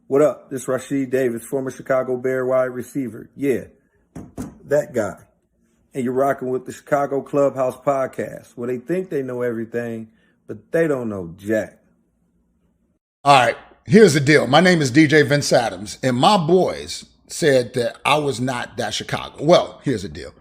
What up? This is Rashid Davis, former Chicago Bear wide receiver. Yeah, that guy. And you're rocking with the Chicago Clubhouse Podcast, where they think they know everything, but they don't know jack. All right, here's the deal. My name is DJ Vince Adams, and my boys said that I was not that Chicago. Well, here's the deal.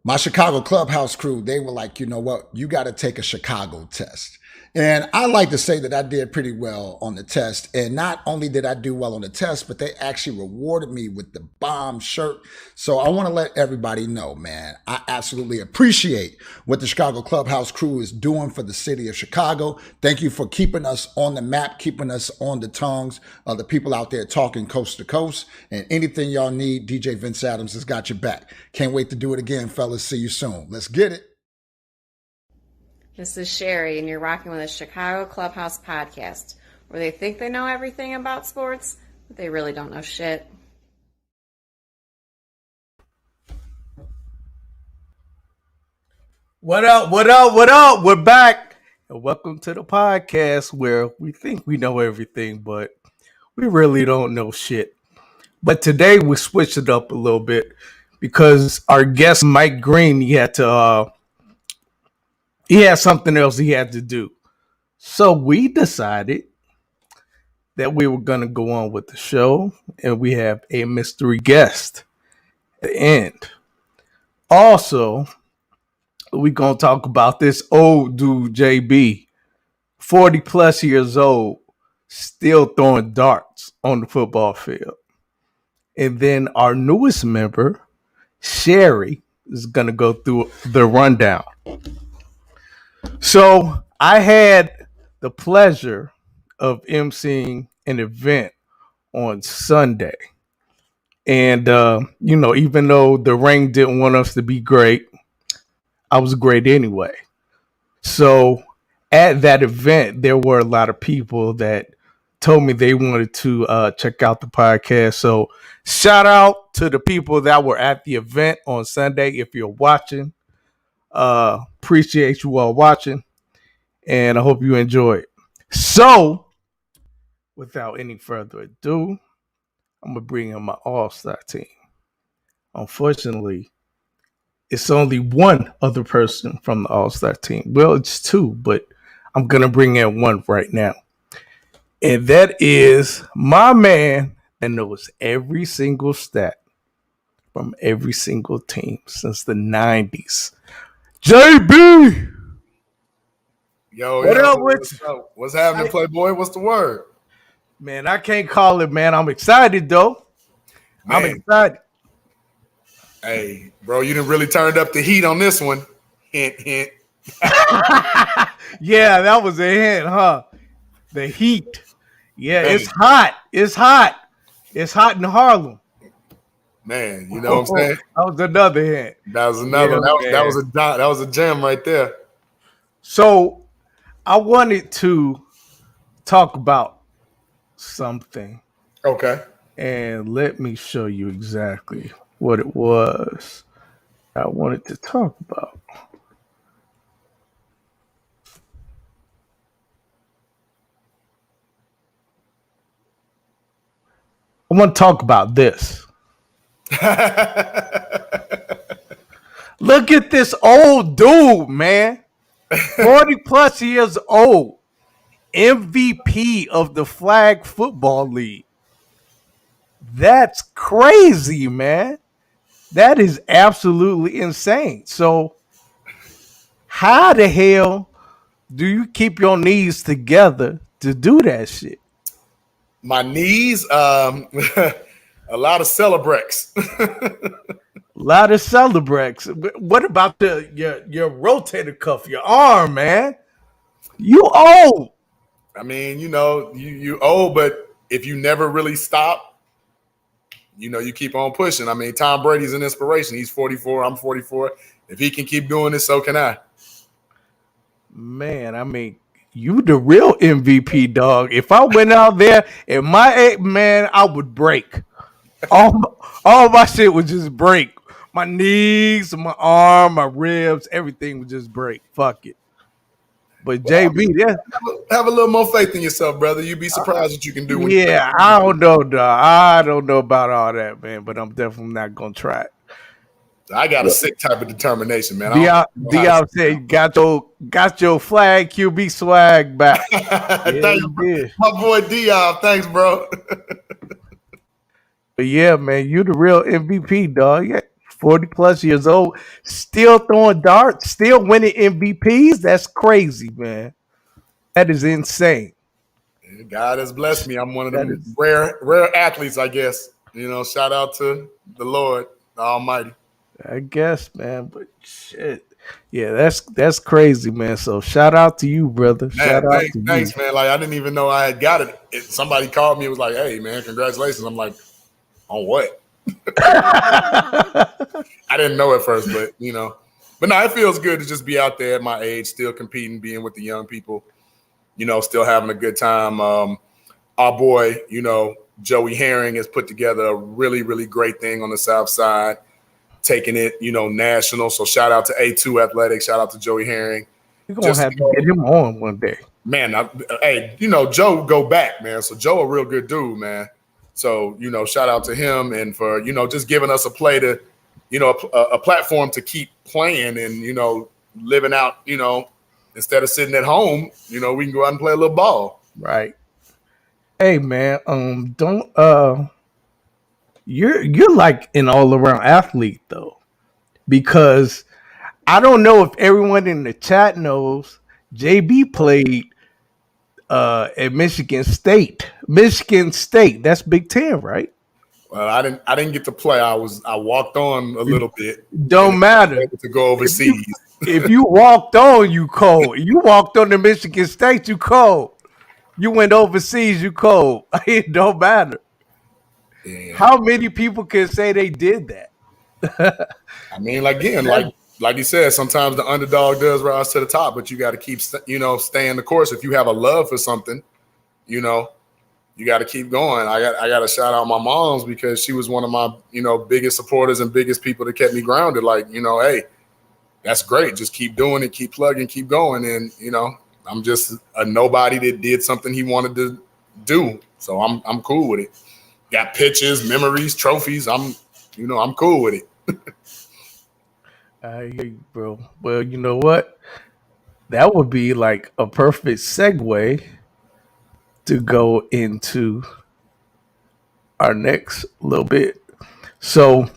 My Chicago Clubhouse crew, they were like, you know what? You got to take a Chicago test. And I like to say that I did pretty well on the test. And not only did I do well on the test, but they actually rewarded me with the bomb shirt. So I want to let everybody know, man, I absolutely appreciate what the Chicago Clubhouse crew is doing for the city of Chicago. Thank you for keeping us on the map, keeping us on the tongues of the people out there talking coast to coast. And anything y'all need, DJ Vince Adams has got your back. Can't wait to do it again, fellas. See you soon. Let's get it. This is Sherry, and you're rocking with a Chicago Clubhouse Podcast, where they think they know everything about sports, but they really don't know shit. What up? What up? What up? We're back, and welcome to the podcast where we think we know everything, but we really don't know shit. But today we switched it up a little bit because our guest Mike Green, he had something else he had to do. So we decided that we were going to go on with the show, and we have a mystery guest at the end. Also, we're going to talk about this old dude, JB, 40 plus years old, still throwing darts on the football field. And then our newest member, Sherry, is going to go through the rundown. So I had the pleasure of emceeing an event on Sunday. And, even though the ring didn't want us to be great, I was great anyway. So at that event, there were a lot of people that told me they wanted to check out the podcast. So shout out to the people that were at the event on Sunday. If you're watching, appreciate you all watching, and I hope you enjoy it. So, without any further ado, I'm gonna bring in my all-star team. Unfortunately, it's only one other person from the all-star team. Well, it's two, but I'm gonna bring in one right now, and that is my man that knows every single stat from every single team since the 90s. JB! What's happening, Playboy? What's the word? Man, I can't call it, man. I'm excited, though. Man. I'm excited. Hey, bro, you done really turned up the heat on this one. Hint, hint. Yeah, that was a hint, huh? The heat. Yeah, Man. It's hot. It's hot. It's hot in Harlem. Man, you know what I'm saying? That was another hint. That was another. Yeah, that was a gem right there. So I wanted to talk about something. Okay. And let me show you exactly what it was I wanted to talk about. I want to talk about this. Look at this old dude, man. 40 plus years old. MVP of the Flag Football League. That's crazy, man. That is absolutely insane. So, how the hell do you keep your knees together to do that shit? My knees, a lot of Celebrex. A lot of Celebrex. What about your rotator cuff, your arm, man? You old. I mean, you old, but if you never really stop, you keep on pushing. I mean, Tom Brady's an inspiration. He's 44. I'm 44. If he can keep doing this, so can I. Man, I mean, you the real MVP, dog. If I went out there and I would break. All my shit would just break. My knees, my arm, my ribs, everything would just break. Fuck it. But JB, Have a little more faith in yourself, brother. You'd be surprised what you can do. When yeah, I don't know, dog. I don't know about all that, man. But I'm definitely not gonna try it. I got a sick type of determination, man. Diop said, got your flag QB swag back. Thanks, my boy Diop. Thanks, bro. But yeah, man, you the real MVP, dog. Yeah, 40 plus years old, still throwing darts, still winning MVPs. That's crazy, man. That is insane. God has blessed me. I'm one of the rare athletes, I guess. Shout out to the Lord, the Almighty. I guess, man, but shit. Yeah, that's crazy, man. So shout out to you, brother. Man, shout out to thanks, you. man. Like I didn't even know I had got it. Somebody called me and was like, "Hey, man, congratulations." I'm like, "On what?" I didn't know at first, but But no, it feels good to just be out there at my age, still competing, being with the young people, still having a good time. Our boy, Joey Herring has put together a really, really great thing on the South Side, taking it, national. So shout out to A2 Athletics, shout out to Joey Herring. You're going to have to get him on one day. Man, hey, Joe go back, man. So Joe a real good dude, man. So, shout out to him and for, just giving us a play to, a platform to keep playing and, living out, instead of sitting at home, we can go out and play a little ball. Right. Hey, man, you're like an all around athlete though, because I don't know if everyone in the chat knows JB played at Michigan State. Michigan State, that's Big Ten, right? Well, I didn't get to play. I walked on a little bit. Don't matter. To go overseas. If you walked on, you cold. You walked on to Michigan State, you cold. You went overseas, you cold. It don't matter. Yeah. How many people can say they did that? I mean, again, like you said, sometimes the underdog does rise to the top, but you got to keep, staying the course. If you have a love for something, you got to keep going. I got to shout out my moms because she was one of my, biggest supporters and biggest people that kept me grounded. Like, hey, that's great. Just keep doing it, keep plugging, keep going. And, I'm just a nobody that did something he wanted to do. So I'm cool with it. Got pictures, memories, trophies. I'm cool with it. I hear you, bro. Well, you know what? That would be like a perfect segue to go into our next little bit. So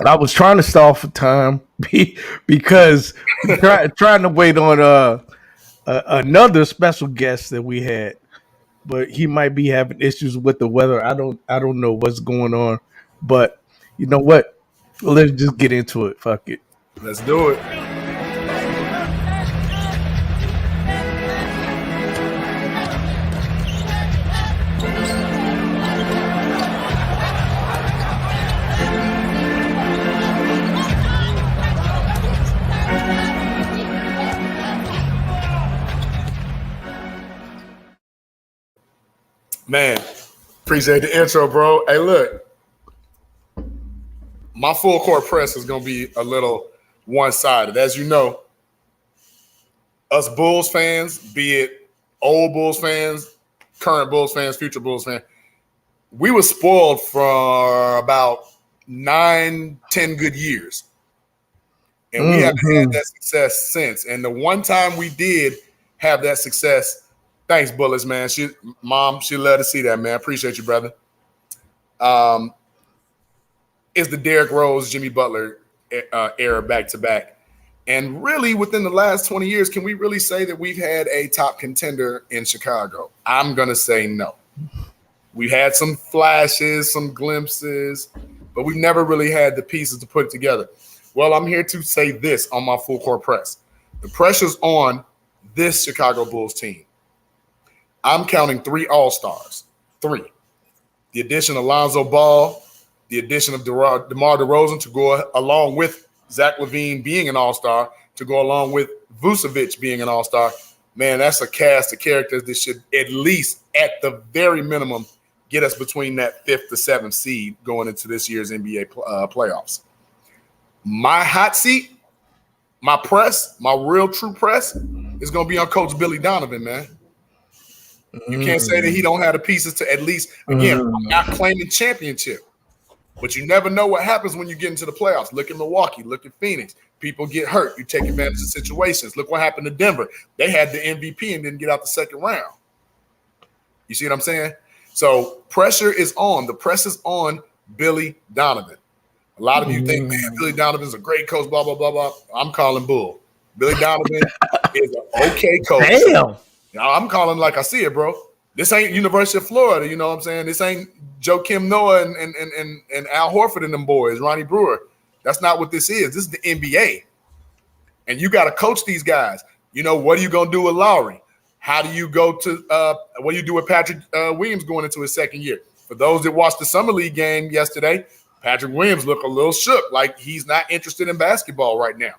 I was trying to stall for time because trying to wait on another special guest that we had, but he might be having issues with the weather. I don't know what's going on, but you know what? Let's just get into it. Fuck it. Let's do it. Man, appreciate the intro, bro. Hey, look, my full court press is going to be a little one-sided. As you know, us Bulls fans, be it old Bulls fans, current Bulls fans, future Bulls fans, we were spoiled for about 9-10 good years. And we haven't had that success since. And the one time we did have that success, thanks, Bullets, man. Mom, she love to see that, man. Appreciate you, brother. Is the Derrick Rose, Jimmy Butler era back-to-back. And really, within the last 20 years, can we really say that we've had a top contender in Chicago? I'm going to say no. We had some flashes, some glimpses, but we've never really had the pieces to put it together. Well, I'm here to say this on my full court press. The pressure's on this Chicago Bulls team. I'm counting 3 All-Stars. 3. The addition of Lonzo Ball, the addition of DeMar DeRozan to go along with Zach LaVine being an All-Star, to go along with Vucevic being an All-Star. Man, that's a cast of characters that should at least, at the very minimum, get us between that 5th to 7th seed going into this year's NBA playoffs. My hot seat, my press, my real true press, is going to be on Coach Billy Donovan, man. You can't say that he don't have the pieces to at least, again, I'm not claiming championship, but you never know what happens when you get into the playoffs. Look at Milwaukee, look at Phoenix. People get hurt. You take advantage of situations. Look what happened to Denver. They had the MVP and didn't get out the second round. You see what I'm saying? So pressure is on. The press is on Billy Donovan. A lot of you think, man, Billy Donovan's a great coach, blah, blah, blah, blah. I'm calling bull. Billy Donovan is an okay coach. Damn. I'm calling like I see it, bro. This ain't University of Florida, you know what I'm saying? This ain't Joe Kim Noah and Al Horford and them boys, Ronnie Brewer. That's not what this is. This is the NBA. And you got to coach these guys. You know, what are you going to do with Lowry? How do you go to what do you do with Patrick Williams going into his second year? For those that watched the Summer League game yesterday, Patrick Williams looked a little shook, like he's not interested in basketball right now.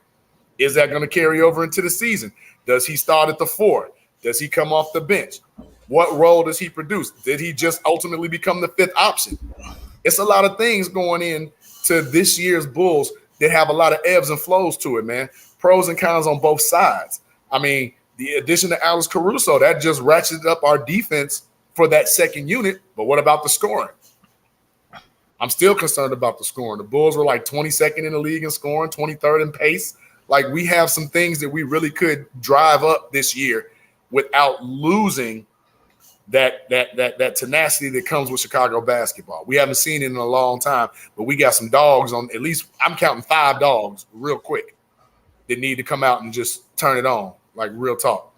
Is that going to carry over into the season? Does he start at the 4? Does he come off the bench? What role does he produce? Did he just ultimately become the 5th option? It's a lot of things going in to this year's Bulls that have a lot of ebbs and flows to it, man. Pros and cons on both sides. I mean, the addition to Alex Caruso, that just ratcheted up our defense for that second unit. But what about the scoring? I'm still concerned about the scoring. The Bulls were like 22nd in the league in scoring, 23rd in pace. Like, we have some things that we really could drive up this year without losing that tenacity that comes with Chicago basketball. We haven't seen it in a long time, but we got some dogs on. At least I'm counting 5 dogs real quick that need to come out and just turn it on, like real talk.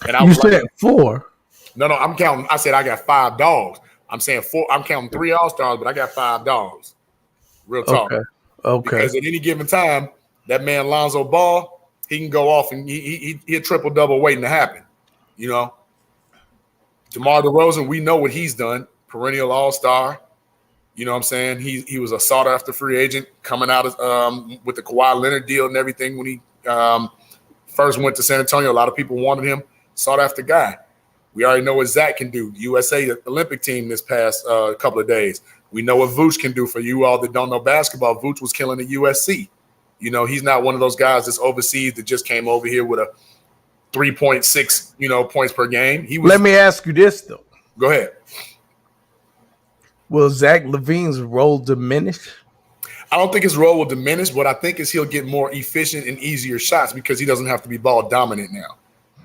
And you said 4. No, I'm counting. I said I got 5 dogs. I'm saying 4. I'm counting 3 All-Stars, but I got 5 dogs. Real talk. Okay. Because at any given time, that man Lonzo Ball, he can go off and he a triple-double waiting to happen. You know, DeMar DeRozan, we know what he's done. Perennial All-Star. You know what I'm saying? He was a sought-after free agent coming out of with the Kawhi Leonard deal and everything when he first went to San Antonio. A lot of people wanted him. Sought-after guy. We already know what Zach can do. USA Olympic team this past couple of days. We know what Vooch can do. For you all that don't know basketball, Vooch was killing at USC. You know, he's not one of those guys that's overseas that just came over here with a 3.6, points per game. Let me ask you this, though. Go ahead. Will Zach LaVine's role diminish? I don't think his role will diminish. What I think is he'll get more efficient and easier shots because he doesn't have to be ball dominant now.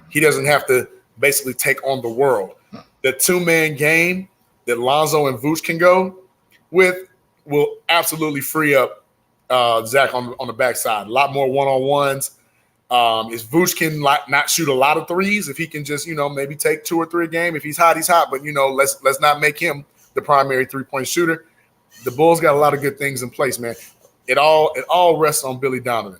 He doesn't have to basically take on the world. The 2-man game that Lonzo and Vooch can go with will absolutely free up Zach on the backside. A lot more one-on-ones. If Vooch can not shoot a lot of threes, if he can just, maybe take 2 or 3 a game. If he's hot, he's hot. But, let's not make him the primary 3-point shooter. The Bulls got a lot of good things in place, man. It all rests on Billy Donovan.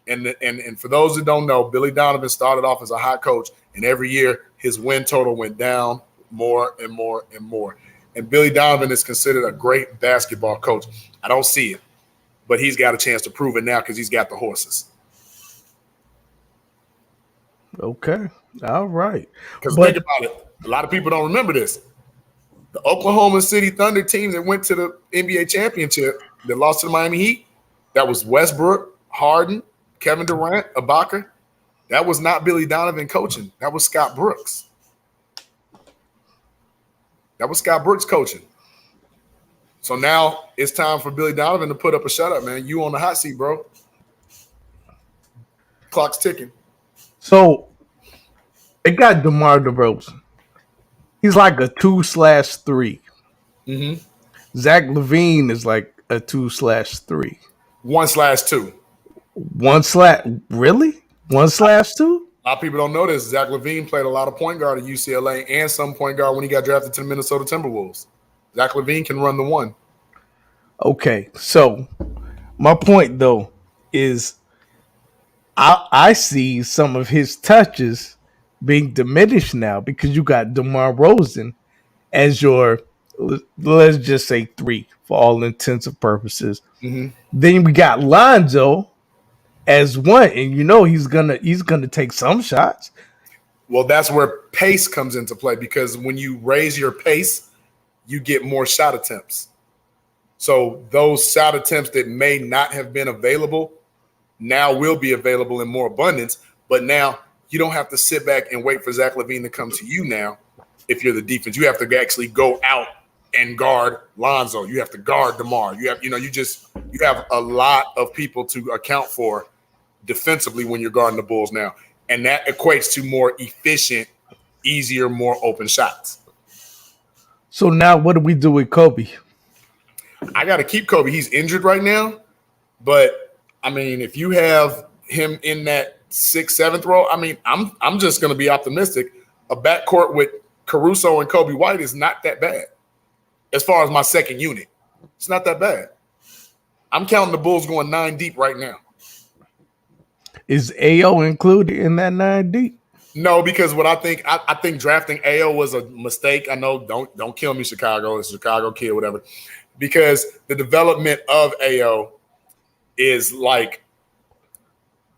And for those that don't know, Billy Donovan started off as a hot coach, and every year his win total went down more and more and more. And Billy Donovan is considered a great basketball coach. I don't see it, but he's got a chance to prove it now because he's got the horses. Okay. All right. Because think about it. A lot of people don't remember this. The Oklahoma City Thunder team that went to the NBA championship that lost to the Miami Heat, that was Westbrook, Harden, Kevin Durant, Ibaka. That was not Billy Donovan coaching. That was Scott Brooks. That was Scott Brooks coaching. So now it's time for Billy Donovan to put up a shutout, man. You on the hot seat, bro. Clock's ticking. So they got DeMar DeRozan. He's like a 2/3. Mm-hmm. Zach LaVine is like a 2/3. 1/2. Really? 1/2? A lot of people don't know this. Zach LaVine played a lot of point guard at UCLA and some point guard when he got drafted to the Minnesota Timberwolves. Zach LaVine can run the 1. Okay, so my point though is I see some of his touches being diminished now because you got DeMar DeRozan as your, let's just say 3 for all intents and purposes. Mm-hmm. Then we got Lonzo as 1, and he's gonna take some shots. Well, that's where pace comes into play because when you raise your pace, you get more shot attempts. So those shot attempts that may not have been available now will be available in more abundance. But now you don't have to sit back and wait for Zach LaVine to come to you now. If you're the defense, you have to actually go out and guard Lonzo. You have to guard DeMar. You have a lot of people to account for defensively when you're guarding the Bulls now. And that equates to more efficient, easier, more open shots. So now what do we do with Kobe? I got to keep Kobe. He's injured right now. But, I mean, if you have him in that 6th, 7th role, I mean, I'm just going to be optimistic. A backcourt with Caruso and Kobe White is not that bad. As far as my second unit, it's not that bad. I'm counting the Bulls going 9 deep right now. Is AO included in that 9 deep? No, because what I think drafting AO was a mistake. I know, don't kill me, Chicago. It's a Chicago kid, whatever. Because the development of AO is like,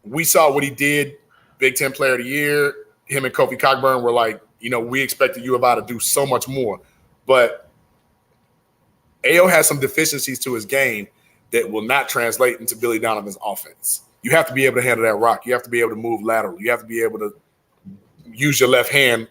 we saw what he did, Big Ten Player of the Year. Him and Kofi Cockburn were like, we expected U of I to do so much more. But AO has some deficiencies to his game that will not translate into Billy Donovan's offense. You have to be able to handle that rock. You have to be able to move lateral. You have to be able to use your left hand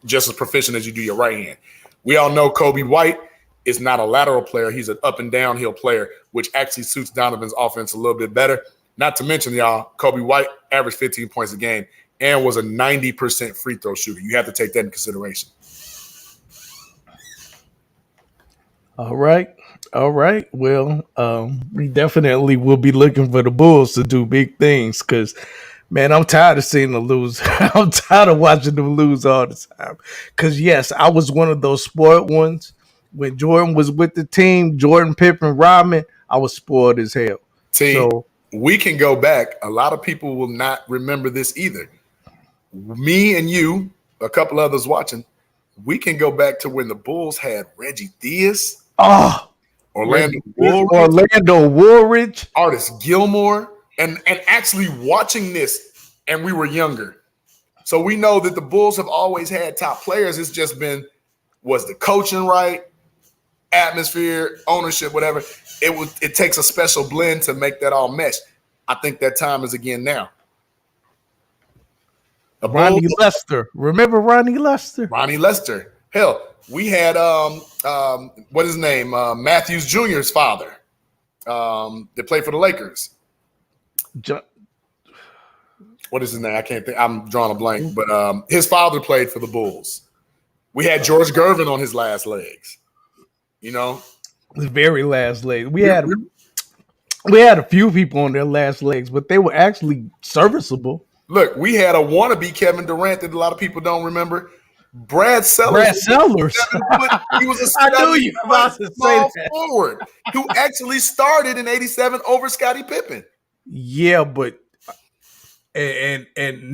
just as proficient as you do your right hand. We all know Kobe White is not a lateral player. He's an up and downhill player, which actually suits Donovan's offense a little bit better. Not to mention, y'all, Kobe White averaged 15 points a game and was a 90% free throw shooter. You have to take that in consideration. All right. Well, we definitely will be looking for the Bulls to do big things because, man, I'm tired of seeing them lose. I'm tired of watching them lose all the time. Because, yes, I was one of those spoiled ones. When Jordan was with the team, Jordan, Pippen, Rodman, I was spoiled as hell. So we can go back. A lot of people will not remember this either. Me and you, a couple others watching, we can go back to when the Bulls had Reggie Diaz. Orlando Woolridge, Artis Gilmore, and actually watching this, and we were younger. So we know that the Bulls have always had top players. It's just been, was the coaching right, atmosphere, ownership, whatever. It takes a special blend to make that all mesh. I think that time is again now. Ronnie Lester. Remember Ronnie Lester? Ronnie Lester. Hell, we had what is his name? Matthews Jr.'s father that played for the Lakers. What is his name? I can't think. I'm drawing a blank. But his father played for the Bulls. We had George Gervin on his last legs. The very last legs. We had a few people on their last legs, but they were actually serviceable. Look, we had a wannabe Kevin Durant that a lot of people don't remember. Brad Sellers. He was a I knew you were about to say that. Forward who actually started in '87 over Scottie Pippen. Yeah, but and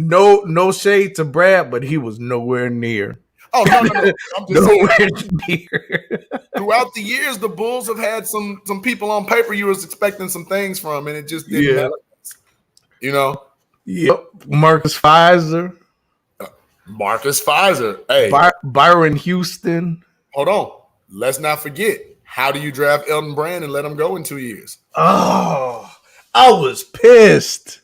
no shade to Brad, but he was nowhere near. Oh no! I'm just nowhere near. Throughout the years, the Bulls have had some people on paper you was expecting some things from, and it just didn't matter. Yep. Marcus Fizer. Hey. Byron Houston. Hold on. Let's not forget. How do you draft Elton Brand and let him go in 2 years? Oh, I was pissed.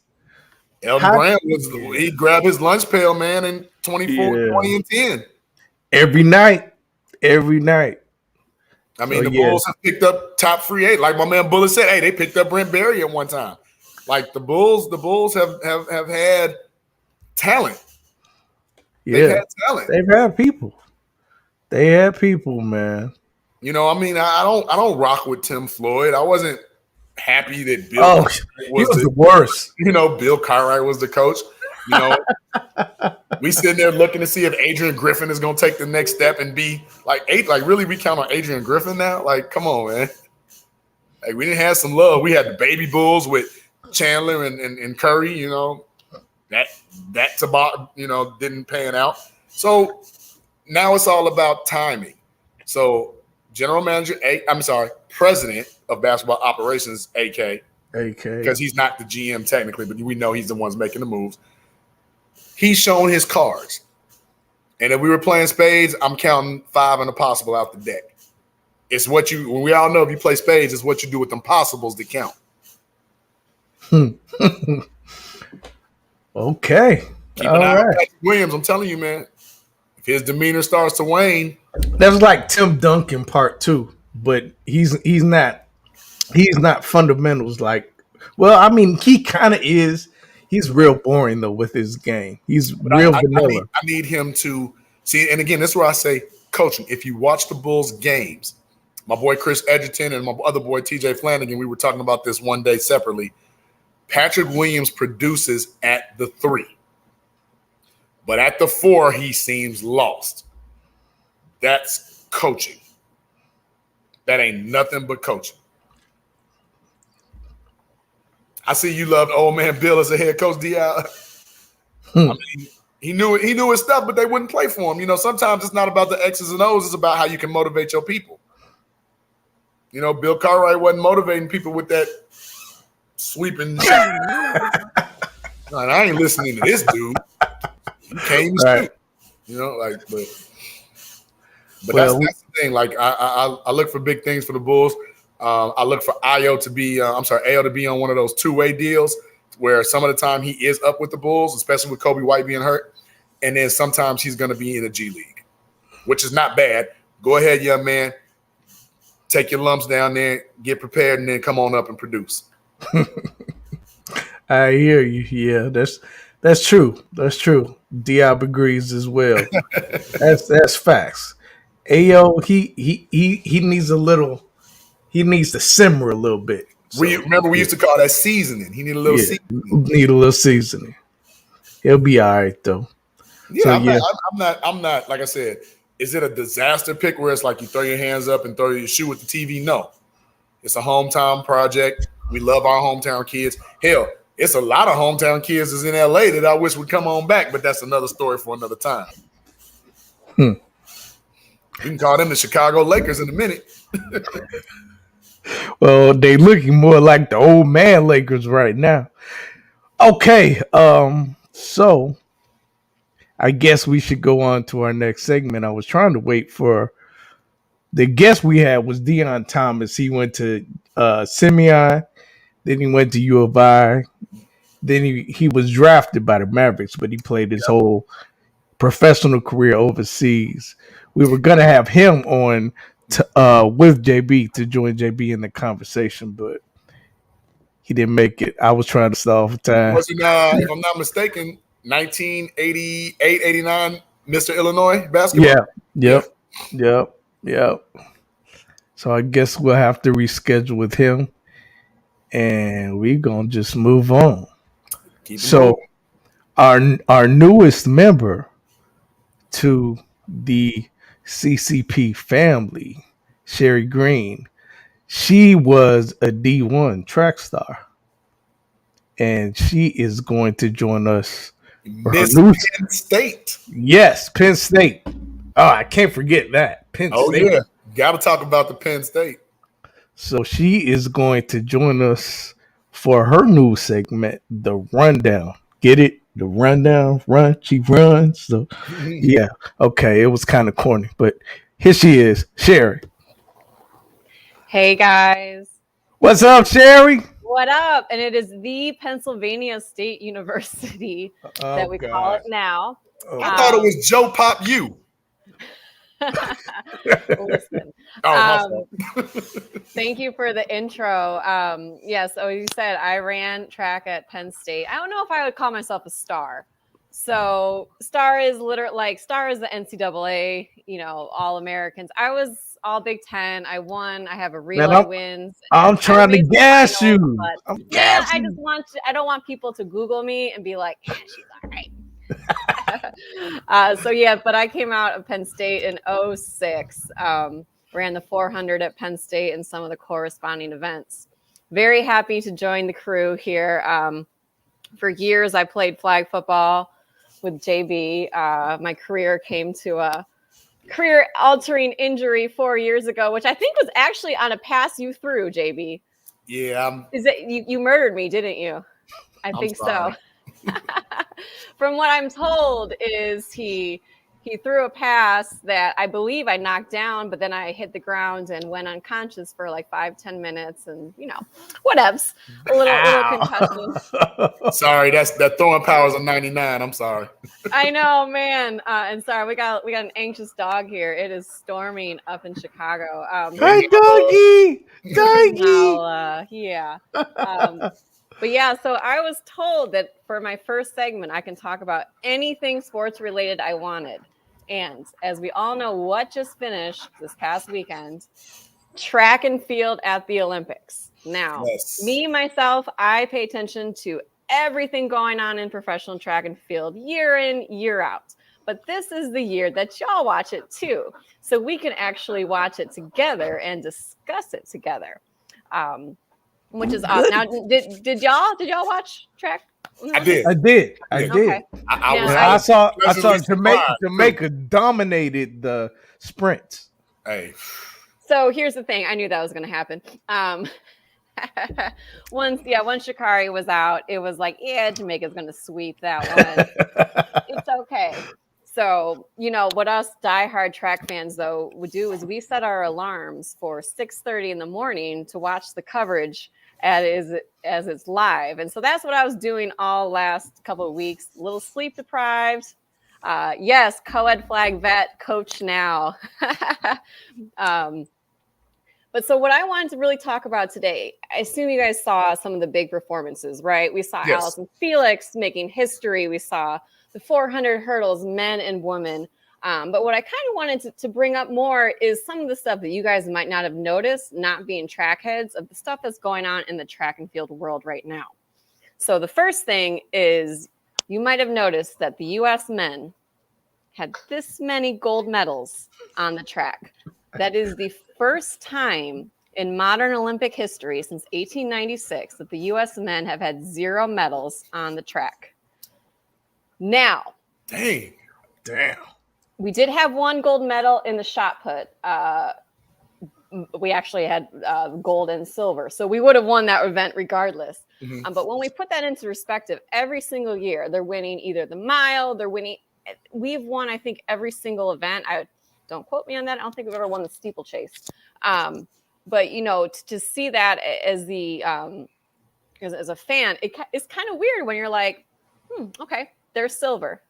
Elton Brand he'd grab his lunch pail, man, in 20 and 10. Every night. I mean, the Bulls have picked up top free agent. Like my man Bullet said, hey, they picked up Brent Berry at one time. Like the Bulls have had talent. Yeah. They've had talent. They had people, man. I mean, I don't rock with Tim Floyd. I wasn't happy that Bill was the worst. Bill Cartwright was the coach. We sitting there looking to see if Adrian Griffin is going to take the next step and be like really we count on Adrian Griffin now? Like, come on, man. Like, we didn't have some love. We had the baby Bulls with Chandler and Curry, that's about, didn't pan out. So now it's all about timing. So president of basketball operations, AK, because he's not the GM technically, but we know he's the ones making the moves. He's shown his cards. And if we were playing spades, I'm counting 5 and a possible out the deck. It's when we all know if you play spades, it's what you do with them possibles that count. Okay. Keep an eye on Patrick Williams. I'm telling you, man. If his demeanor starts to wane, That was like Tim Duncan part 2, but he's not fundamentals like. Well, I mean, he kind of is. He's real boring though with his game. He's but real vanilla. I need him to see. And again, this is where I say coaching. If you watch the Bulls games, my boy Chris Edgerton and my other boy TJ Flanagan, we were talking about this one day separately. Patrick Williams produces at the 3. But at the 4, he seems lost. That's coaching. That ain't nothing but coaching. I see you loved old man Bill as a head coach, D.I. I mean, he knew his stuff, but they wouldn't play for him. You know, sometimes it's not about the X's and O's. It's about how you can motivate your people. You know, Bill Cartwright wasn't motivating people with that sweeping. I ain't listening to this dude. You can't even speak. You know, like, but that's the thing. Like, I look for big things for the Bulls. I look for Ayo to be on one of those two-way deals where some of the time he is up with the Bulls, especially with Kobe White being hurt, and then sometimes he's going to be in the G League, which is not bad. Go ahead, young man. Take your lumps down there, get prepared, and then come on up and produce. I hear you. Yeah, that's true. That's true. Diab agrees as well. That's facts. Ayo, he needs a little. He needs to simmer a little bit. So, we used to call that seasoning. He need a little seasoning. Need a little seasoning. He'll be all right though. Yeah, so, I'm not. Like I said, is it a disaster pick where it's like you throw your hands up and throw your shoe with the TV? No, it's a hometown project. We love our hometown kids. Hell, it's a lot of hometown kids is in LA that I wish would come on back, but that's another story for another time. We can call them the Chicago Lakers in a minute. Well, they looking more like the old man Lakers right now. Okay, so I guess we should go on to our next segment. I was trying to wait for the guest we had was Deion Thomas. He went to Simeon, then he went to U of I, then he was drafted by the Mavericks, but he played his whole professional career overseas. We were gonna have him on with JB to join JB in the conversation, but he didn't make it. I was trying to solve time. Wasn't, if I'm not mistaken, 1988, 89, Mr. Illinois basketball. Yeah. Yep. So I guess we'll have to reschedule with him, and we're gonna just move on. Our newest member to the CCP family, Sherry Green, she was a D1 track star, and she is going to join us. Miss Penn State. Yes, Penn State. Oh, I can't forget that. Penn State. Yeah. Got to talk about the Penn State. So she is going to join us for her new segment, The Rundown. Get it? The Rundown, run, she runs. So, yeah. Okay, it was kind of corny, but here she is, Sherry. Hey, guys. What's up, Sherry? What up? And it is the Pennsylvania State University that we call it now. I thought it was Joe Pop U. Listen. Thank you for the intro. Yes, so you said I ran track at Penn State. I don't know if I would call myself a star. So star is the NCAA, all Americans. I was all Big Ten. I won. I have a relay wins. I'm trying to gas you. I don't want people to Google me and be like, yeah, she's all right. But I came out of Penn State in 2006, ran the 400 at Penn State and some of the corresponding events. Very happy to join the crew here. For years, I played flag football with JB. My career came to a career-altering injury 4 years ago, which I think was actually on a pass you through, JB. Yeah. Is it you murdered me, didn't you? I think so. From what I'm told is he he threw a pass that I believe I knocked down, but then I hit the ground and went unconscious for like 5-10 minutes, and whatevs. A little concussion. Sorry, that throwing power's a 99. I'm sorry. I know, man. And sorry, we got an anxious dog here. It is storming up in Chicago. Hey, doggy, doggy. Yeah. But yeah, so I was told that for my first segment, I can talk about anything sports related I wanted. And as we all know, what just finished this past weekend, track and field at the Olympics. Now, me, myself, I pay attention to everything going on in professional track and field year in, year out. But this is the year that y'all watch it too. So we can actually watch it together and discuss it together. Which is awesome. Now, did y'all watch track? I did. Okay. I saw Jamaica dominated the sprints. Hey. So here's the thing. I knew that was going to happen. Once Sha'Carri was out, it was like, yeah, Jamaica's going to sweep that one. It's okay. So, what us diehard track fans, though, would do is we set our alarms for 6:30 in the morning to watch the coverage as it's live. And so that's what I was doing all last couple of weeks. A little sleep deprived. Yes, co-ed flag vet, coach now. But so what I wanted to really talk about today, I assume you guys saw some of the big performances, right? We saw Allison Felix making history. We saw the 400 hurdles, men and women. But what I kind of wanted to bring up more is some of the stuff that you guys might not have noticed, not being track heads, of the stuff that's going on in the track and field world right now. So the first thing is you might have noticed that the U.S. men had this many gold medals on the track. That is the first time in modern Olympic history since 1896 that the U.S. men have had 0 medals on the track. Now, damn. We did have 1 gold medal in the shot put. We actually had gold and silver, so we would have won that event regardless. Mm-hmm. But when we put that into perspective, every single year they're winning either the mile, we've won, I think, every single event. Don't quote me on that. I don't think we've ever won the steeplechase. But to see that as as a fan, it's kind of weird when you're like, okay, there's silver.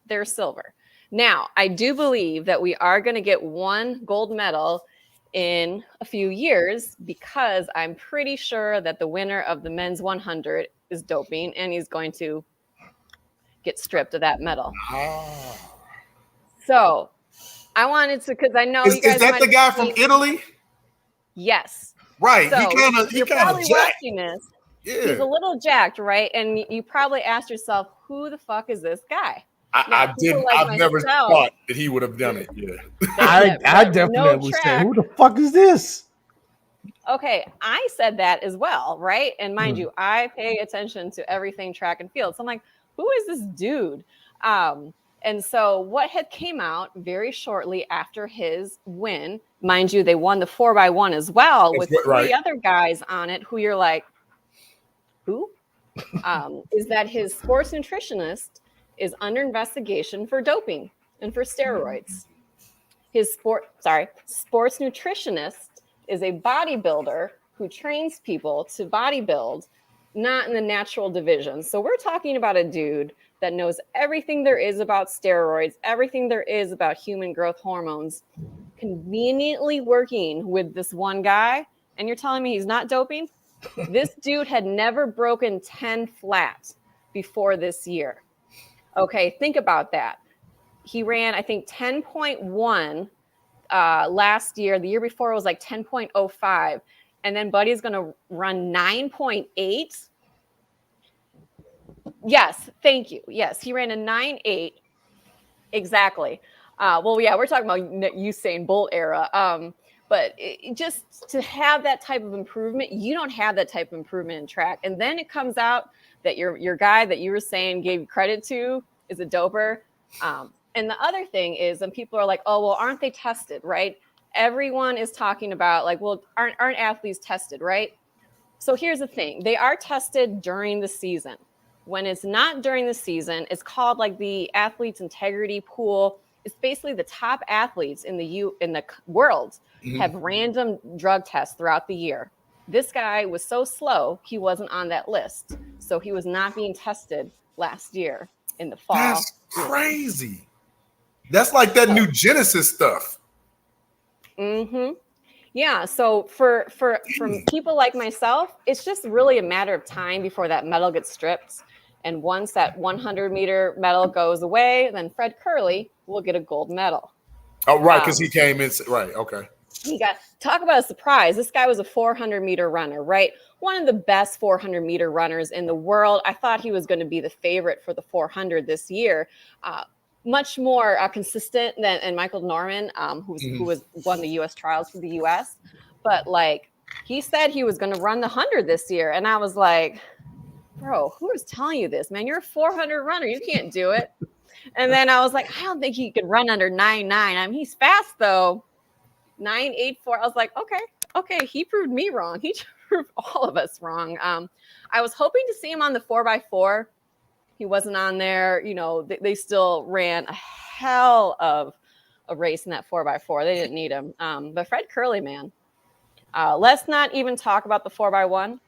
Now, I do believe that we are going to get 1 gold medal in a few years, because I'm pretty sure that the winner of the men's 100 is doping, and he's going to get stripped of that medal. So I wanted to, because I know you guys. Is that the guy from Italy? Yes. Right. So he kind of watching this. Yeah. He's a little jacked, right? And you probably asked yourself, who the fuck is this guy? I've never thought that he would have done it. Yeah. I definitely would say, who the fuck is this? Okay, I said that as well, right? And mind you, I pay attention to everything track and field. So I'm like, who is this dude? And so what had came out very shortly after his win, mind you, they won the 4x1 as well, with 3 other guys on it who you're like, who? Is that his sports nutritionist is under investigation for doping and for steroids. His sports nutritionist is a bodybuilder who trains people to bodybuild, not in the natural division. So we're talking about a dude that knows everything there is about steroids, everything there is about human growth hormones, conveniently working with this one guy. And you're telling me he's not doping? This dude had never broken 10 flat before this year. Okay, think about that. He ran, I think, 10.1 last year. The year before it was like 10.05. And then Buddy's going to run 9.8. Yes, thank you. Yes, he ran a 9.8. Exactly. We're talking about Usain Bolt era. But just to have that type of improvement, you don't have that type of improvement in track. And then it comes out that your guy that you were saying gave credit to is a doper. And the other thing is, when people are like, oh, well, aren't they tested, right? Everyone is talking about like, well, aren't athletes tested, right? So here's the thing. They are tested during the season. When it's not during the season, it's called like the athlete's integrity pool. It's basically the top athletes in the world have random drug tests throughout the year. This guy was so slow, he wasn't on that list. So he was not being tested last year in the fall. That's crazy. That's like that new Genesis stuff. Mm-hmm. Yeah. So for people like myself, it's just really a matter of time before that medal gets stripped. And once that 100-meter medal goes away, then Fred Curley will get a gold medal. Oh, right, because he came in. Right, okay. He got, talk about a surprise. This guy was a 400-meter runner, right? One of the best 400-meter runners in the world. I thought he was going to be the favorite for the 400 this year. Much more consistent than Michael Norman, who was won the U.S. trials for the U.S. But like he said, he was going to run the 100 this year, and I was like, bro, who is telling you this, man? You're a 400 runner. You can't do it. And then I was like, I don't think he could run under 9.9. I mean, he's fast though. 9.84. I was like, okay. He proved me wrong. He proved all of us wrong. I was hoping to see him on the 4x4. He wasn't on there. You know, they still ran a hell of a race in that 4x4. They didn't need him. But Fred Curley, man, let's not even talk about the 4x1.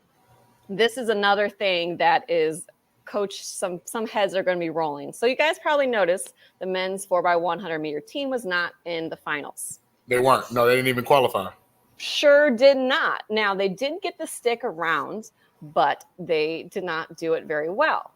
This is another thing that is coach. Some heads are going to be rolling. So you guys probably noticed the men's 4x100 meter team was not in the finals. They weren't. No, they didn't even qualify. Sure did not. Now, they did get the stick around, but they did not do it very well.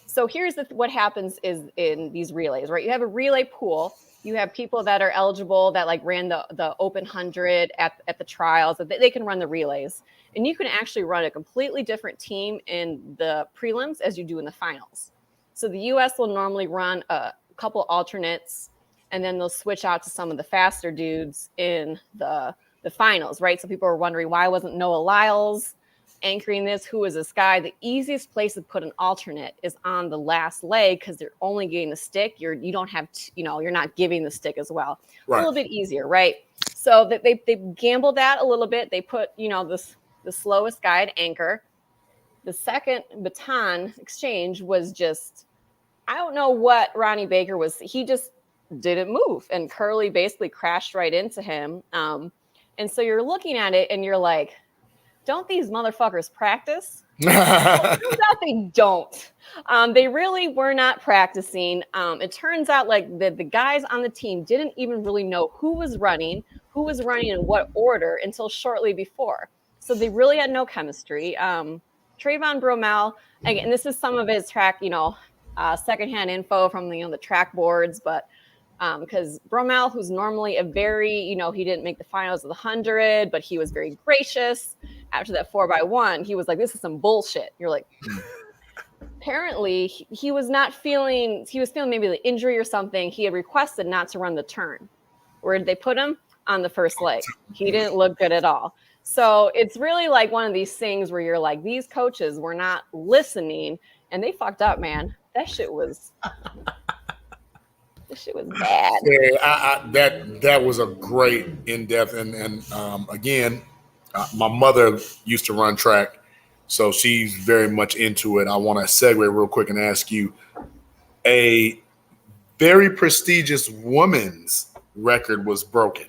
So here's what happens is in these relays, right? You have a relay pool. You have people that are eligible that like ran the open 100 at the trials. They can run the relays. And you can actually run a completely different team in the prelims as you do in the finals. So the U.S. will normally run a couple alternates, and then they'll switch out to some of the faster dudes in the finals, right? So people are wondering, why wasn't Noah Lyles anchoring this? Who is this guy? The easiest place to put an alternate is on the last leg because they're only getting the stick. You don't have you're not giving the stick as well. Right. A little bit easier, right? So they gambled that a little bit. They put the slowest guy at anchor. The second baton exchange was just, I don't know what Ronnie Baker was. He just didn't move, and Curley basically crashed right into him. And so you're looking at it and you're like, don't these motherfuckers practice? Turns out they don't. They really were not practicing. It turns out like the guys on the team didn't even really know who was running in what order until shortly before. So they really had no chemistry. Trayvon Bromell, again, this is some of his track, secondhand info from the track boards, but because Bromell, who's normally a very, he didn't make the finals of the 100, but he was very gracious. After that 4x1, he was like, this is some bullshit. You're like, apparently he was feeling maybe the injury or something. He had requested not to run the turn. Where did they put him? On the first leg. He didn't look good at all. So it's really like one of these things where you're like, these coaches were not listening and they fucked up, man. That shit was bad. Yeah, that was a great in-depth and again, my mother used to run track, so she's very much into it. I want to segue real quick and ask you, a very prestigious women's record was broken.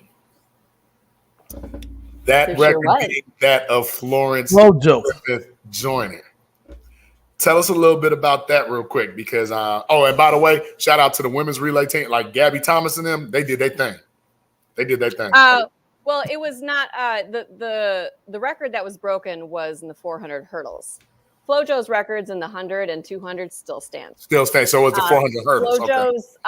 That record being that of Florence Griffith Joyner. Tell us a little bit about that real quick, because and by the way, shout out to the women's relay team, like Gabby Thomas and them. They did their thing. Well, it was not the record that was broken was in the 400 hurdles. FloJo's records in the 100 and 200 still stand. So it's the 400 hurdles. FloJo's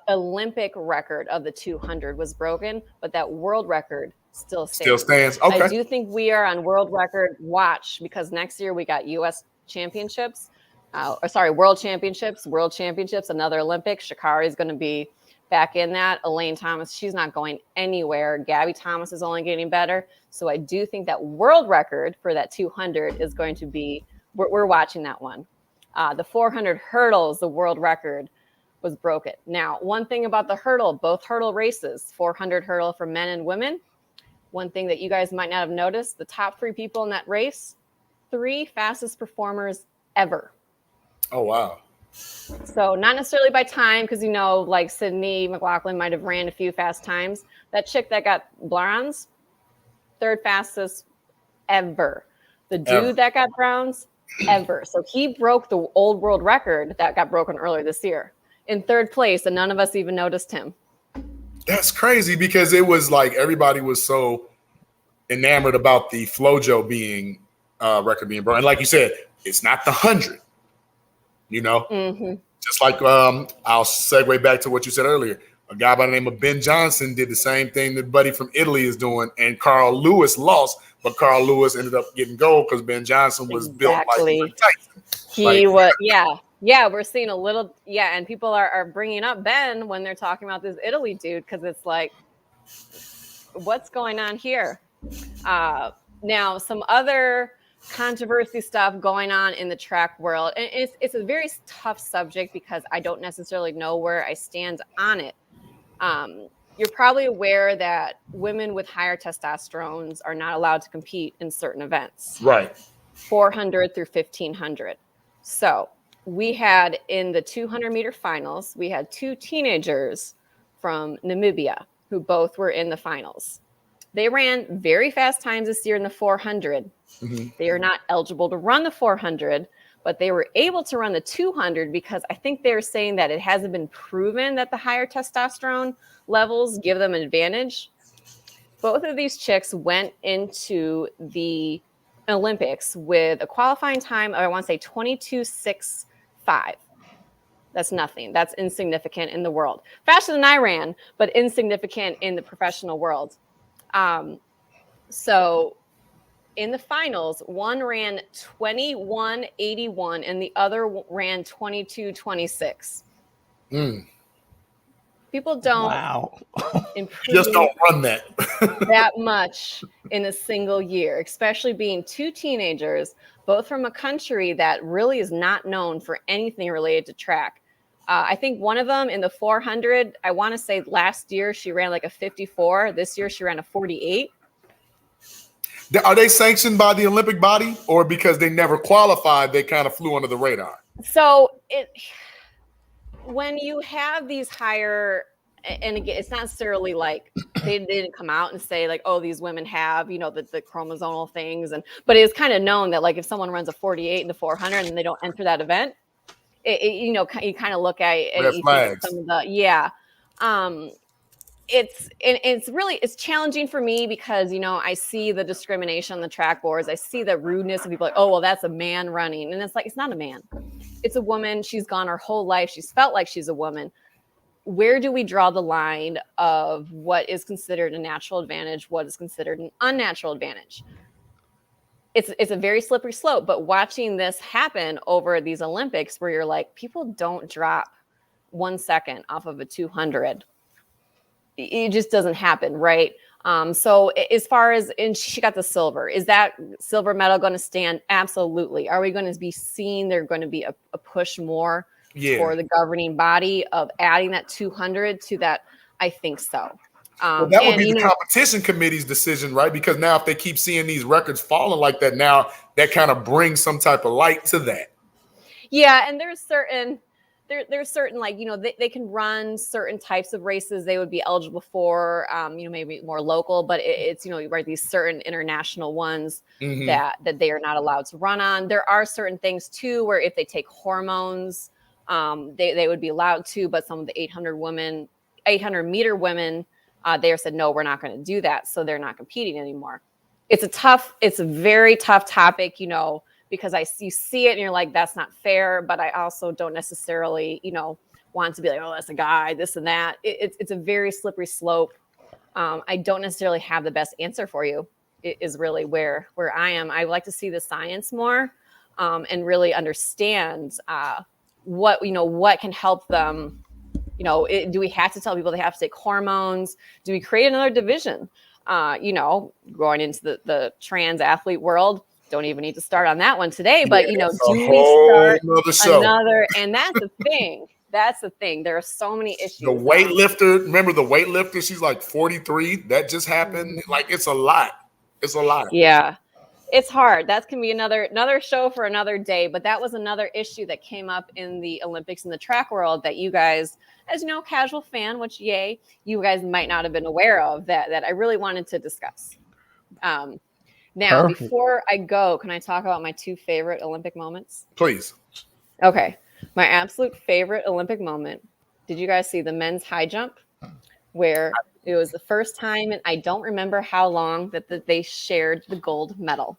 Olympic record of the 200 was broken, but that world record still stands. Okay. I do think we are on world record watch, because next year we got U.S. championships. World championships, another Olympics. Sha'Carri is going to be back in that. Elaine Thomas, she's not going anywhere. Gabby Thomas is only getting better. So I do think that world record for that 200 is going to be, we're watching that one. The 400 hurdles, the world record was broken. Now, one thing about the hurdle, both hurdle races, 400 hurdle for men and women, one thing that you guys might not have noticed, the top 3 people in that race, 3 fastest performers ever. Oh, wow. So not necessarily by time, because like Sydney McLaughlin might have ran a few fast times. That chick that got bronze, third fastest ever. The dude that got bronze, ever. So he broke the old world record that got broken earlier this year in third place, and none of us even noticed him. That's crazy, because it was like everybody was so enamored about the FloJo being record being broken. And like you said, it's not the 100. Just like I'll segue back to what you said earlier. A guy by the name of Ben Johnson did the same thing that buddy from Italy is doing, and Carl Lewis lost, but Carl Lewis ended up getting gold because Ben Johnson was built like Tyson. He was, yeah. We're seeing a little, and people are bringing up Ben when they're talking about this Italy dude, because it's like, what's going on here? Now, some other controversy stuff going on in the track world, and it's a very tough subject because I don't necessarily know where I stand on it. You're probably aware that women with higher testosterone are not allowed to compete in certain events. Right. 400 through 1500. So we had in the 200-meter finals, we had two teenagers from Namibia who both were in the finals. They ran very fast times this year in the 400. Mm-hmm. They are not eligible to run the 400, but they were able to run the 200 because I think they're saying that it hasn't been proven that the higher testosterone levels give them an advantage. Both of these chicks went into the Olympics with a qualifying time of, I want to say, 22.65. That's nothing. That's insignificant in the world. Faster than I ran, but insignificant in the professional world. So in the finals, one ran 21.81 and the other ran 22.26. People don't improve just don't run that that much in a single year, especially being two teenagers, both from a country that really is not known for anything related to track. I think one of them in the 400, I want to say last year she ran like a 54. This year she ran a 48. Are they sanctioned by the Olympic body, or because they never qualified, they kind of flew under the radar? So when you have these higher, and again, it's not necessarily like they didn't come out and say like, oh, these women have, the chromosomal things, but it's kind of known that like if someone runs a 48 in the 400 and they don't enter that event, you kind of look at it and you think some of the it's challenging for me because I see the discrimination on the track boards. I see the rudeness of people like, oh, well, that's a man running, and it's like, it's not a man, it's a woman. She's gone her whole life, she's felt like she's a woman. Where do we draw the line of what is considered a natural advantage, what is considered an unnatural advantage? It's a very slippery slope, but watching this happen over these Olympics where you're like, people don't drop 1 second off of a 200. It just doesn't happen, right? So as far as, and she got the silver, is that silver medal going to stand? Absolutely. Are we going to be seeing there going to be a push more for the governing body of adding that 200 to that? I think so. Well, that would be the competition committee's decision, right? Because now if they keep seeing these records falling like that, now that kind of brings some type of light to that. Yeah, and there's certain like, they can run certain types of races they would be eligible for, maybe more local, but it's, right, these certain international ones that they are not allowed to run on. There are certain things too, where if they take hormones, they would be allowed to, but some of the 800 meter women, they said, no, we're not going to do that. So they're not competing anymore. It's a very tough topic, because you see it and you're like, that's not fair. But I also don't necessarily, want to be like, oh, that's a guy, this and that. It's a very slippery slope. I don't necessarily have the best answer for you. It is really where I am. I would like to see the science more and really understand what can help them. Do we have to tell people they have to take hormones? Do we create another division? Going into the trans athlete world, don't even need to start on that one today, but do we start another? And that's the thing. That's the thing. There are so many issues. The weightlifter, remember the weightlifter? She's like 43. That just happened. Like, it's a lot. It's a lot. Yeah. It's hard. That can be another show for another day. But that was another issue that came up in the Olympics in the track world that you guys, as you know, casual fan, which yay, you guys might not have been aware of that I really wanted to discuss. Now, Perfect. before I go, can I talk about my two favorite Olympic moments? Please. Okay. My absolute favorite Olympic moment. Did you guys see the men's high jump where it was the first time, and I don't remember how long, that they shared the gold medal?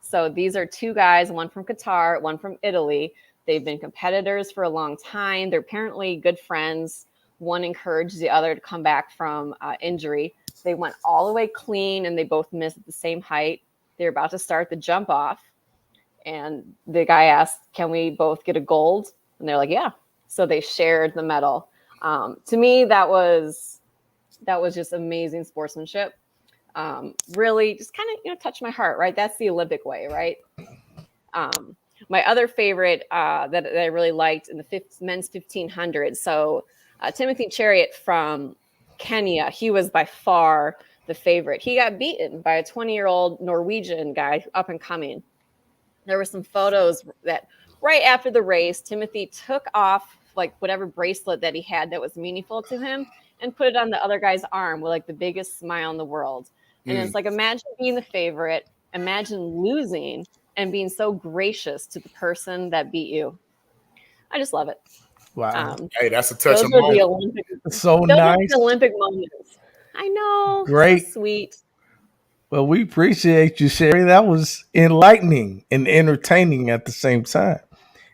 So these are two guys, one from Qatar, one from Italy. They've been competitors for a long time. They're apparently good friends. One encouraged the other to come back from injury. They went all the way clean, and they both missed at the same height. They're about to start the jump off. And the guy asked, can we both get a gold? And they're like, yeah. So they shared the medal. To me, that was just amazing sportsmanship. Really just kind of, touched my heart, right? That's the Olympic way, right? My other favorite that I really liked in the men's 1500. So Timothy Chariot from Kenya, he was by far the favorite. He got beaten by a 20-year-old Norwegian guy, up and coming. There were some photos that right after the race, Timothy took off like whatever bracelet that he had that was meaningful to him and put it on the other guy's arm with like the biggest smile in the world. And it's like, imagine being the favorite, imagine losing and being so gracious to the person that beat you. I just love it. Wow. Hey, that's a touching those moment. The Olympic, So those nice. are the Olympic moments. I know. Great. So sweet. Well, we appreciate you, Sherry. That was enlightening and entertaining at the same time,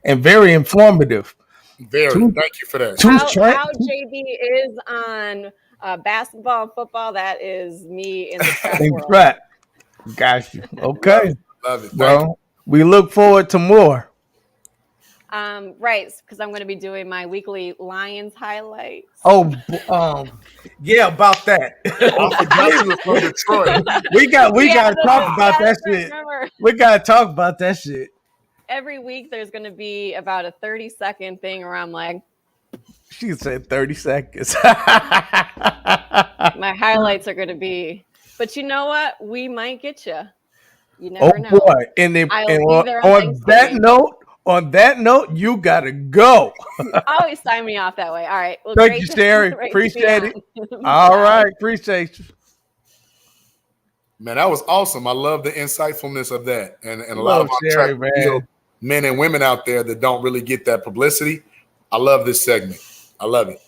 and very informative. Very. Thank you for that. How JB is on basketball and football, that is me in the track world. Track. Got you. Okay. Love it. Well, we look forward to more. Right, because I'm going to be doing my weekly Lions highlights. Oh, yeah, about that. I forgot you was from Detroit. we got to talk about that shit. Remember, We got to talk about that shit. every week there's going to be about a 30-second thing where I'm like, She said 30 seconds. my highlights are going to be, but you know what? We might get you. You never know. Boy. And on that note, you got to go. Always sign me off that way. All right. Well, Thank you, Sherry. Appreciate it. All right. Appreciate you. Man, that was awesome. I love the insightfulness of that. And a lot of our Sherry, track field men and women out there that don't really get that publicity. I love this segment. I love it.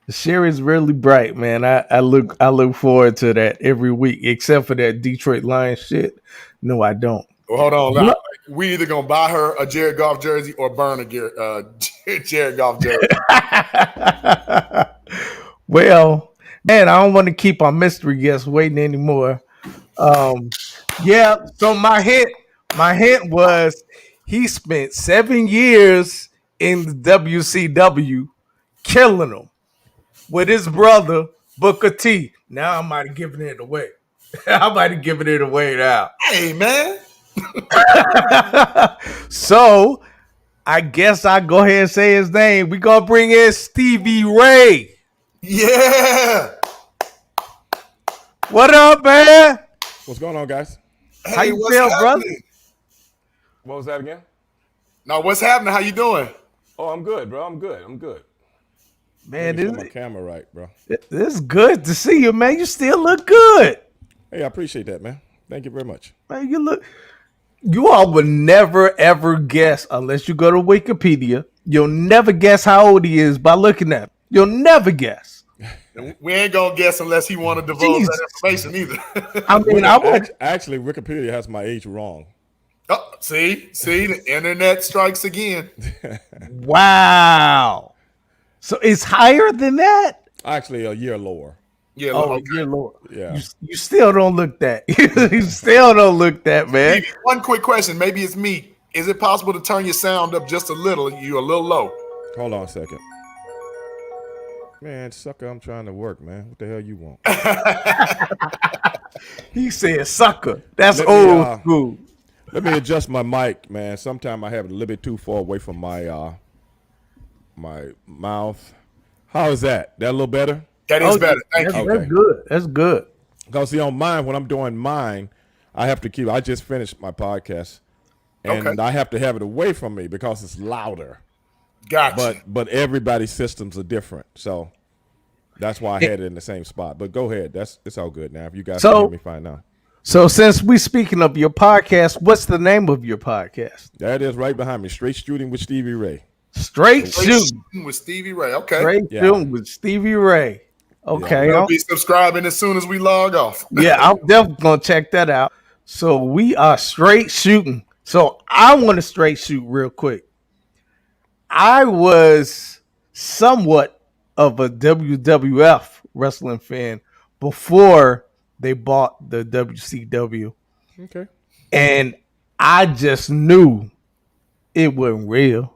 The Sherry's really bright, man. I look forward to that every week, except for that Detroit Lions shit. No, I don't. Well, hold on. Now. We either gonna buy her a Jared Goff jersey or burn a Jared Goff jersey. Well, man, I don't want to keep our mystery guests waiting anymore. Yeah. So my hint was he spent 7 years in the WCW, killing them with his brother Booker T. Now I might have given it away. I might have given it away now. Hey, man. So I guess I go ahead and say his name. We gonna bring in Stevie Ray. Yeah. What up, man? What's going on, guys? Hey, How you feel, brother? What was that again? No, what's happening? How you doing? Oh, I'm good, bro. I'm good. Man, Get my camera right, bro. this is good to see you, man. You still look good. Hey, I appreciate that, man. Thank you very much. Man, you all would never ever guess, unless you go to Wikipedia, you'll never guess how old he is by looking at him. You'll never guess. We ain't gonna guess unless he want to divulge that information either. I mean, Actually, Wikipedia has my age wrong. Oh, see, the internet strikes again. wow. So it's higher than that? Actually, a year lower. Yeah, Oh, okay. dear Lord. Yeah. You still don't look that. You still don't look that, man. Stevie, one quick question. Maybe it's me. Is it possible to turn your sound up just a little? You're a little low. Hold on a second. Man, sucker, I'm trying to work, man. What the hell you want? He said sucker. That's Let me, old school. Let me adjust my mic, man. Sometimes I have it a little bit too far away from my my mouth. How is that? That a little better? That is better. Thank you. Okay. That's good. That's good. Because see, on mine, when I'm doing mine, I have to keep. I just finished my podcast, and I have to have it away from me because it's louder. Gotcha. But everybody's systems are different, so that's why I had it in the same spot. But go ahead. It's all good now. If you guys can hear me fine now. So since we speaking of your podcast, what's the name of your podcast? That is right behind me. Straight Shooting with Stevie Ray. Straight Shooting with Stevie Ray. Okay. Straight Shooting with Stevie Ray. Okay. I'll be subscribing as soon as we log off. Yeah, I'm definitely gonna check that out. So we are Straight Shooting. So I want to straight shoot real quick. I was somewhat of a WWF wrestling fan before they bought the WCW. Okay. And I just knew it wasn't real.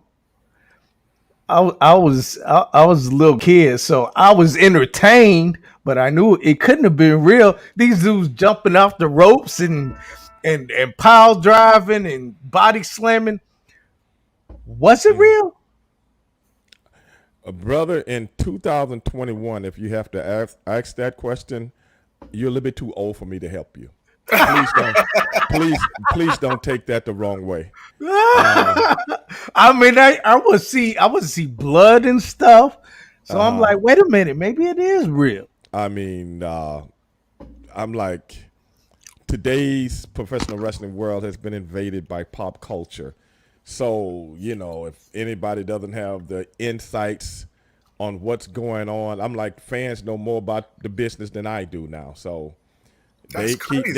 I was a little kid, so I was entertained, but I knew it couldn't have been real. These dudes jumping off the ropes and pile driving and body slamming. Was it real? Brother, in 2021, if you have to ask that question, you're a little bit too old for me to help you. Please don't take that the wrong way. I mean, I would see blood and stuff. So I'm like, wait a minute, maybe it is real. I mean, I'm like, today's professional wrestling world has been invaded by pop culture. So, if anybody doesn't have the insights on what's going on, I'm like, fans know more about the business than I do now. So they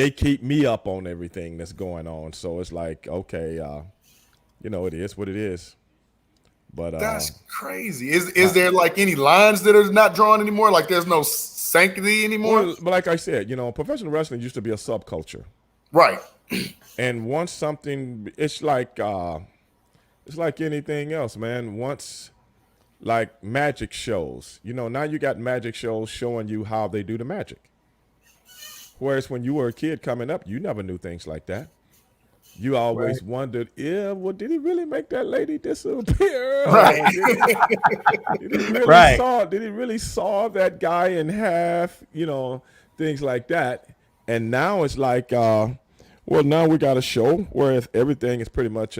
keep me up on everything that's going on. So it's like, okay, it is what it is. But that's crazy. Is there like any lines that are not drawn anymore? Like there's no sanctity anymore? Well, but like I said, professional wrestling used to be a subculture. Right. And once something, it's like anything else, man. Once, like magic shows, now you got magic shows showing you how they do the magic. Whereas when you were a kid coming up, you never knew things like that. You always wondered, did he really make that lady disappear? Right. Did he really saw that guy in half? Things like that. And now it's like, now we got a show where everything is pretty much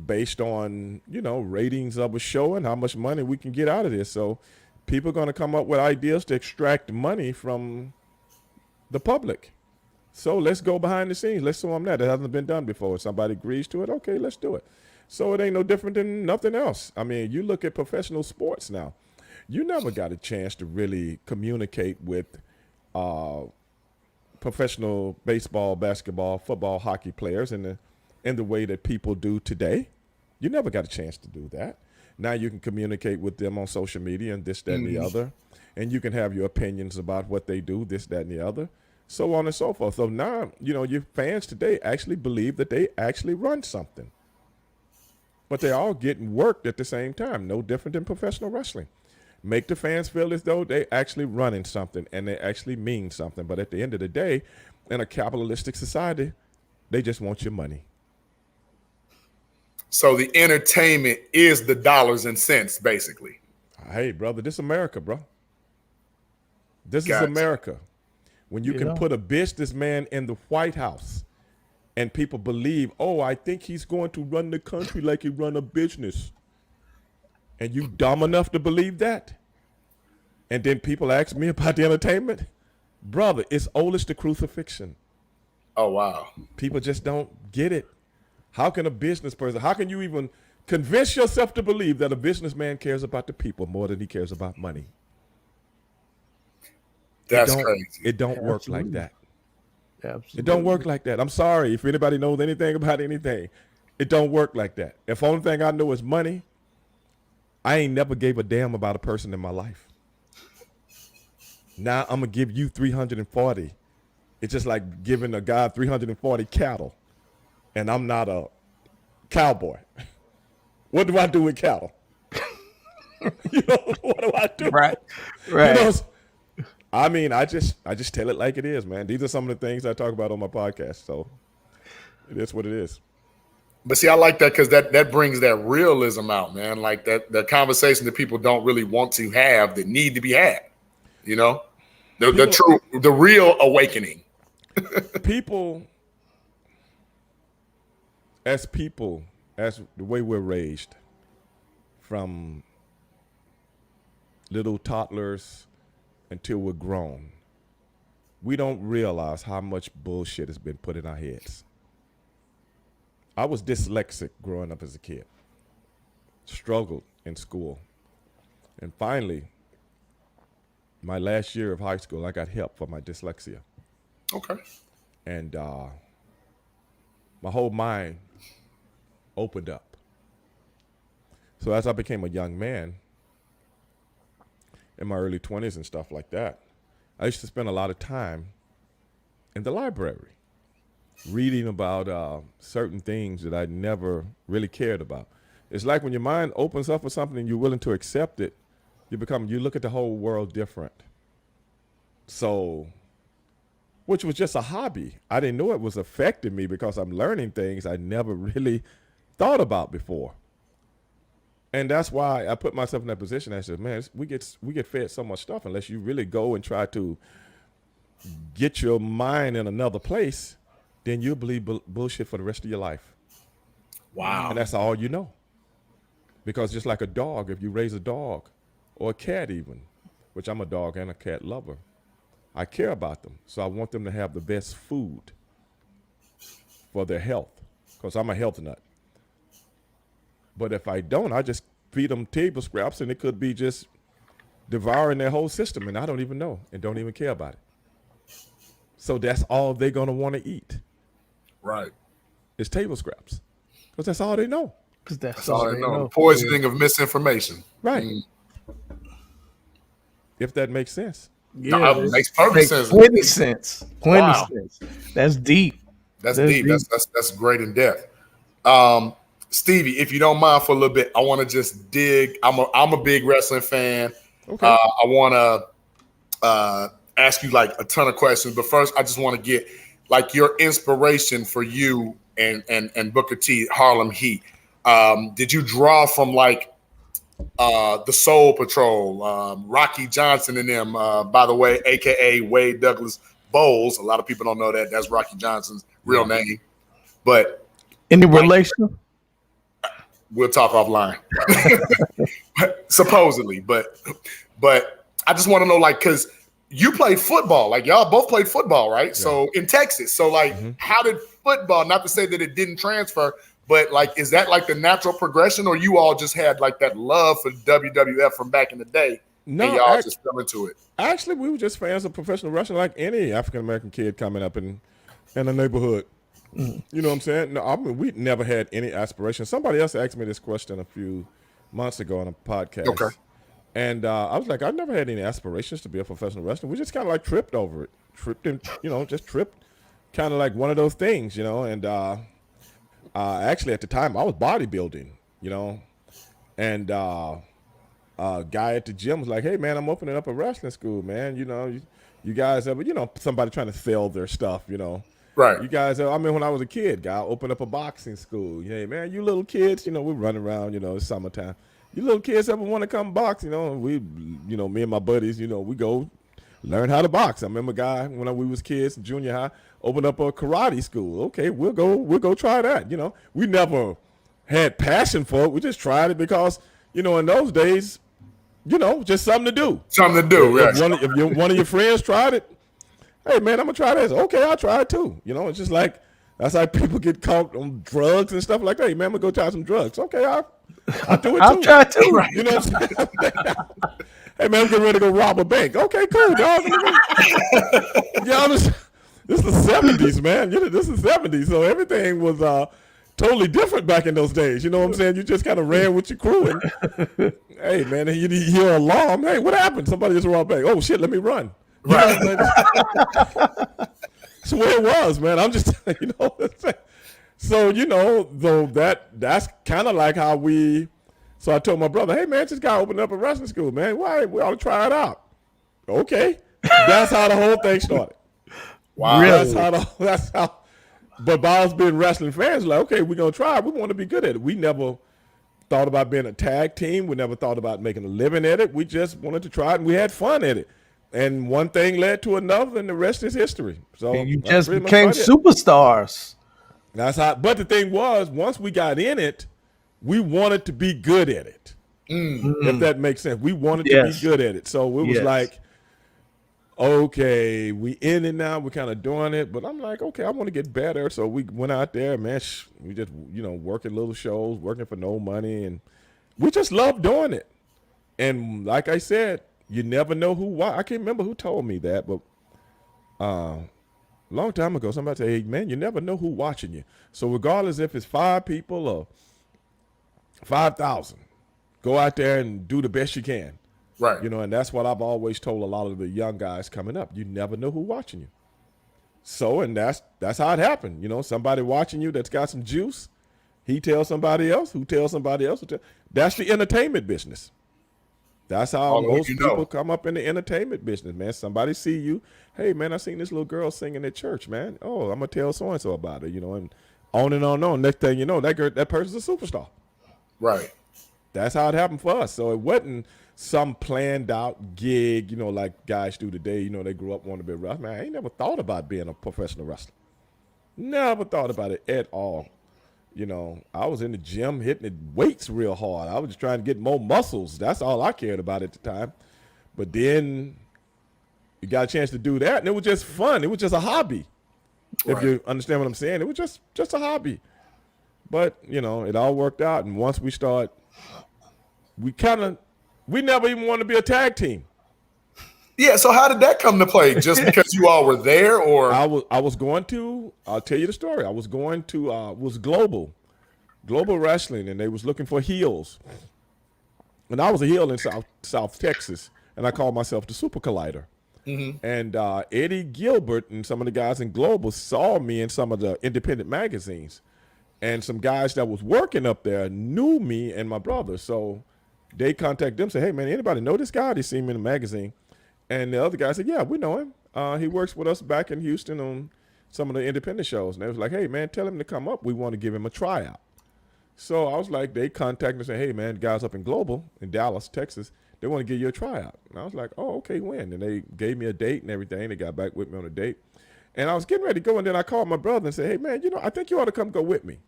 based on, ratings of a show and how much money we can get out of this. So people are going to come up with ideas to extract money from the public. So let's go behind the scenes. Let's show them that. It hasn't been done before. If somebody agrees to it, okay, let's do it. So it ain't no different than nothing else. I mean, you look at professional sports now. You never got a chance to really communicate with professional baseball, basketball, football, hockey players in the way that people do today. You never got a chance to do that. Now you can communicate with them on social media and this, that, and the other. And you can have your opinions about what they do, this, that, and the other, so on and so forth. So now, your fans today actually believe that they actually run something. But they're all getting worked at the same time, no different than professional wrestling. Make the fans feel as though they actually running something and they actually mean something. But at the end of the day, in a capitalistic society, they just want your money. So the entertainment is the dollars and cents, basically. Hey, brother, this is America, bro. This is America. When you can put a businessman in the White House and people believe, I think he's going to run the country like he run a business. And you dumb enough to believe that? And then people ask me about the entertainment? Brother, it's old as the crucifixion. Oh, wow. People just don't get it. How can a business person, how can you even convince yourself to believe that a businessman cares about the people more than he cares about money? That's crazy. It don't work like that. Absolutely. It don't work like that. I'm sorry if anybody knows anything about anything. It don't work like that. If only thing I know is money, I ain't never gave a damn about a person in my life. Now I'm going to give you 340. It's just like giving a guy 340 cattle, and I'm not a cowboy. What do I do with cattle? What do I do? Right. I mean, I just tell it like it is, man. These are some of the things I talk about on my podcast. So it is what it is. But see, I like that because that brings that realism out, man. Like the conversation that people don't really want to have that need to be had. The real awakening. People, as the way we're raised, from little toddlers until we're grown, we don't realize how much bullshit has been put in our heads. I was dyslexic growing up as a kid, struggled in school. And finally, my last year of high school, I got help for my dyslexia. Okay. And my whole mind opened up. So as I became a young man, in my early 20s and stuff like that, I used to spend a lot of time in the library reading about certain things that I never really cared about. It's like when your mind opens up for something and you're willing to accept it, you look at the whole world different. So, which was just a hobby. I didn't know it was affecting me because I'm learning things I never really thought about before. And that's why I put myself in that position. I said, man, we get fed so much stuff unless you really go and try to get your mind in another place, then you'll believe bullshit for the rest of your life. Wow. And that's all you know. Because just like a dog, if you raise a dog or a cat even, which I'm a dog and a cat lover, I care about them. So I want them to have the best food for their health because I'm a health nut. But if I don't, I just feed them table scraps and it could be just devouring their whole system and I don't even know and don't even care about it. So that's all they're going to want to eat. Right. It's table scraps because that's all they know. Because that's all they know. Poisoning of misinformation. Right. If that makes sense. Yeah, no, it makes perfect sense. Plenty sense. That's deep. That's deep. That's great in depth. Stevie, if you don't mind for a little bit, I want to just dig. I'm a big wrestling fan. Okay. I want to ask you like a ton of questions, but first I just want to get like your inspiration for you and Booker T, Harlem Heat. Did you draw from like the Soul Patrol, Rocky Johnson and them, by the way, aka Wade Douglas Bowles? A lot of people don't know that. That's Rocky Johnson's real name. But any relation? We'll talk offline. Supposedly, but I just want to know, like, because you played football, like y'all both played football, right? Yeah. So in Texas. So like, how did football, not to say that it didn't transfer, but like, is that like the natural progression, or you all just had like that love for WWF from back in the day? No, and y'all just fell into it. Actually, we were just fans of professional wrestling, like any African American kid coming up in the neighborhood. You know what I'm saying? No, I mean, we never had any aspirations. Somebody else asked me this question a few months ago on a podcast. Okay. And I was like, I never had any aspirations to be a professional wrestler. We just kind of like tripped over it. Just tripped. Kind of like one of those things, you know. And actually at the time I was bodybuilding, you know. And a guy at the gym was like, hey, man, I'm opening up a wrestling school, man. You know, you guys ever, you know, somebody trying to sell their stuff, you know. Right. You guys, I mean, when I was a kid, guy opened up a boxing school. Hey, man, you little kids, you know, we run around, you know, it's summertime. You little kids ever want to come box, you know, we, you know, me and my buddies, you know, we go learn how to box. I remember a guy when we was kids in junior high opened up a karate school. Okay, we'll go try that. You know, we never had passion for it. We just tried it because, you know, in those days, you know, just something to do. Something to do, right. If one of your friends tried it, hey, man, I'm going to try this. Okay, I'll try it too. You know, it's just like, that's how people get caught on drugs and stuff like that. Hey, man, I'm going to go try some drugs. Okay, I'll do it too. I'll try it too. Right. You know what I'm saying? Hey, man, I'm getting ready to go rob a bank. Okay, cool, dog. Yeah, this is the 70s, man. You know, this is the 70s. So everything was totally different back in those days. You know what I'm saying? You just kind of ran with your crew. And, hey, man, you hear an alarm. Hey, what happened? Somebody just robbed a bank. Oh, shit, let me run. Right. That's where it was, man. I'm just, you know. So, you know, though that's kind of like how so I told my brother, hey, man, this guy opened up a wrestling school, man. Why? We ought to try it out. Okay. That's how the whole thing started. Wow. Really? That's how. But by us being wrestling fans, like, okay, we're going to try it. We want to be good at it. We never thought about being a tag team. We never thought about making a living at it. We just wanted to try it, and we had fun at it. And one thing led to another, and the rest is history. So And you that's just pretty much became about it. superstars. That's how. But the thing was, once we got in it, we wanted to be good at it. If that makes sense, we wanted to be Yes. good at it. So it was Yes. like, okay, we in it now. We're kind of doing it, but I'm like, okay, I want to get better. So we went out there, man. We just, working little shows, working for no money, and we just love doing it. And like I said, you never know who. I can't remember who told me that, but a long time ago, somebody said, "Hey, man, you never know who watching you. So regardless if it's 5 people or 5,000, go out there and do the best you can." Right. And that's what I've always told a lot of the young guys coming up. You never know who watching you. So, and that's how it happened. Somebody watching you that's got some juice, he tells somebody else, who tells somebody else. That's the entertainment business. That's how most people come up in the entertainment business, man. Somebody see you, hey, man, I seen this little girl singing at church, man. Oh, I'm going to tell so-and-so about it, and on and on and on. Next thing you know, that person's a superstar. Right. That's how it happened for us. So it wasn't some planned out gig, like guys do today. They grew up wanting to be a wrestler. Man, I ain't never thought about being a professional wrestler. Never thought about it at all. I was in the gym hitting the weights real hard. I was just trying to get more muscles. That's all I cared about at the time. But then you got a chance to do that, and it was just fun. It was just a hobby. Right. If you understand what I'm saying, it was just a hobby. But, it all worked out. And once we start, we never even wanted to be a tag team. Yeah, so how did that come to play? Just because you all were there, or I was going to. I'll tell you the story. I was going to was Global Wrestling, and they was looking for heels, and I was a heel in South Texas, and I called myself the Super Collider. Mm-hmm. And Eddie Gilbert and some of the guys in Global saw me in some of the independent magazines, and some guys that was working up there knew me and my brother, so they contacted them, say, "Hey man, anybody know this guy? They see him in the magazine." And the other guy said, "Yeah, we know him. He works with us back in Houston on some of the independent shows." And they was like, "Hey, man, tell him to come up. We want to give him a tryout." So I was like, they contacted me and said, "Hey, man, the guys up in Global in Dallas, Texas, they want to give you a tryout." And I was like, "Oh, okay, when?" And they gave me a date and everything. They got back with me on a date. And I was getting ready to go, and then I called my brother and said, "Hey, man, I think you ought to come go with me."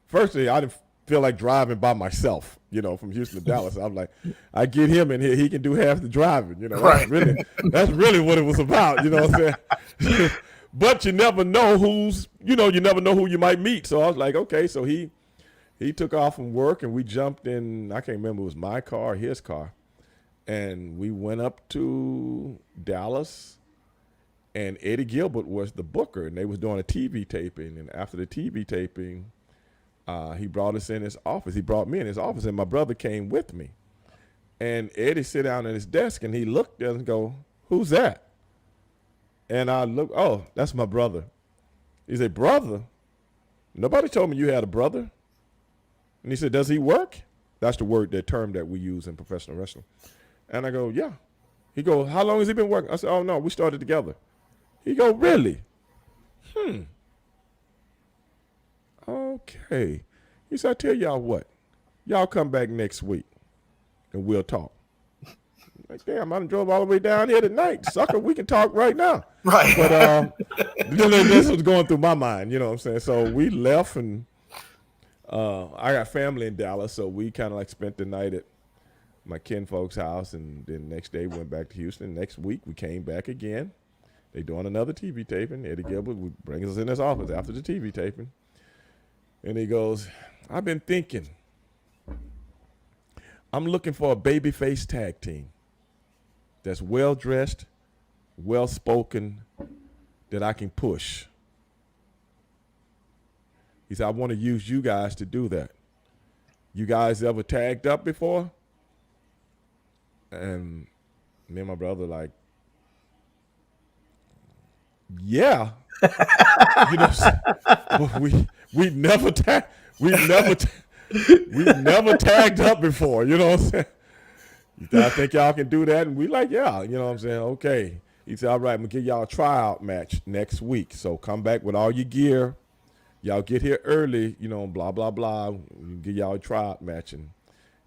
Firstly, I didn't feel like driving by myself, from Houston to Dallas. I'm like, I get him in here, he can do half the driving, Right. That's really what it was about, what I'm saying? But you never know you never know who you might meet. So I was like, okay, so he took off from work, and we jumped in, I can't remember, it was my car or his car, and we went up to Dallas, and Eddie Gilbert was the booker, and they was doing a TV taping, and after the TV taping, he brought us in his office. He brought me in his office, and my brother came with me. And Eddie sit down at his desk, and he looked at us and go, "Who's that?" And I look, "Oh, that's my brother." He said, "Brother? Nobody told me you had a brother." And he said, "Does he work?" That's the term that we use in professional wrestling. And I go, "Yeah." He go, "How long has he been working?" I said, "Oh, no, we started together." He go, "Really?" Okay. He said, "I tell y'all what, y'all come back next week and we'll talk." Like, damn, I done drove all the way down here tonight. Sucker, we can talk right now. Right. But this was going through my mind, you know what I'm saying? So we left, and I got family in Dallas, so we kind of like spent the night at my kinfolk's house, and then next day went back to Houston. Next week we came back again. They doing another TV taping. Eddie Gilbert would bring us in his office after the TV taping. And he goes, "I've been thinking, I'm looking for a babyface tag team that's well-dressed, well-spoken, that I can push." He said, "I want to use you guys to do that. You guys ever tagged up before?" And me and my brother like, "Yeah." But we never tagged up before, you know what I'm saying? He said, "I think y'all can do that." And we like, "Yeah," you know what I'm saying? Okay. He said, "All right, I'm going to give y'all a tryout match next week. So come back with all your gear. Y'all get here early, blah, blah, blah. We'll give y'all a tryout match, and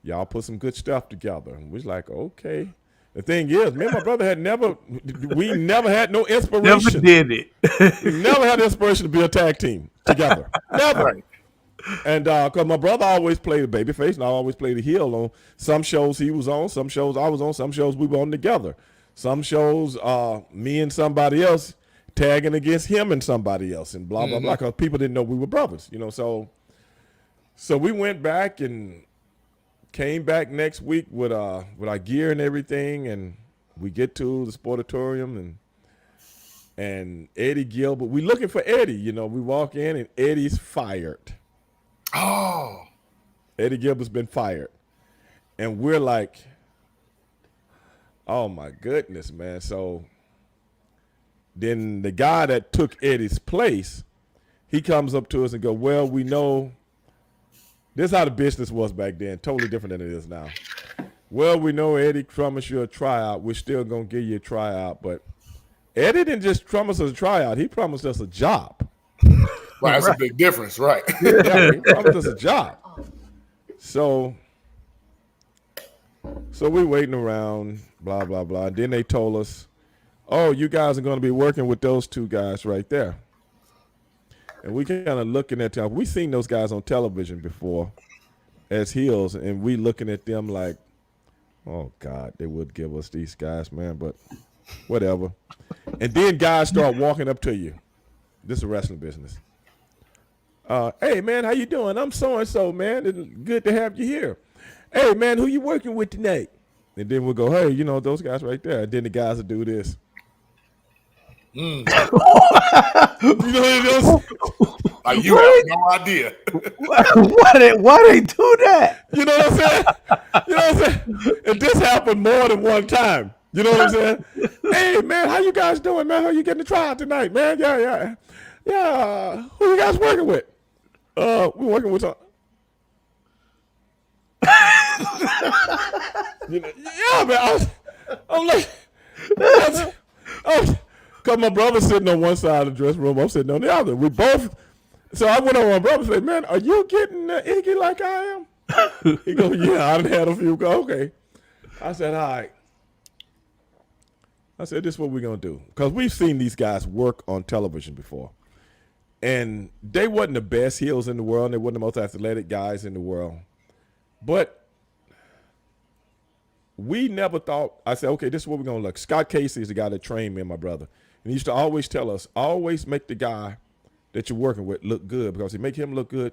y'all put some good stuff together." And we was like, okay. The thing is, me and my brother we never had no Never inspiration. did it. We never had inspiration to be a tag team together. Never. Right. And because my brother always played a babyface, and I always played a heel on some shows he was on, some shows I was on, some shows we were on together. Some shows, me and somebody else tagging against him and somebody else, and blah blah blah. Because people didn't know we were brothers, you know. So we went back and came back next week with our gear and everything, and we get to the sportatorium and Eddie Gilbert. We looking for Eddie, you know. We walk in and Eddie's fired. Oh. Eddie Gilbert's been fired. And we're like, oh my goodness, man. So then the guy that took Eddie's place, he comes up to us and go, well, we know this is how the business was back then, totally different than it is now. Well, we know Eddie promised you a tryout. We're still going to give you a tryout. But Eddie didn't just promise us a tryout. He promised us a job. Right, that's a big difference, right? Yeah, he promised us a job. So we waiting around, blah, blah, blah. And then they told us, oh, you guys are going to be working with those two guys right there. And we kind of looking at them. We seen those guys on television before as heels, and we looking at them like, oh, God, they would give us these guys, man, but whatever. And then guys start walking up to you. This is a wrestling business. Hey, man, how you doing? I'm so-and-so, man. It's good to have you here. Hey, man, who you working with tonight? And then we'll go, hey, you know, those guys right there. And then the guys will do this. You know what Like, you have no idea. Why they do that? You know what I'm saying? You know what I'm saying? And this happened more than one time. You know what I'm saying? Hey, man, how you guys doing, man? How you getting the tryout tonight, man? Yeah. Who you guys working with? We're working with some. You know, yeah, man. I'm like, because my brother's sitting on one side of the dressing room, I'm sitting on the other. We both. So I went on my brother and said, man, are you getting icky like I am? He goes, yeah, I done had a few. Okay. I said, all right. I said, this is what we're going to do. Because we've seen these guys work on television before. And they wasn't the best heels in the world. And they weren't the most athletic guys in the world. But we never thought, I said, okay, this is what we're going to look. Scott Casey is the guy that trained me and my brother. And he used to always tell us, always make the guy that you're working with look good. Because if you make him look good,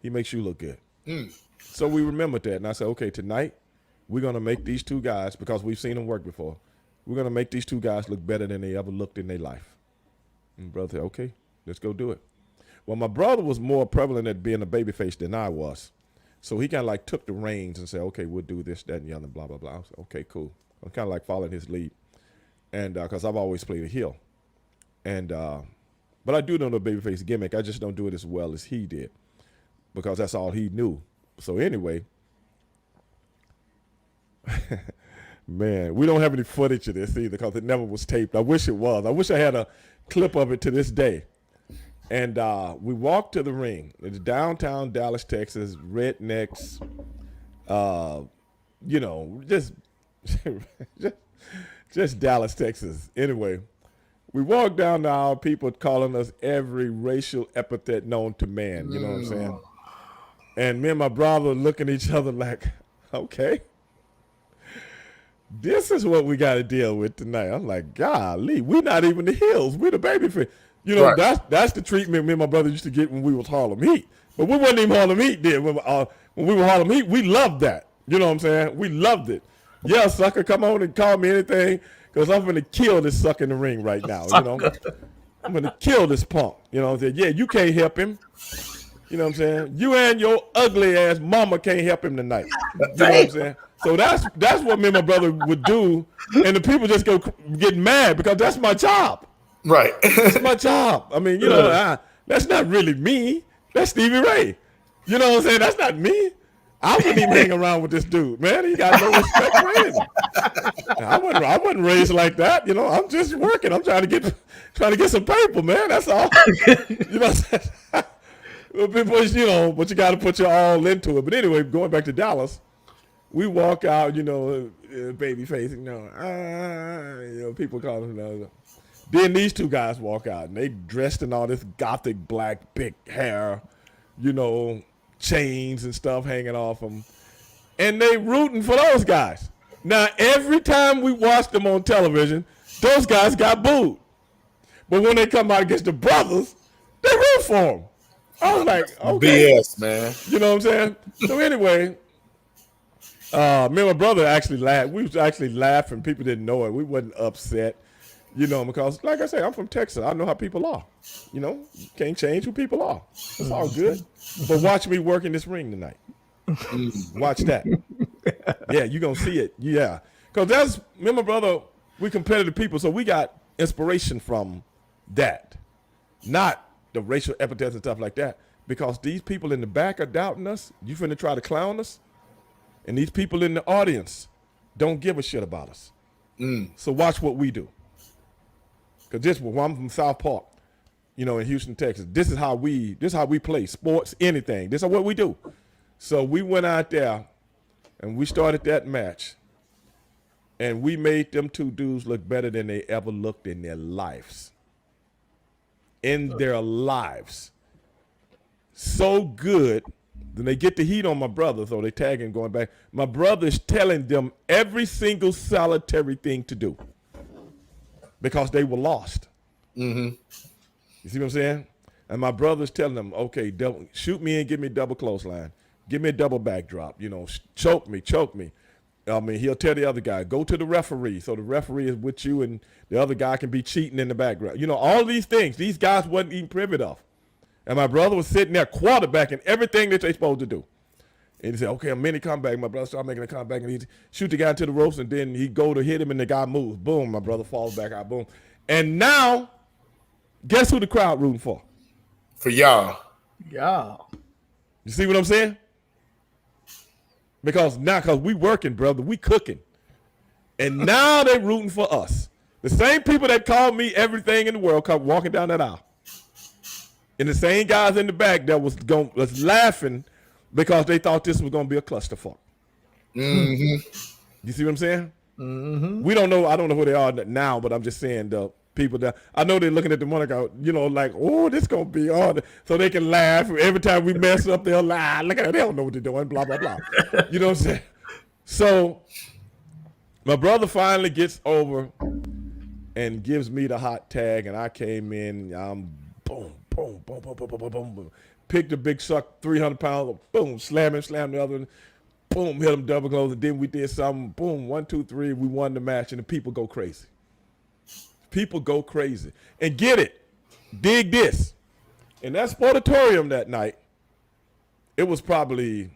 he makes you look good. So we remembered that. And I said, okay, tonight we're going to make these two guys, because we've seen them work before, we're going to make these two guys look better than they ever looked in their life. And brother said, okay, let's go do it. Well, my brother was more prevalent at being a babyface than I was. So he kind of like took the reins and said, okay, we'll do this, that, and the other, blah, blah, blah. I said, okay, cool. I'm kind of like following his lead. And because I've always played a heel. And but I do know the babyface gimmick. I just don't do it as well as he did, because that's all he knew. So anyway, man, we don't have any footage of this either, because it never was taped. I wish it was. I wish I had a clip of it to this day. And we walked to the ring. It's downtown Dallas, Texas, rednecks, you know, just Dallas, Texas. Anyway, we walked down the aisle, people calling us every racial epithet known to man, you know what I'm saying? And me and my brother looking at each other like, okay, this is what we got to deal with tonight. I'm like, golly, we're not even the heels. We're the babyface. You know, Right. that's the treatment me and my brother used to get when we was Harlem Heat. But we wasn't even Harlem Heat then. When we were Harlem Heat, we loved that. You know what I'm saying? We loved it. Yeah, sucker, come on and call me anything, because I'm going to kill this sucker in the ring right now. You know, I'm going to kill this punk. You know what I'm saying? Yeah, you can't help him. You know what I'm saying? You and your ugly ass mama can't help him tonight. You know what I'm saying? So that's what me and my brother would do, and the people just go get mad, because that's my job. Right. That's my job. I mean, you know, that's not really me. That's Stevie Ray. You know what I'm saying? That's not me. I wouldn't even hang around with this dude, man. He got no respect for anything. I wasn't raised like that. You know, I'm just working. I'm trying to get some paper, man. That's all. You know what I'm saying? You know, but you got to put your all into it. But anyway, going back to Dallas, we walk out, you know, baby face, people call him. Then these two guys walk out, and they dressed in all this gothic black, big hair, chains and stuff hanging off them, and they rooting for those guys. Now, every time we watched them on television, those guys got booed. But when they come out against the brothers, they root for them. I was like, okay. BS, man. You know what I'm saying? So anyway, me and my brother actually laughed. We was actually laughing. People didn't know it. We wasn't upset, because like I say, I'm from Texas. I know how people are. You can't change who people are. It's all good. But watch me work in this ring tonight. Watch that. Yeah, you're going to see it. Yeah. Because me and my brother, we competitive people, so we got inspiration from that. Not the racial epithets and stuff like that. Because these people in the back are doubting us. You finna try to clown us. And these people in the audience don't give a shit about us. So watch what we do. Because I'm from South Park, in Houston, Texas. This is how we play sports, anything. This is what we do. So we went out there and we started that match. And we made them two dudes look better than they ever looked in their lives. So good. Then they get the heat on my brother, so they tag him going back. My brother's telling them every single solitary thing to do because they were lost. Mm-hmm. You see what I'm saying? And my brother's telling them, okay, shoot me and give me a double clothesline. Give me a double backdrop. Choke me. He'll tell the other guy, go to the referee. So the referee is with you and the other guy can be cheating in the background. All these things, these guys wasn't even privy of. And my brother was sitting there quarterbacking everything that they're supposed to do. And he said, okay, a mini comeback. My brother started making a comeback, and he shoot the guy to the ropes, and then he go to hit him, and the guy moves. Boom, my brother falls back out. Boom. And now, guess who the crowd rooting for? For y'all. Y'all. You see what I'm saying? Because we working, brother. We cooking. And now they rooting for us. The same people that called me everything in the world come walking down that aisle. And the same guys in the back that was laughing because they thought this was going to be a clusterfuck. Mm-hmm. You see what I'm saying? Mm-hmm. We don't know. I don't know who they are now, but I'm just saying the people that I know they're looking at the monitor, like, oh, this going to be hard. So they can laugh. Every time we mess up, they'll laugh. Look at it. They don't know what they're doing, blah, blah, blah. You know what I'm saying? So my brother finally gets over and gives me the hot tag, and I came in, boom. Boom, boom, boom, boom, boom, boom, boom, boom. Picked the big suck, 300 pounds, boom, slam the other one, boom, hit him double close, and then we did something, boom, 1, 2, 3, we won the match, and the people go crazy. People go crazy. And get it, dig this. In that sportatorium that night, it was probably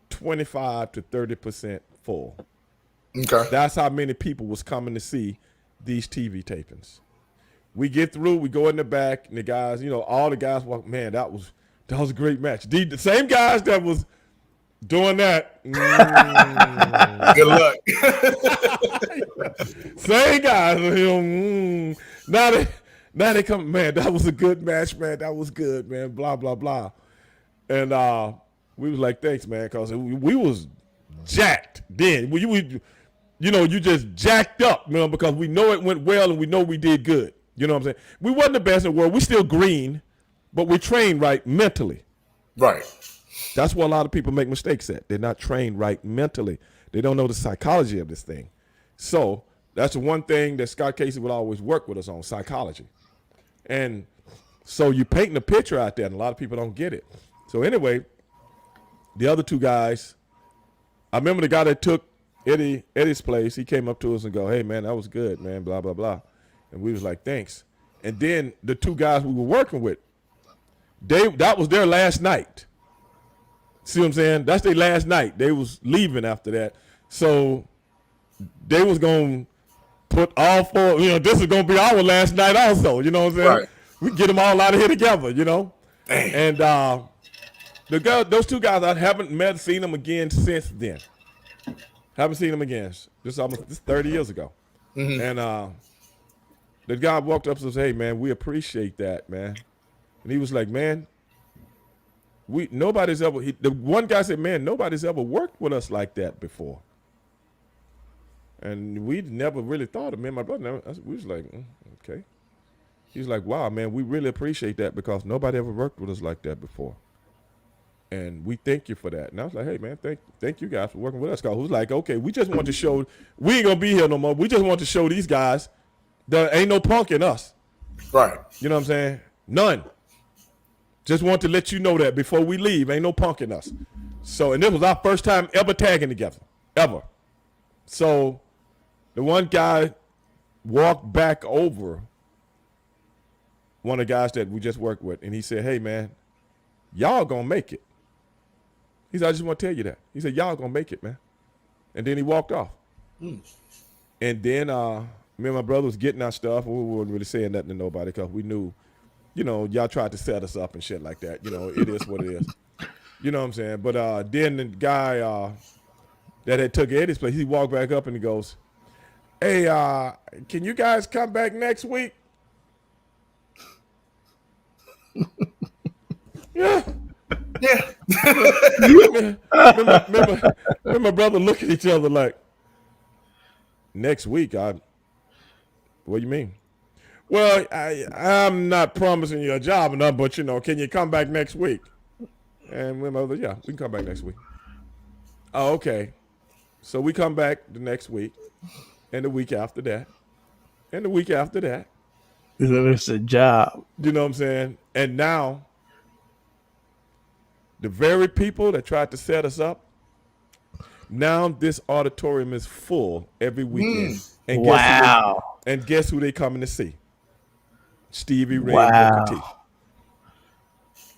25 to 30% full. Okay. That's how many people was coming to see these TV tapings. We get through, we go in the back, and the guys, all the guys walk, man, that was a great match. The same guys that was doing that. Good luck. Same guys. Now they come, man, that was a good match, man. That was good, man, blah, blah, blah. And we was like, thanks, man, because we was jacked then. You just jacked up, because we know it went well and we know we did good. You know what I'm saying? We wasn't the best in the world. We still green, but we trained right mentally. Right. That's where a lot of people make mistakes at. They're not trained right mentally. They don't know the psychology of this thing. So that's the one thing that Scott Casey would always work with us on, psychology. And so you painting a picture out there, and a lot of people don't get it. So anyway, the other two guys, I remember the guy that took Eddie's place, he came up to us and go, hey, man, that was good, man, blah, blah, blah. And we was like, thanks. And then the two guys we were working with, that was their last night. See what I'm saying? That's their last night. They was leaving after that. So they was going to put all four, this is going to be our last night also. You know what I'm saying? Right. We get them all out of here together, Damn. And those two guys, I haven't seen them again since then. Haven't seen them again. This 30 years ago. Mm-hmm. And the guy walked up and said, hey, man, we appreciate that, man. And he was like, man, the one guy said, man, nobody's ever worked with us like that before. And we never really thought of me and my brother. We was like, okay. He's like, wow, man, we really appreciate that because nobody ever worked with us like that before. And we thank you for that. And I was like, hey, man, thank you guys for working with us. Because who's like, okay, we just want to show, we ain't going to be here no more. We just want to show these guys there ain't no punk in us. Right. You know what I'm saying? None. Just want to let you know that before we leave, ain't no punk in us. So, and this was our first time ever tagging together, ever. So, the one guy walked back over one of the guys that we just worked with, and he said, hey, man, y'all gonna make it. He said, I just want to tell you that. He said, y'all gonna make it, man. And then he walked off. And then me and my brother was getting our stuff, and we weren't really saying nothing to nobody because we knew, you know, y'all tried to set us up and shit like that. You know, it is what it is. You know what I'm saying? But then the guy that had took Eddie's place, he walked back up and he goes, hey, can you guys come back next week? Yeah. me and my brother look at each other like, next week? What do you mean? Well, I'm not promising you a job enough, but, you know, can you come back next week? And my mother, yeah, we can come back next week. Oh, okay. So we come back the next week, and the week after that, and the week after that. It's a job. You know what I'm saying? And now, the very people that tried to set us up, now this auditorium is full every weekend. And guess who they coming to see? Stevie Ray and Booker T.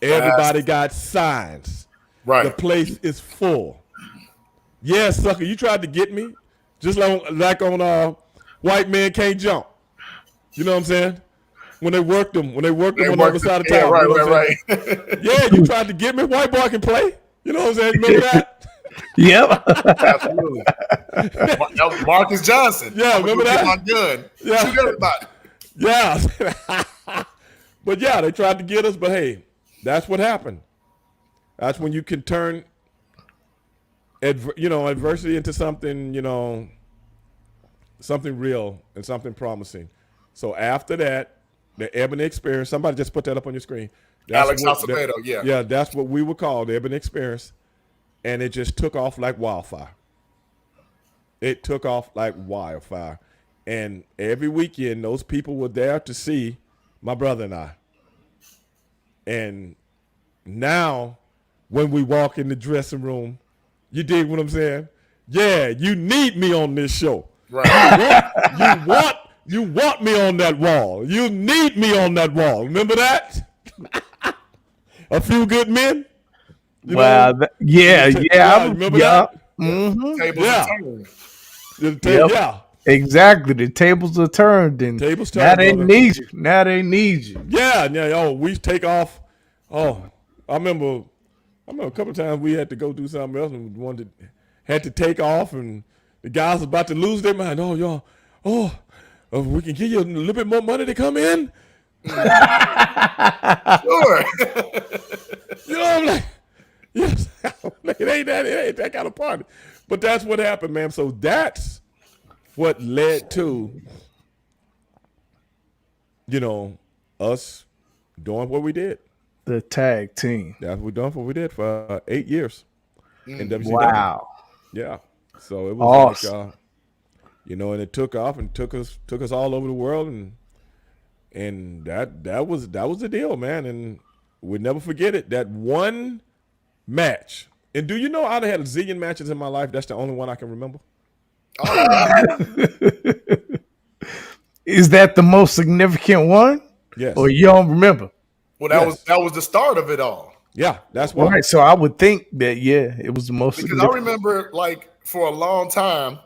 Everybody got signs. Right. The place is full. Yeah, sucker, you tried to get me, just like on White Man Can't Jump. You know what I'm saying? When they worked them on the other side of town. Right. Yeah, you tried to get me. White boy can play. You know what I'm saying? Remember that? Yep. Absolutely. That was Marcus Johnson. Yeah, remember that? My gun. Yeah. Shoot everybody. Yeah. But yeah, they tried to get us, but hey, that's what happened. That's when you can turn adversity into something, something real and something promising. So after that, the Ebony Experience, somebody just put that up on your screen. Alex Acevedo, yeah. Yeah, that's what we would call the Ebony Experience. And it just took off like wildfire. It took off like wildfire. And every weekend, those people were there to see my brother and I. And now, when we walk in the dressing room, you dig what I'm saying? Yeah, you need me on this show. Right. You want me on that wall. You need me on that wall. Remember that? A Few Good Men? Yeah. I remember that? Mm-hmm. Tables turned. Yeah. Exactly. The tables are turned. And tables turned. Now they need you. Now they need you. Yeah. Oh, we take off. Oh, I remember a couple of times we had to go do something else and had to take off, and the guys was about to lose their mind. Oh, y'all. We can give you a little bit more money to come in. Sure. I'm like, yes. it ain't that kind of party. But that's what happened, man. So that's what led to, us doing what we did. The tag team. That's what we did for 8 years in WCW. Wow. Yeah. So it was awesome. And it took off and took us all over the world, and that was the deal, man. And we'll never forget it. That one match. And do you know I had a zillion matches in my life? That's the only one I can remember. Is that the most significant one? Yes. Or you don't remember? Well, that was the start of it all. Yeah, that's why. Right. So I would think that it was the most because I remember for a long time,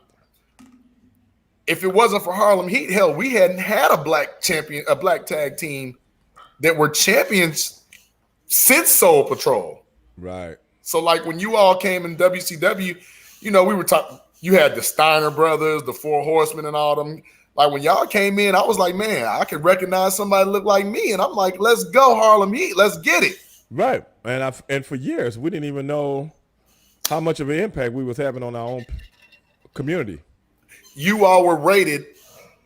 if it wasn't for Harlem Heat, hell, we hadn't had a black tag team that were champions since Soul Patrol. Right. So when you all came in WCW, we were talking. You had the Steiner brothers, the Four Horsemen, and all them. When y'all came in, I was like, man, I could recognize somebody that looked like me, and I'm like, let's go Harlem Heat, let's get it. Right. And for years we didn't even know how much of an impact we was having on our own community. you all were rated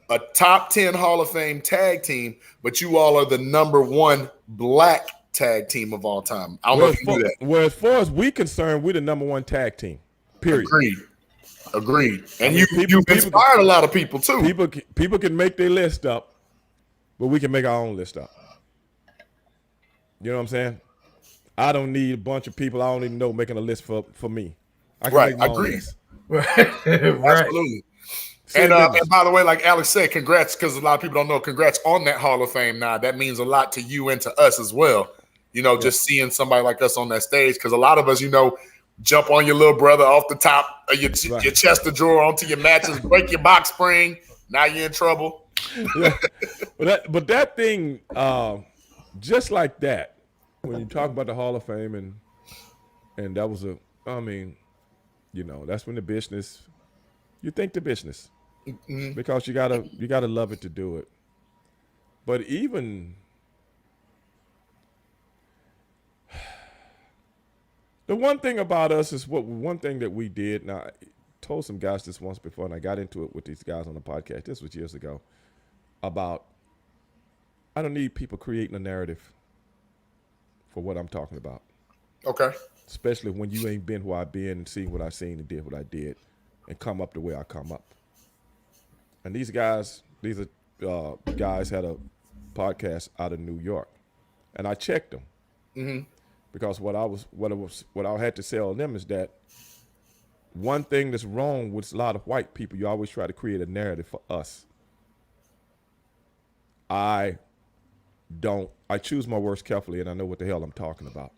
a top 10 Hall of Fame tag team, but you all are the #1 black tag team of all time. I don't know if you knew that. Well, as far as we concerned, we're the #1 tag team. Period. Agreed. And I mean, you've inspired a lot of people too. People can make their list up, but we can make our own list up. You know what I'm saying? I don't need a bunch of people I don't even know making a list for me. I can make my own list. Right. Absolutely. And by the way, like Alex said, congrats, because a lot of people don't know, congrats on that Hall of Fame. Now that means a lot to you and to us as well. You know, just seeing somebody like us on that stage, because a lot of us, you know, jump on your little brother off the top of your chest of drawer onto your mattress, break your box spring. Now you're in trouble. Yeah. But that thing, just like that, when you talk about the Hall of Fame, and that was you know, that's when the business, you think the business, because you gotta love it to do it. But even the one thing about us is one thing that we did. Now, I told some guys this once before, and I got into it with these guys on the podcast. This was years ago. About, I don't need people creating a narrative for what I'm talking about. Okay. Especially when you ain't been where I've been and seen what I've seen and did what I did and come up the way I come up. And these guys had a podcast out of New York, and I checked them because what I had to tell them is that one thing that's wrong with a lot of white people, you always try to create a narrative for us. I choose my words carefully, and I know what the hell I'm talking about.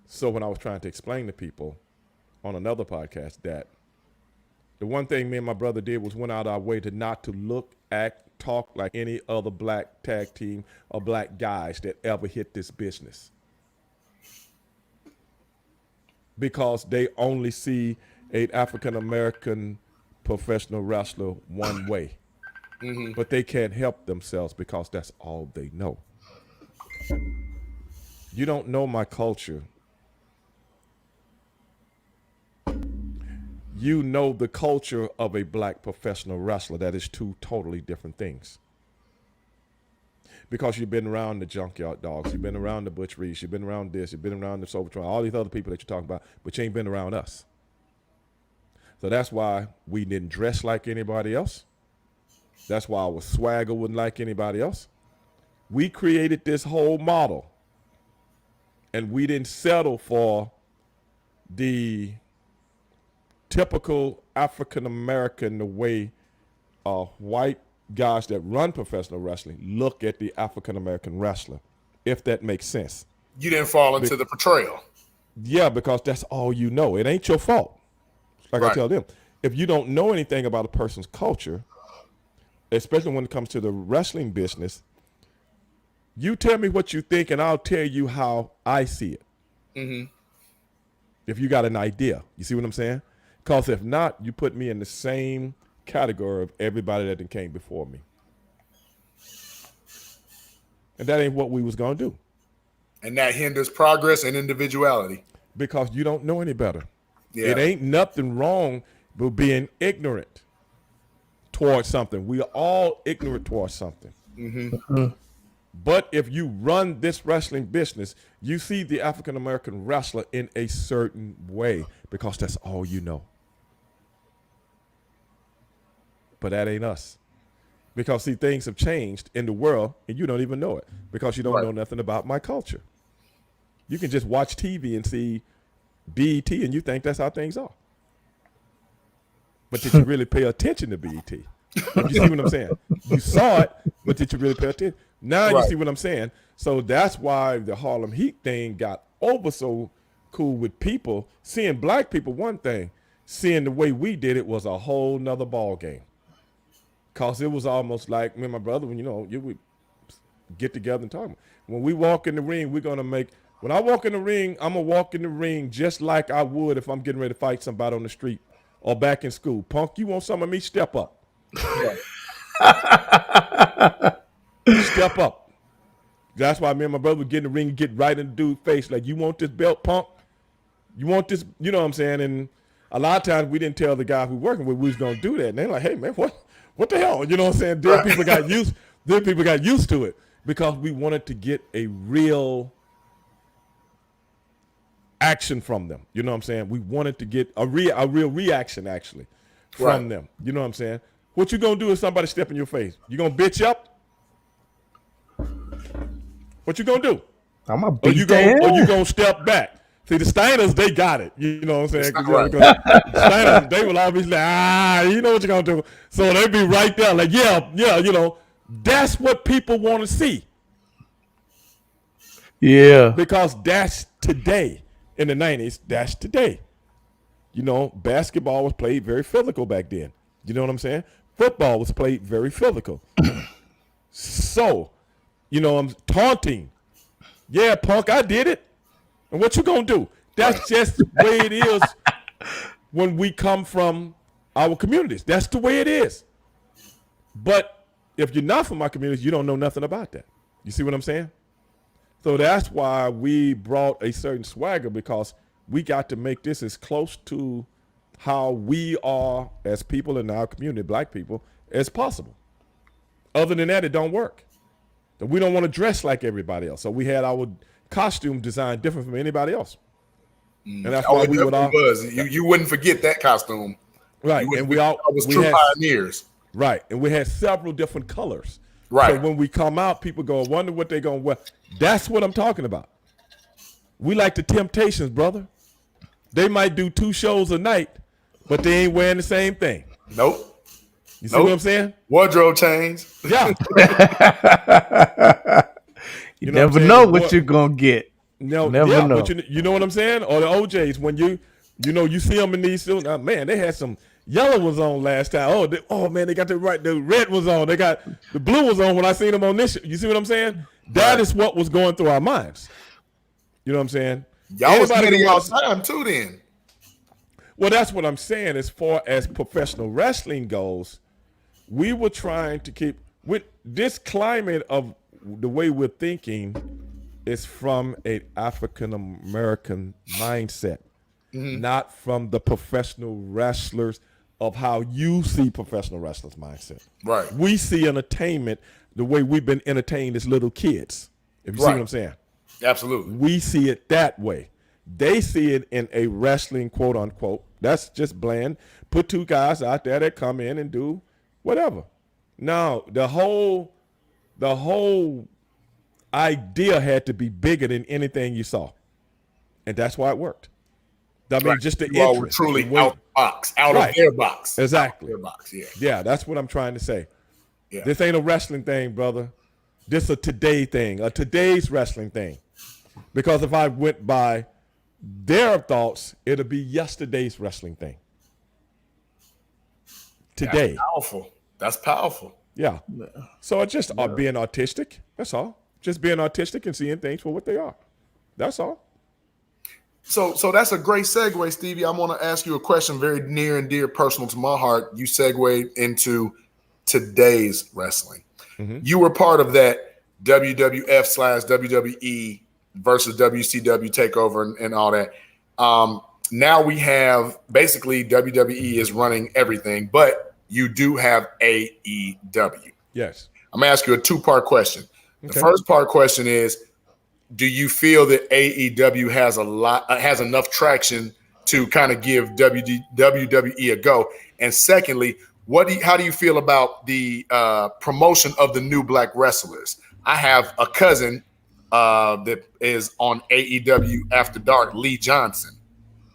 So when I was trying to explain to people on another podcast that the one thing me and my brother did was went out our way to not to look, act, talk like any other black tag team or black guys that ever hit this business. Because they only see an African-American professional wrestler one way. But they can't help themselves because that's all they know. You don't know my culture. You know the culture of a black professional wrestler. That is two totally different things. Because you've been around the Junkyard Dogs, you've been around the Butch Reese, you've been around this, you've been around the Sobertron, all these other people that you're talking about, but you ain't been around us. So that's why we didn't dress like anybody else. That's why our swagger wasn't like anybody else. We created this whole model, and we didn't settle for the typical African-American, the way white guys that run professional wrestling look at the African-American wrestler, if that makes sense. You didn't fall into the portrayal. Yeah, because that's all you know. It ain't your fault. Like I tell them, if you don't know anything about a person's culture, especially when it comes to the wrestling business, you tell me what you think and I'll tell you how I see it. If you got an idea. You see what I'm saying? Because if not, you put me in the same category of everybody that came before me. And that ain't what we was going to do. And that hinders progress and individuality. Because you don't know any better. Yeah. It ain't nothing wrong with being ignorant towards something. We are all ignorant towards something. But if you run this wrestling business, you see the African-American wrestler in a certain way because that's all you know. But that ain't us. Because, see, things have changed in the world, and you don't even know it because you don't know nothing about my culture. You can just watch TV and see BET, and you think that's how things are. But did you really pay attention to BET? You see what I'm saying? You saw it, but did you really pay attention? Now you see what I'm saying? So that's why the Harlem Heat thing got over so cool with people. Seeing black people, one thing. Seeing the way we did it was a whole nother ball game. Because it was almost like me and my brother, when you would get together and talk. When we walk in the ring, we're going to when I walk in the ring, I'm going to walk in the ring just like I would if I'm getting ready to fight somebody on the street or back in school. Punk, you want some of me? Step up. Step up. That's why me and my brother would get in the ring and get right in the dude's face. Like, you want this belt, Punk? You want this? You know what I'm saying? And a lot of times we didn't tell the guy who working with we was gonna do that, and they're like, "Hey man, what the hell?" You know what I'm saying? Then people got used. Then people got used to it because we wanted to get a real action from them. You know what I'm saying? We wanted to get a real reaction actually from them. You know what I'm saying? What you gonna do if somebody step in your face? You gonna bitch up? What you gonna do? I'm gonna Or beat you gonna step back? See, the Steiners, they got it. You know what I'm saying? Right. Steiners, they will always like, you know what you're gonna do. So they be right there, like, yeah, you know, that's what people want to see. Yeah. Because that's today. In the 90s, that's today. You know, basketball was played very physical back then. You know what I'm saying? Football was played very physical. So, you know, I'm taunting. Yeah, punk, I did it. And what you gonna do? That's just the way it is when we come from our communities. That's the way it is. But if you're not from our communities, you don't know nothing about that. You see what I'm saying? So that's why we brought a certain swagger, because we got to make this as close to how we are as people in our community, black people, as possible. Other than that, it don't work. We don't want to dress like everybody else. So we had our costume designed different from anybody else. And that's why we would all you wouldn't forget that costume. Right. And we all was true pioneers. Right. And we had several different colors. Right. So when we come out, people go, I wonder what they're going to wear. That's what I'm talking about. We like the Temptations, brother. They might do 2 shows a night, but they ain't wearing the same thing. Nope. You see what I'm saying? Wardrobe change. Yeah. You never know what you're going to get. No, never know. But you know what I'm saying? Or the OJs, when you see them in these suits. Man, they had some yellow was on last time. Oh man, they got the red was on. They got the blue was on when I seen them on this. You see what I'm saying? That is what was going through our minds. You know what I'm saying? Y'all was getting all time too then. Well, that's what I'm saying. As far as professional wrestling goes, we were trying to keep with this climate of the way we're thinking is from an African American mindset, not from the professional wrestlers of how you see professional wrestlers' mindset. Right. We see entertainment the way we've been entertained as little kids. If you see what I'm saying. Absolutely. We see it that way. They see it in a wrestling quote unquote. That's just bland. Put 2 guys out there that come in and do whatever. No, the whole idea had to be bigger than anything you saw. And that's why it worked. I mean, just the you all were interest. truly out of their box. Exactly. Out of their box, yeah. Yeah, that's what I'm trying to say. Yeah. This ain't a wrestling thing, brother. This a today thing, a today's wrestling thing. Because if I went by their thoughts, it'll be yesterday's wrestling thing. Today. That's powerful. Yeah. So it's just being artistic. That's all. Just being artistic and seeing things for what they are. That's all. So that's a great segue, Stevie. I want to ask you a question very near and dear, personal to my heart. You segued into today's wrestling. Mm-hmm. You were part of that WWF/WWE versus WCW takeover and all that. Now we have basically WWE is running everything, but you do have AEW. Yes. I'm going to ask you a 2-part question. The first part question is, do you feel that AEW has enough traction to kind of give WWE a go? And secondly, how do you feel about the promotion of the new black wrestlers? I have a cousin that is on AEW After Dark, Lee Johnson.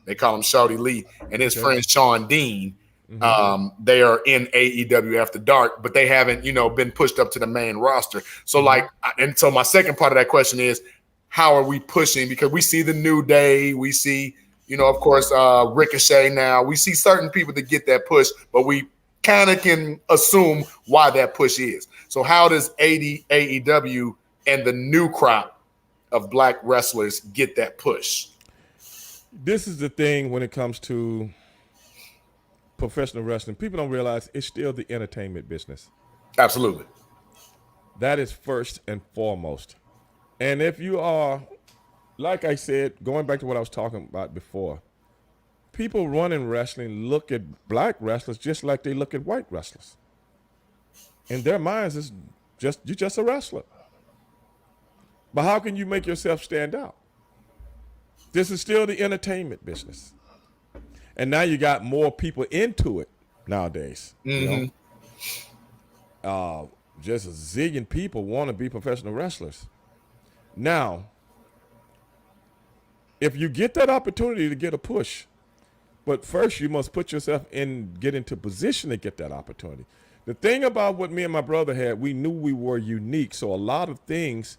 They call him Shawty Lee, and his friend Sean Dean. Mm-hmm. They are in AEW After Dark, but they haven't, been pushed up to the main roster. So so my second part of that question is, how are we pushing? Because we see the New Day, we see, of course, Ricochet now. We see certain people that get that push, but we kind of can assume why that push is. So how does AEW and the new crop of black wrestlers get that push? This is the thing when it comes to professional wrestling. People don't realize it's still the entertainment business. Absolutely. That is first and foremost. And if you are, like I said, going back to what I was talking about before, people running wrestling look at black wrestlers just like they look at white wrestlers. In their minds, it's just you're just a wrestler. But how can you make yourself stand out? This is still the entertainment business. And now you got more people into it nowadays. You know? Just a zillion people want to be professional wrestlers. Now, if you get that opportunity to get a push, but first you must put yourself in, get into position to get that opportunity. The thing about what me and my brother had, we knew we were unique. So a lot of things,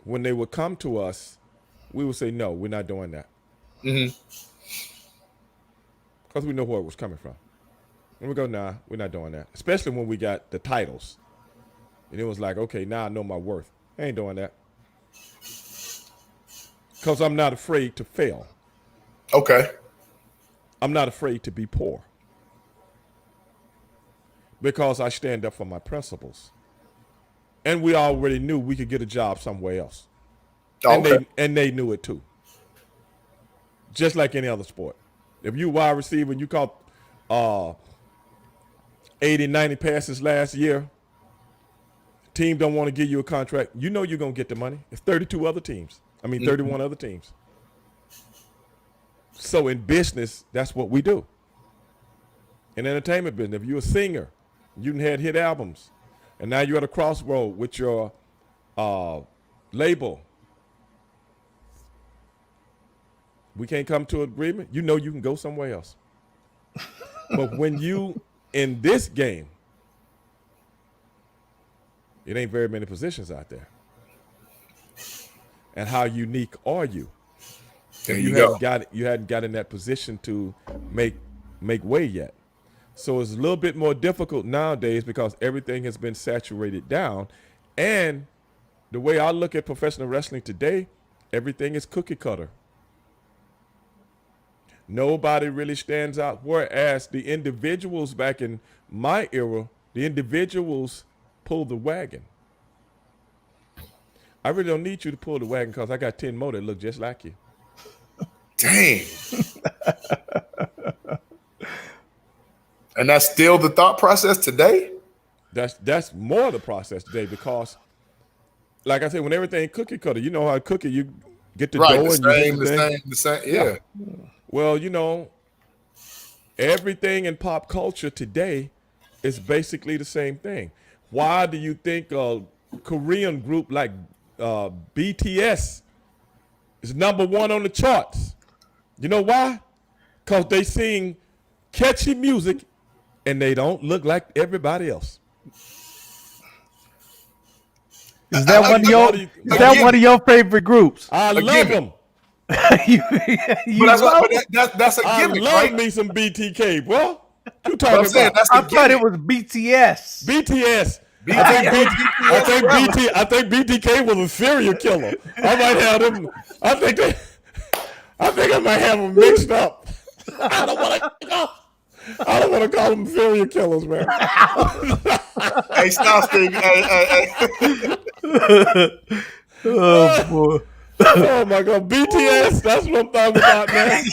when they would come to us, we would say, no, we're not doing that. Because we know where it was coming from. And we go, nah, we're not doing that. Especially when we got the titles. And it was like, okay, now I know my worth. I ain't doing that. Because I'm not afraid to fail. Okay. I'm not afraid to be poor. Because I stand up for my principles. And we already knew we could get a job somewhere else. Okay. And they knew it too. Just like any other sport. If you wide receiver and you caught 80, 90 passes last year, team don't want to give you a contract, you know you're going to get the money. It's 31 other teams. So in business, that's what we do. In entertainment business, if you're a singer, you had hit albums, and now you're at a crossroad with your label. We can't come to an agreement. You know you can go somewhere else. But when you in this game, it ain't very many positions out there. And how unique are you? There you hadn't got in that position to make way yet. So it's a little bit more difficult nowadays because everything has been saturated down. And the way I look at professional wrestling today, everything is cookie cutter. Nobody really stands out. Whereas the individuals back in my era, the individuals pulled the wagon. I really don't need you to pull the wagon because I got 10 more that look just like you. Dang. And that's still the thought process today? That's more the process today because, like I said, when everything cookie cutter, you know how cookie, you get the dough and the same. Yeah. Well, you know, everything in pop culture today is basically the same thing. Why do you think a Korean group like BTS is #1 on the charts? You know why? Because they sing catchy music and they don't look like everybody else. Is that one of your favorite groups? I love them. That's a gimmick, I love right? me some BTK, bro. You talking about? I thought it was BTS. BTS. I think BTK was a serial killer. I might have them. I think I might have them mixed up. I don't want to call them serial killers, man. Hey, stop, Steve. Hey. Oh boy. Oh my God, BTS. That's what I'm talking about, man.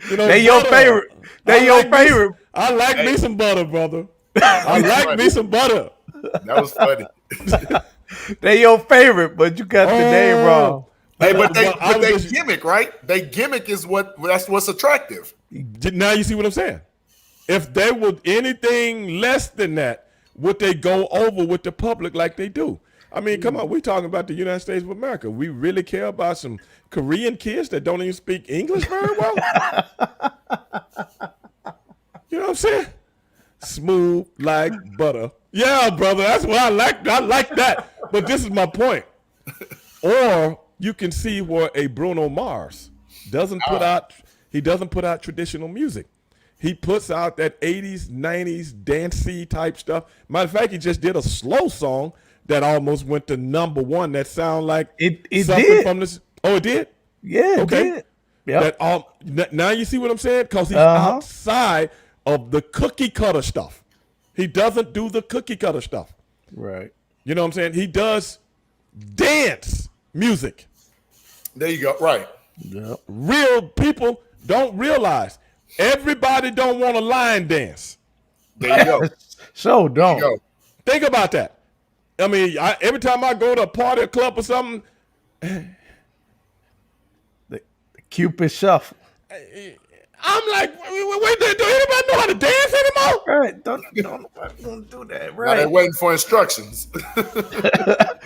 You know, they your favorite. They your favorite. I like me some butter, brother. I like me some butter. That was funny. They your favorite, but you got the name wrong. Hey, but they gimmick, right? They gimmick is that's what's attractive. Now you see what I'm saying? If they were anything less than that, would they go over with the public like they do? I mean, come on, we talking about the United States of America. We really care about some Korean kids that don't even speak English very well. You know what I'm saying? Smooth like butter. Yeah, brother, that's what I like. I like that. But this is my point. Or you can see where a Bruno Mars doesn't put out traditional music. He puts out that 80s, 90s, dancey type stuff. Matter of fact, he just did a slow song that almost went to #1 that sound like it something did. from this. Oh, it did? Yeah, okay. It did. Yep. Now you see what I'm saying? Because he's outside of the cookie cutter stuff. He doesn't do the cookie cutter stuff. Right. You know what I'm saying? He does dance music. There you go. Right. Yep. Real people don't realize everybody don't want a line dance. There you go. So There you don't. go. Think about that. I mean, every time I go to a party or club or something, The Cupid shuffle. I'm like, wait, do anybody know how to dance anymore? Right. Don't do that. Now they're Right. waiting for instructions. But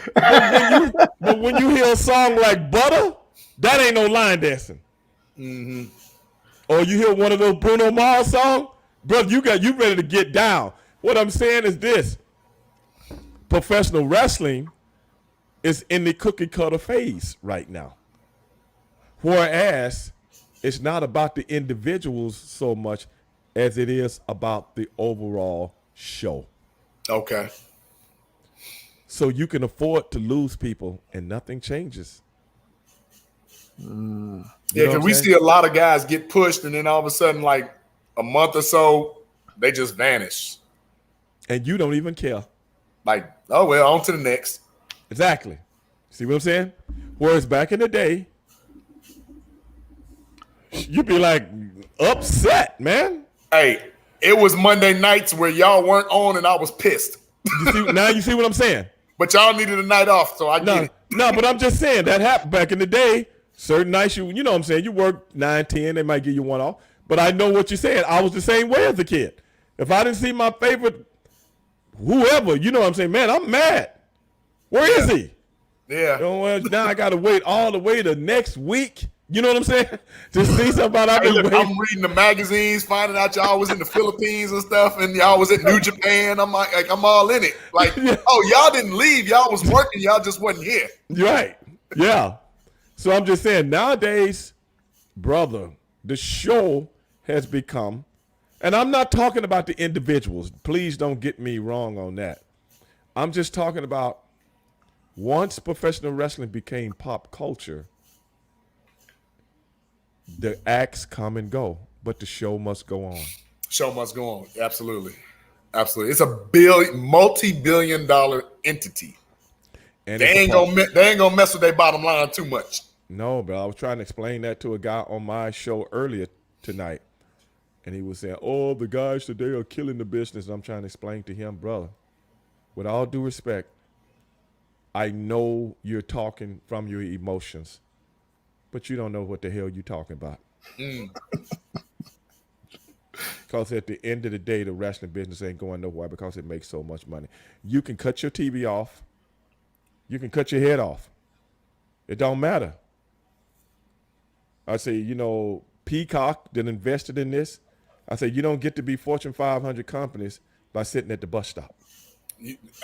when you hear a song like Butter, that ain't no line dancing. Mm-hmm. Or you hear one of those Bruno Mars songs, brother, you ready to get down. What I'm saying is this. Professional wrestling is in the cookie cutter phase right now. Whereas it's not about the individuals so much as it is about the overall show. Okay. So you can afford to lose people and nothing changes. Yeah, because we saying? see a lot of guys get pushed, and then all of a sudden, like a month or so, they just vanish. And you don't even care. Like, oh well, on to the next. Exactly. See what I'm saying? Whereas back in the day, you'd be like upset, man. Hey, it was Monday nights where y'all weren't on, and I was pissed. Now you see what I'm saying? But y'all needed a night off, so I get it. No, but I'm just saying that happened back in the day. Certain nights you know what I'm saying, you work 9, 10, they might give you one off. But I know what you're saying. I was the same way as a kid. If I didn't see my favorite whoever, you know what I'm saying, man, I'm mad. Where is he? Yeah. You know, well, now I gotta wait all the way to next week. You know what I'm saying? To see somebody I've Hey, been look, waiting. I'm reading the magazines, finding out y'all was in the Philippines and stuff, and y'all was at New Japan. I'm like I'm all in it. Like, oh, y'all didn't leave. Y'all was working. Y'all just wasn't here. Right. Yeah. So I'm just saying nowadays, brother, the show has become, and I'm not talking about the individuals. Please don't get me wrong on that. I'm just talking about once professional wrestling became pop culture, the acts come and go, but the show must go on. Show must go on. Absolutely. Absolutely. It's a multi-billion-dollar entity. And They ain't gonna mess with their bottom line too much. No, but I was trying to explain that to a guy on my show earlier tonight. And he was saying, oh, the guys today are killing the business. And I'm trying to explain to him, brother, with all due respect, I know you're talking from your emotions, but you don't know what the hell you're talking about. Because at the end of the day, the wrestling business ain't going nowhere because it makes so much money. You can cut your TV off. You can cut your head off. It don't matter. I say, you know, Peacock that invested in this. I say, you don't get to be Fortune 500 companies by sitting at the bus stop.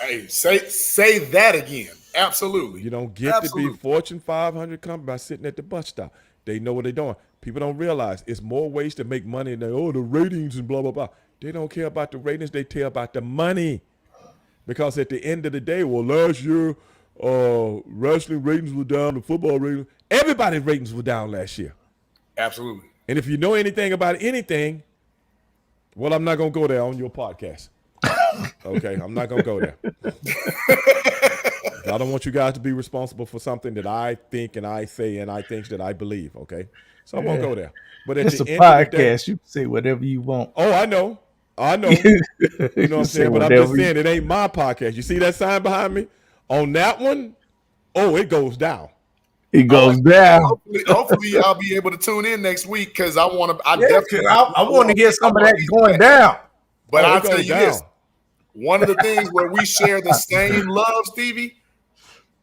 Hey, say that again. Absolutely. You don't get to be Fortune 500 company by sitting at the bus stop. They know what they're doing. People don't realize it's more ways to make money than, the ratings and blah, blah, blah. They don't care about the ratings. They care about the money. Because at the end of the day, well, last year, wrestling ratings were down, the football ratings. Everybody's ratings were down last year. Absolutely. And if you know anything about anything, well, I'm not going to go there on your podcast. Okay, I'm not going to go there. I don't want you guys to be responsible for something that I think and I say and I think that I believe, okay? So I won't go there. But at It's the a end of the day, podcast. You can say whatever you want. oh, I know. You know what I'm saying? But I'm just saying it ain't my podcast. You see that sign behind me? On that one, it goes down. It goes down. Hopefully, I'll be able to tune in next week because I want to. I want to hear some of that going down. But Oh, I'll it tell goes you this: one of the things where we share the same love, Stevie,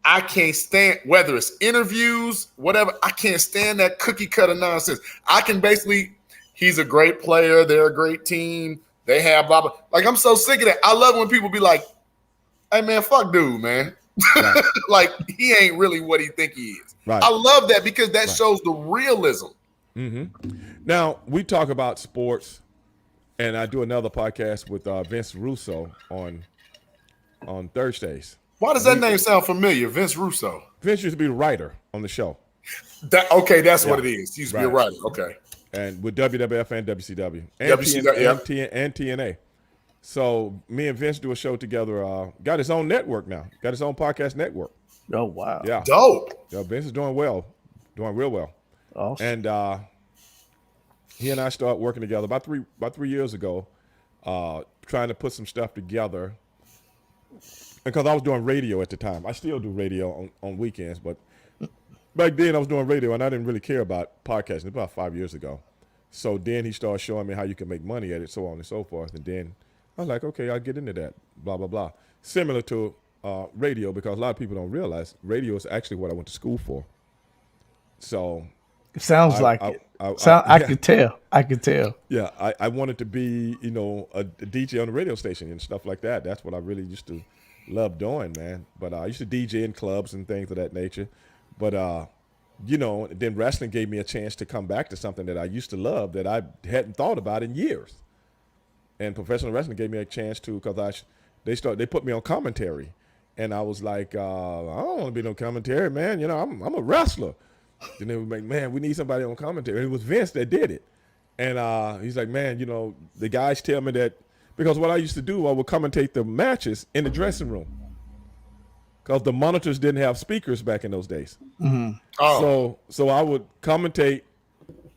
I can't stand whether it's interviews, whatever. I can't stand that cookie cutter nonsense. I can basically, he's a great player. They're a great team. They have blah blah. Like I'm so sick of that. I love when people be like, "Hey man, fuck dude, man." Right. Like he ain't really what he think he is. Right. I love that because that shows the realism. Mm-hmm. Now we talk about sports, and I do another podcast with Vince Russo on Thursdays. Why does that name sound familiar, Vince Russo? Vince used to be the writer on the show. That's what it is. He used to be a writer. Okay. And with WWF and WCW and TNA. So me and Vince do a show together. Got his own network now. Got his own podcast network. Oh wow. Yeah. Dope. Yeah, Vince is doing well, doing real well. Awesome. And he and I started working together about 3 years ago, trying to put some stuff together. Because I was doing radio at the time. I still do radio on weekends, but back then I was doing radio and I didn't really care about podcasting. About 5 years ago. So then he started showing me how you can make money at it, so on and so forth. And then I was like, okay, I'll get into that, blah, blah, blah. Similar to radio, because a lot of people don't realize radio is actually what I went to school for. So It sounds like it. I could tell. I could tell. Yeah, I wanted to be, a DJ on the radio station and stuff like that. That's what I really used to love doing, man. But I used to DJ in clubs and things of that nature. But, then wrestling gave me a chance to come back to something that I used to love that I hadn't thought about in years. And professional wrestling gave me a chance to, because they put me on commentary. And I was like, I don't want to be no commentary, man. I'm a wrestler. Then they would make, man, we need somebody on commentary. And it was Vince that did it. And he's like, man, the guys tell me that, because what I used to do, I would commentate the matches in the dressing room. Because the monitors didn't have speakers back in those days. Mm-hmm. Oh. So I would commentate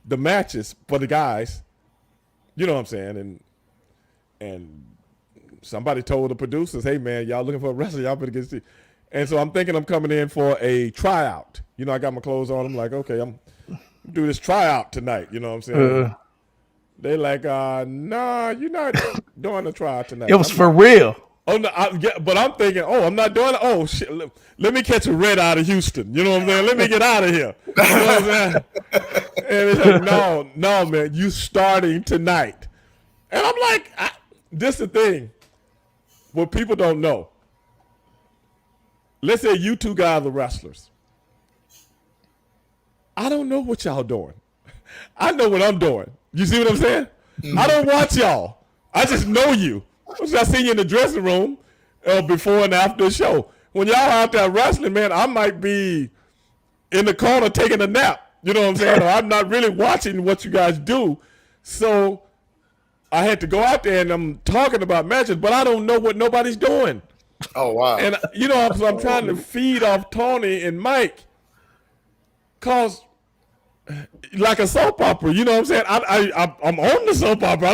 the matches for the guys. You know what I'm saying? And somebody told the producers, hey, man, y'all looking for a wrestler, y'all better get. And so I'm thinking I'm coming in for a tryout. I got my clothes on. I'm like, okay, I'm do this tryout tonight. You know what I'm saying? They like, nah, you're not doing a tryout tonight. It was for real. Oh no, but I'm thinking, I'm not doing it. Oh shit, let me catch a red out of Houston. You know what I'm saying? Let me get out of here. You know what I'm saying? And it's like, no, man, you starting tonight. And I'm like, this is the thing. What people don't know. Let's say you two guys are wrestlers. I don't know what y'all doing. I know what I'm doing. You see what I'm saying? Mm-hmm. I don't watch y'all. I just know you. I see you in the dressing room before and after the show. When y'all out there wrestling, man, I might be in the corner taking a nap. You know what I'm saying? Or I'm not really watching what you guys do. So I had to go out there and I'm talking about matches, but I don't know what nobody's doing. Oh, wow. And, so I'm trying to feed off Tony and Mike. Because, like a soap opera, you know what I'm saying? I'm on the soap opera.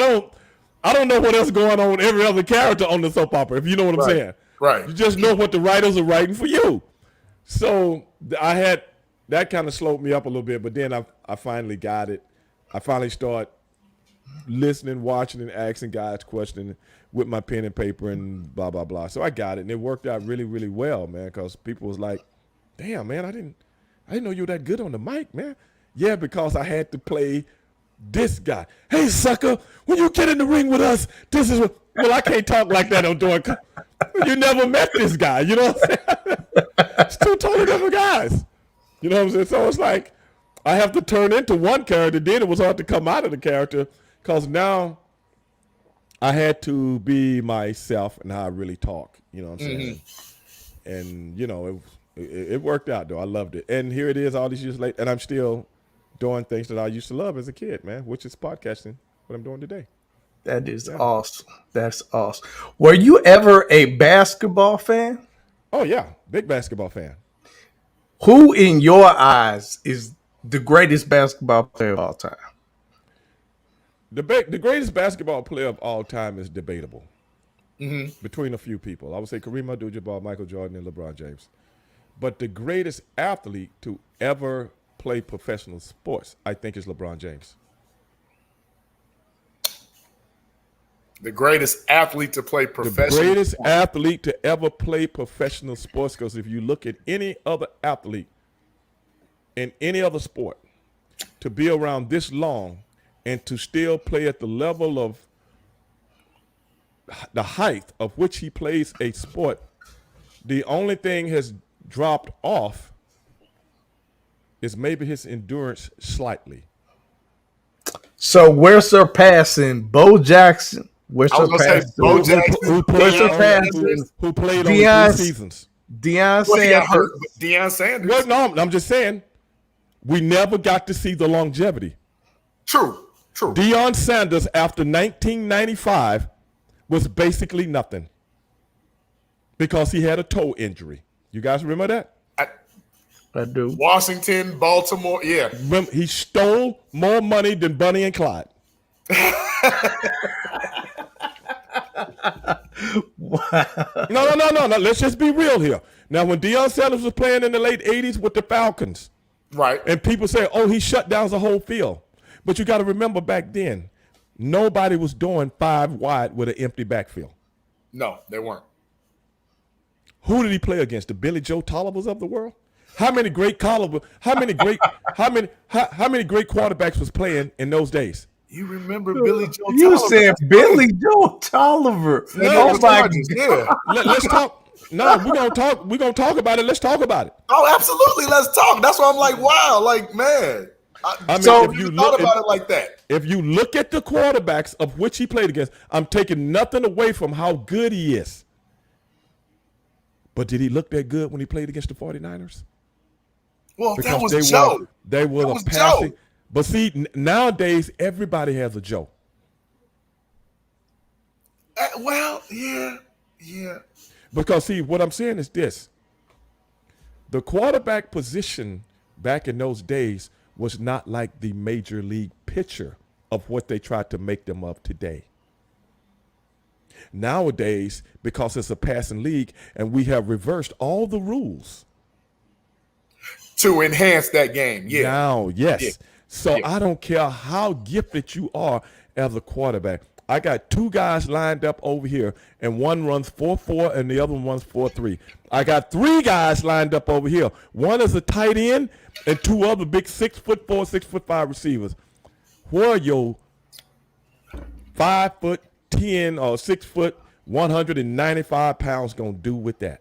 I don't know what else going on with every other character on the soap opera, if you know what I'm saying. Right. You just know what the writers are writing for you. So I had, that kind of slowed me up a little bit, but then I finally got it. I finally started listening, watching, and asking guys questions with my pen and paper and blah, blah, blah. So I got it, and it worked out really, really well, man, because people was like, damn, man, I didn't know you were that good on the mic, man. Yeah, because I had to play this guy. Hey, sucker, when you get in the ring with us, this is what, well, I can't talk like that on doing. You never met this guy, you know what I'm saying? It's two totally different guys. You know what I'm saying? So it's like I have to turn into one character. Then it was hard to come out of the character because now I had to be myself and how I really talk. You know what I'm saying? And, it worked out, though. I loved it. And here it is all these years later, and I'm still doing things that I used to love as a kid, man, which is podcasting, what I'm doing today. That is awesome. That's awesome. Were you ever a basketball fan? Oh, yeah. Big basketball fan. Who, in your eyes, is the greatest basketball player of all time? The greatest basketball player of all time is debatable between a few people. I would say Kareem Abdul-Jabbar, Michael Jordan, and LeBron James. But the greatest athlete to ever play professional sports, I think, is LeBron James. The greatest athlete to play professional The greatest sports. athlete to ever play professional sports, because if you look at any other athlete in any other sport, to be around this long and to still play at the level of the height of which he plays a sport, the only thing has dropped off is maybe his endurance slightly. So we're surpassing Bo Jackson. We're surpassing Bo Jackson, who played on 3 seasons. Deion Well, he got Sanders. hurt, but Deion Sanders. Well, no, I'm just saying we never got to see the longevity. True. Deion Sanders, after 1995, was basically nothing because he had a toe injury. You guys remember that? I do. Washington, Baltimore. Yeah. Remember, he stole more money than Bunny and Clyde. No. Let's just be real here. Now, when Deion Sanders was playing in the late 80s with the Falcons, Right. and people say, oh, he shut down the whole field. But you got to remember back then, nobody was doing 5 wide with an empty backfield. No, they weren't. Who did he play against? The Billy Joe Tollivers of the world? How many great great quarterbacks was playing in those days? You remember Billy Joe Tolliver? You said Billy Joe Tolliver. No, yeah. Let's talk. No, we're gonna talk about it. Let's talk about it. Oh, absolutely. Let's talk. That's why I'm like, wow, like, man. I mean, so if you thought about it like that. If you look at the quarterbacks of which he played against, I'm taking nothing away from how good he is. But did he look that good when he played against the 49ers? Well, Because that was Joe. They were that was passing. Joe. But see, nowadays everybody has a Joe. Well, yeah. Because see, what I'm saying is this: the quarterback position back in those days was not like the major league pitcher of what they tried to make them of today. Nowadays, because it's a passing league and we have reversed all the rules to enhance that game. Yeah. Now, yes. Yeah. So I don't care how gifted you are as a quarterback. I got 2 guys lined up over here, and one runs 4.4 and the other one runs 4.3. I got 3 guys lined up over here. One is a tight end and 2 other big 6'4", 6'5" receivers. Where are your 5'10" or 6 foot, 195 pounds gonna do with that?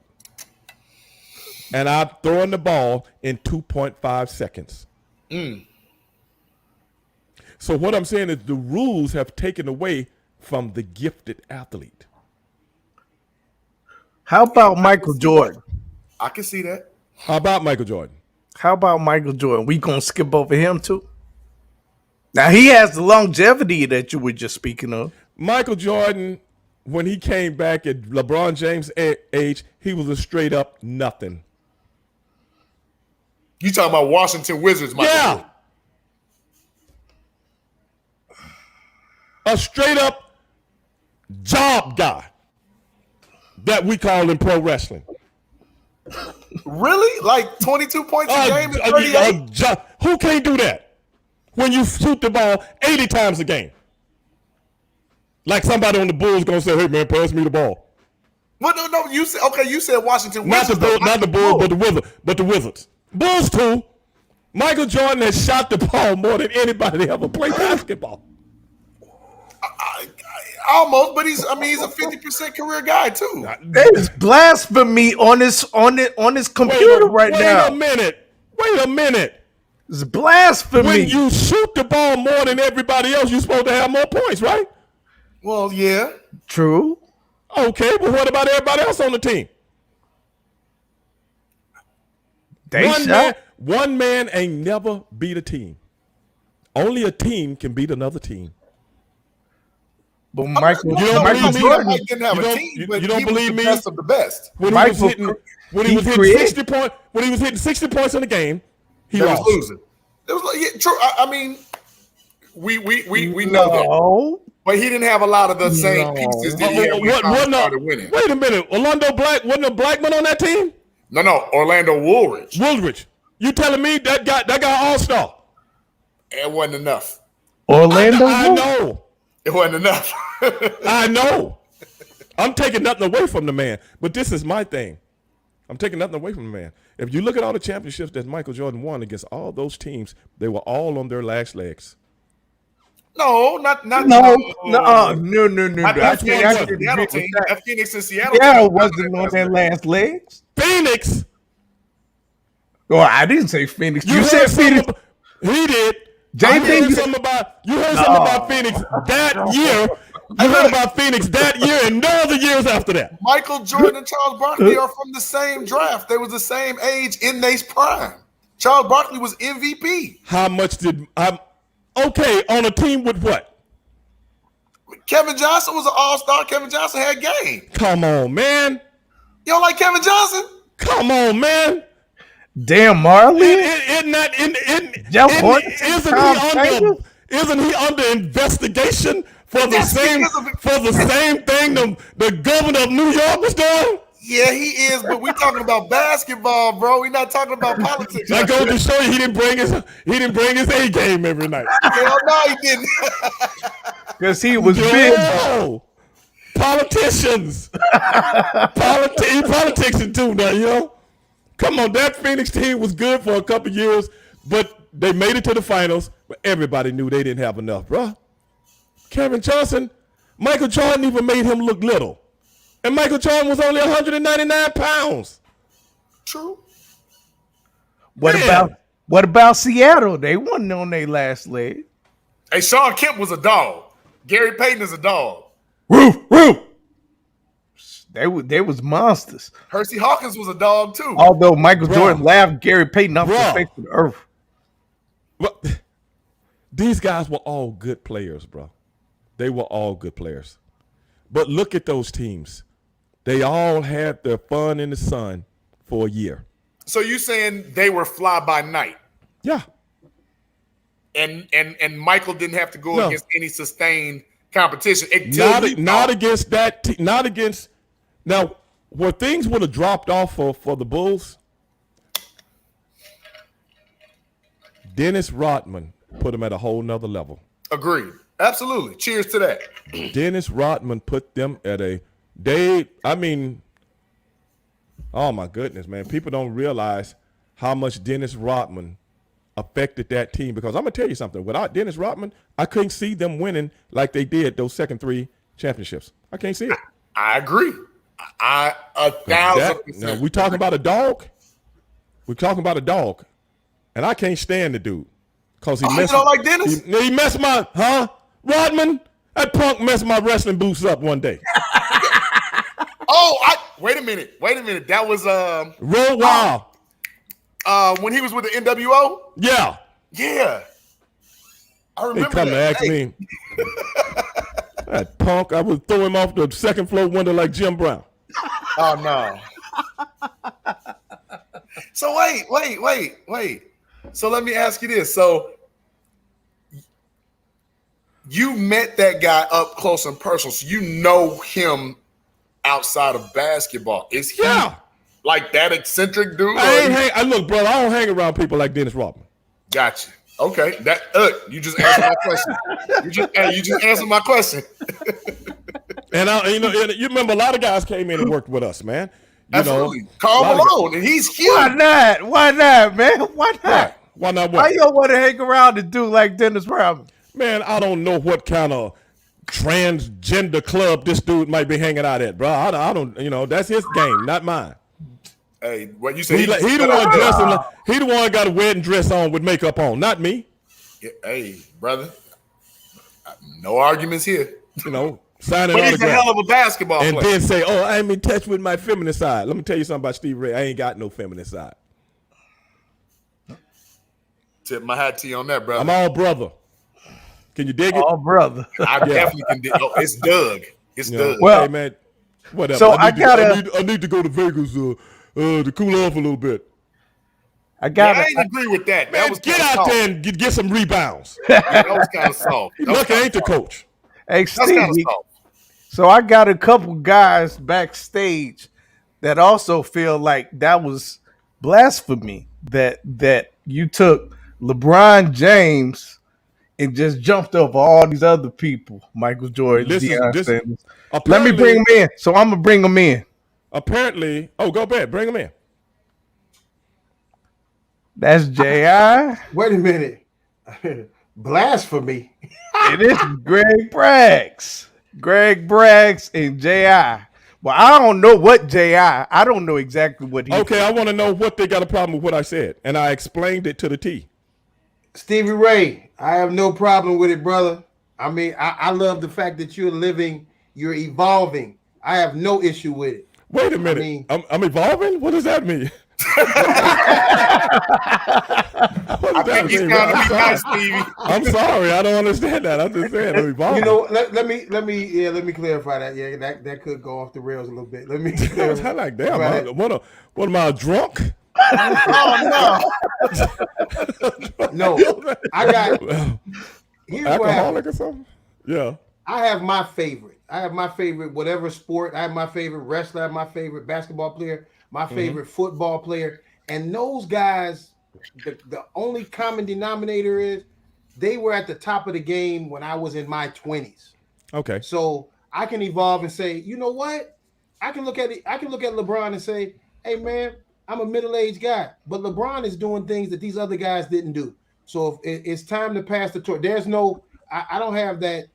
And I'm throwing the ball in 2.5 seconds. So what I'm saying is the rules have taken away from the gifted athlete. How about Michael Jordan? I can see that. How about Michael Jordan? How about Michael Jordan? We gonna skip over him too? Now he has the longevity that you were just speaking of. Michael Jordan, when he came back at LeBron James' age, he was a straight up nothing. You talking about Washington Wizards, Michael? Yeah. A straight up job guy that we call in pro wrestling. Really? Like 22 points a game and 38? Who can't do that when you shoot the ball 80 times a game? Like somebody on the Bulls gonna say, "Hey man, pass me the ball." Well, no. You said You said Washington Not Wizards. the Bulls, but the Wizards. Bulls too. Michael Jordan has shot the ball more than anybody that ever played basketball. Almost, but he's a 50% career guy too. That is blasphemy on his computer now. Wait a minute. It's blasphemy. When you shoot the ball more than everybody else, you're supposed to have more points, right? Well, yeah. True. Okay, but what about everybody else on the team? One man ain't never beat a team. Only a team can beat another team. But Michael Jordan didn't have a team, but you don't he believe was me? the best of the best. When he was hitting 60 points in the game, he lost. Was losing. It was like, yeah, true. I mean, we know that. But he didn't have a lot of the same pieces that he had when he started winning. Wait a minute. Orlando Black wasn't a Blackman on that team? No. Orlando Woolridge. You telling me that guy all-star? It wasn't enough. Orlando? I know. It wasn't enough. I know. I'm taking nothing away from the man, but this is my thing. I'm taking nothing away from the man. If you look at all the championships that Michael Jordan won against all those teams, they were all on their last legs. No. Not That Phoenix and Seattle. Yeah, wasn't on their last legs. Phoenix. Oh, I didn't say Phoenix. You said Phoenix. He did. You heard something about Phoenix that year. You heard about Phoenix that year and no other years after that. Michael Jordan and Charles Barkley are from the same draft. They was the same age in their prime. Charles Barkley was MVP. How much did okay, on a team with what? Kevin Johnson was an all-star. Kevin Johnson had game. Come on, man. You don't like Kevin Johnson? Come on, man. Dan Marley? Isn't that Jeff Horton? isn't he under investigation for the same thing the governor of New York was doing? Yeah, he is, but we talking about basketball, bro. We're not talking about politics. That goes to show you he didn't bring his A game every night. Hell no, he didn't. Because he was big. Politicians. Politics too now, you know. Come on, that Phoenix team was good for a couple years, but they made it to the finals, but everybody knew they didn't have enough, bro. Kevin Johnson, Michael Jordan even made him look little. And Michael Jordan was only 199 pounds. True. What about Seattle? They wasn't on their last leg. Hey, Sean Kemp was a dog. Gary Payton is a dog. Woo! They was monsters. Hersey Hawkins was a dog too. Although Michael Jordan laughed Gary Payton off the face of the earth. Well, these guys were all good players, bro. They were all good players. But look at those teams. They all had their fun in the sun for a year. So you saying they were fly by night? Yeah. And Michael didn't have to go against any sustained competition. Not against that. Not against. Now, where things would have dropped off for the Bulls, Dennis Rodman put them at a whole nother level. Agreed. Absolutely. Cheers to that. Dennis Rodman put them at oh my goodness, man. People don't realize how much Dennis Rodman affected that team, because I'm going to tell you something. Without Dennis Rodman, I couldn't see them winning like they did those second 3 championships. I can't see it. I agree. 1,000%. Now, we talking about a dog. We're talking about a dog. And I can't stand the dude. Because you don't like Dennis? He messed Rodman, that punk messed my wrestling boots up one day. Wait a minute. That was Road Wild. When he was with the NWO? Yeah. I remember He come to ask me. That punk, I would throw him off the second floor window like Jim Brown. Oh no. So wait. So let me ask you this. So you met that guy up close and personal, so you know him outside of basketball. Is he like that eccentric dude? Look, brother, I don't hang around people like Dennis Rodman. Gotcha. Okay. You just answered my question. You just answered my question. And you remember a lot of guys came in and worked with us, man. Absolutely. Karl Malone, and he's huge. Why not, man? Why not? Why not? Why you don't want to hang around a dude like Dennis Rodman? Man, I don't know what kind of transgender club this dude might be hanging out at, bro. I don't. That's his game, not mine. Hey, what you say? He the one dressing. He the one got a wedding dress on with makeup on, not me. Yeah, hey, brother. No arguments here. Signing but autographs. He's a hell of a basketball player. And then say, "Oh, I'm in touch with my feminine side." Let me tell you something about Steve Ray. I ain't got no feminine side. Tip my hat to you on that, brother. I'm all brother. Can you dig it? All brother. I definitely can dig it. It's Doug. Doug. Well, hey, man, whatever. So I need to go to Vegas to cool off a little bit. I ain't agree with that. Man, get out there and get some rebounds. That was kind of soft. Look, I ain't the coach. Hey, That's kind of Steve, soft. so I got a couple guys backstage that also feel like that was blasphemy that you took LeBron James and just jumped over all these other people, Michael Jordan, Deion Sanders. Let me bring them in. So I'm gonna bring them in. Apparently, go back, bring them in. That's J.I. Wait a minute. Blasphemy. It is Greg Braggs and J.I. Well, I don't know what J.I. I don't know exactly what he Okay, I want to know what they got a problem with what I said. And I explained it to the T. Stevie Ray, I have no problem with it, brother. I mean, I love the fact that you're living, you're evolving. I have no issue with it. Wait a minute. I'm evolving? What does that mean? I think he's trying to be nice, Stevie. I'm sorry, I don't understand that. I'm just saying I'm evolving. Let me clarify that. Yeah, that could go off the rails a little bit. Let me clarify. I'm like, damn, what am I, drunk? Oh No, I got. Here's what Alcoholic happened. or something? Yeah. I have my favorite. I have my favorite whatever sport. I have my favorite wrestler. I have my favorite basketball player. My favorite football player. And those guys, the only common denominator is they were at the top of the game when I was in my 20s. Okay. So I can evolve and say, you know what? I can look at it. I can look at LeBron and say, hey man, I'm a middle-aged guy, but LeBron is doing things that these other guys didn't do. So if it's time to pass the torch, there's no. I don't have that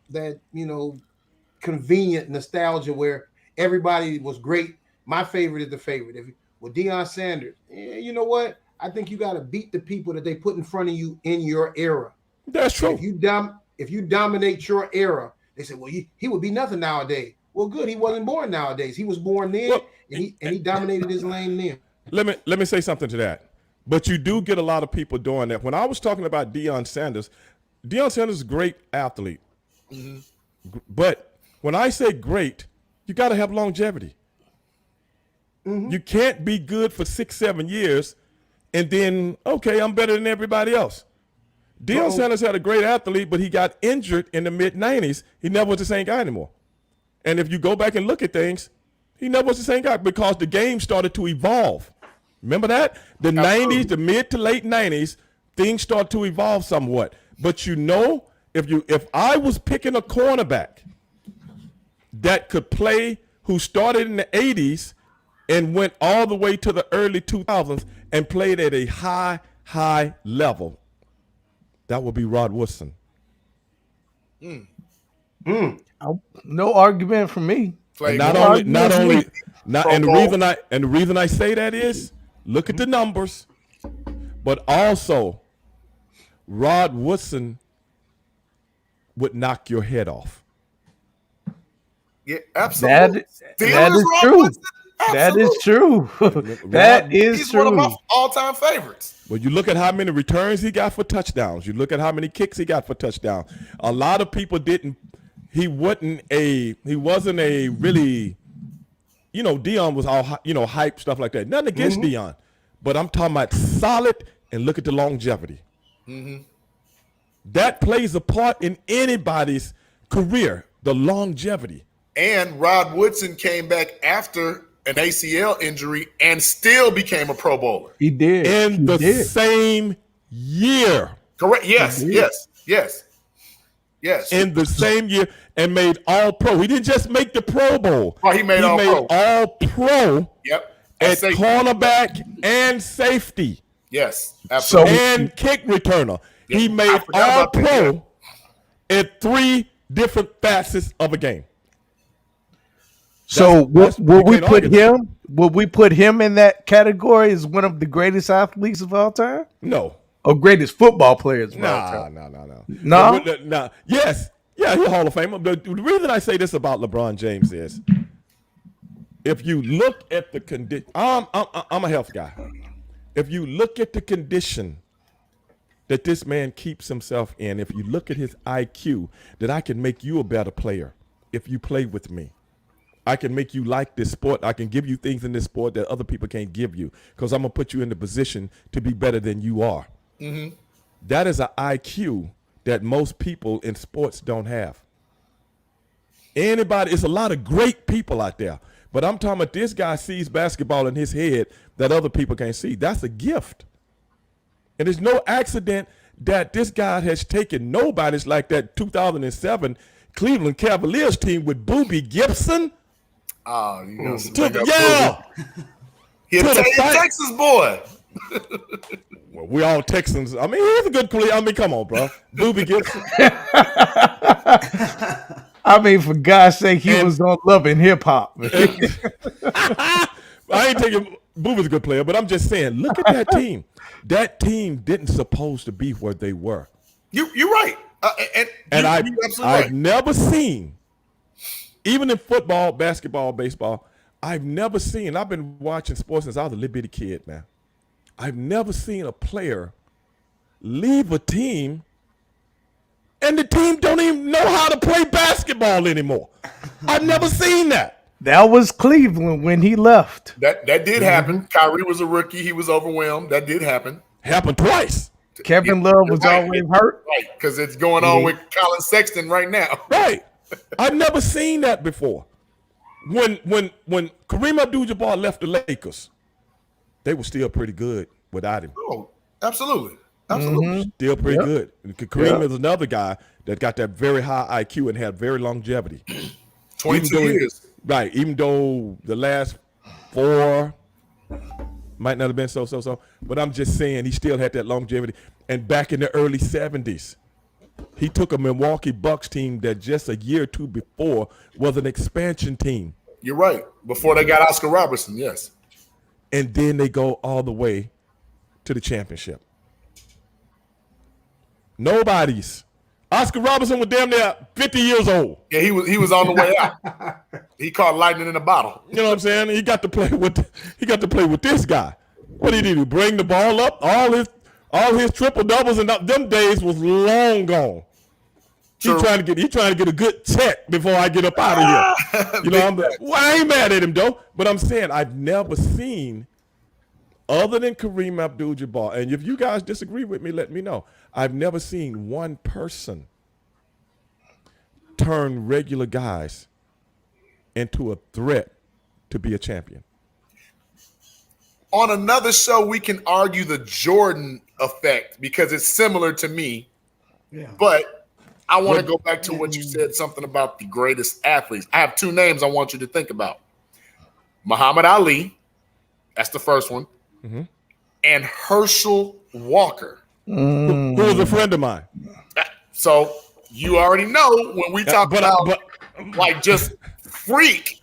convenient nostalgia where everybody was great. My favorite is the favorite. With Deion Sanders, you know what? I think you got to beat the people that they put in front of you in your era. That's true. If you dominate your era, they say, well, he would be nothing nowadays. Well, good. He wasn't born nowadays. He was born then, and he dominated his lane then. Let me say something to that. But you do get a lot of people doing that. When I was talking about Deion Sanders is a great athlete. But when I say great, you got to have longevity. You can't be good for 6-7 years and then, okay, I'm better than everybody else. Deion Sanders had a great athlete, but he got injured in the mid-90s. He never was the same guy anymore. And if you go back and look at things, he never was the same guy because the game started to evolve. Remember that? The 90s, the mid to late 90s, things started to evolve somewhat. But if I was picking a cornerback that could play, who started in the 80s and went all the way to the early 2000s and played at a high level, that would be Rod Woodson. No argument from me. And the reason I say that is look at the numbers, but also Rod Woodson would knock your head off. Yeah, absolutely. That is true. That is true. That is He's true. one of my all-time favorites. Well, you look at how many returns he got for touchdowns. You look at how many kicks he got for touchdowns. A lot of people didn't. He wasn't a really, Deion was all, hype, stuff like that. Nothing against Deion, but I'm talking about solid, and look at the longevity. That plays a part in anybody's career, the longevity. And Rod Woodson came back after an ACL injury and still became a Pro Bowler. He did. In the same year. Correct. Yes. In the same year and made all pro. He didn't just make the Pro Bowl. Oh, he made all pro. Yep. At cornerback and safety. Yes, absolutely. And kick returner. Yeah, he made all pro at 3 different facets of a game. So will we put him in that category as one of the greatest athletes of all time? No. Or greatest football players of all time? No. Yes. Yeah, he's a Hall of Famer. The reason I say this about LeBron James is if you look at the condition, I'm a health guy. If you look at the condition that this man keeps himself in, if you look at his IQ, that I can make you a better player if you play with me. I can make you like this sport. I can give you things in this sport that other people can't give you because I'm going to put you in the position to be better than you are. That is an IQ that most people in sports don't have. It's a lot of great people out there, but I'm talking about this guy sees basketball in his head that other people can't see. That's a gift. And there's no accident that this guy has taken nobody's like that 2007 Cleveland Cavaliers team with Boobie Gibson. Oh, you know, he's a Texas boy. Well, we all Texans. I mean, he's a good player. I mean, come on, bro. Boobie Gibson. I mean, for God's sake, he was on Love and Hip Hop. I ain't taking Boobie's a good player, but I'm just saying, look at that team. That team didn't supposed to be where they were. You're right. I've never seen, even in football, basketball, baseball, I've never seen, I've been watching sports since I was a little bitty kid, man. I've never seen a player leave a team and the team don't even know how to play basketball anymore. I've never seen that. That was Cleveland when he left. That did happen. Kyrie was a rookie. He was overwhelmed. That did happen. Happened twice. Kevin Love was always hurt. Right, because it's going on with Colin Sexton right now. Right. I've never seen that before. When Kareem Abdul-Jabbar left the Lakers, they were still pretty good without him. Oh, absolutely. Absolutely. Still pretty good. Kareem is another guy that got that very high IQ and had very longevity. 22 years. Right. Even though the last 4 might not have been so. But I'm just saying he still had that longevity. And back in the early 70s, he took a Milwaukee Bucks team that just a year or two before was an expansion team. You're right. Before they got Oscar Robertson, yes. And then they go all the way to the championship. Nobody's. Oscar Robertson was damn near 50 years old. Yeah, he was on the way out. He caught lightning in a bottle. You know what I'm saying? He got to play with this guy. What did he do? Bring the ball up? All his triple doubles and them days was long gone. He trying to get a good check before I get up out of here. You know, I ain't mad at him though, but I'm saying I've never seen, other than Kareem Abdul-Jabbar, and if you guys disagree with me, let me know. I've never seen one person turn regular guys into a threat to be a champion. On another show, we can argue the Jordan effect because it's similar to me. Yeah. But I want to go back to what you said, something about the greatest athletes. I have 2 names I want you to think about. Muhammad Ali, that's the first one, and Herschel Walker. Who was a friend of mine. So you already know when we talk about like just freak.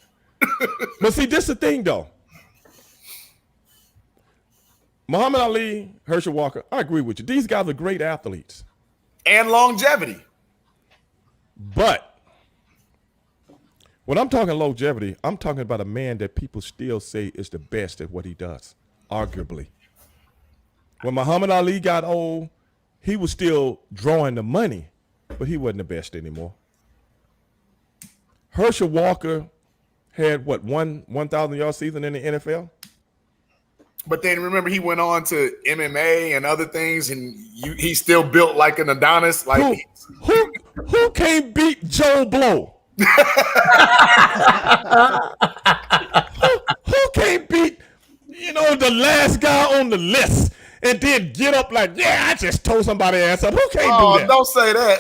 But see, this is the thing though. Muhammad Ali, Herschel Walker, I agree with you. These guys are great athletes. And longevity. But when I'm talking longevity, I'm talking about a man that people still say is the best at what he does, arguably. When Muhammad Ali got old, he was still drawing the money, but he wasn't the best anymore. Herschel Walker had, 1,000-yard season in the NFL? But then remember, he went on to MMA and other things, and he still built like an Adonis. Like who can't beat Joe Blow? who can't beat, the last guy on the list and then get up like, yeah, I just told somebody ass up. Who can't do that? Don't say that.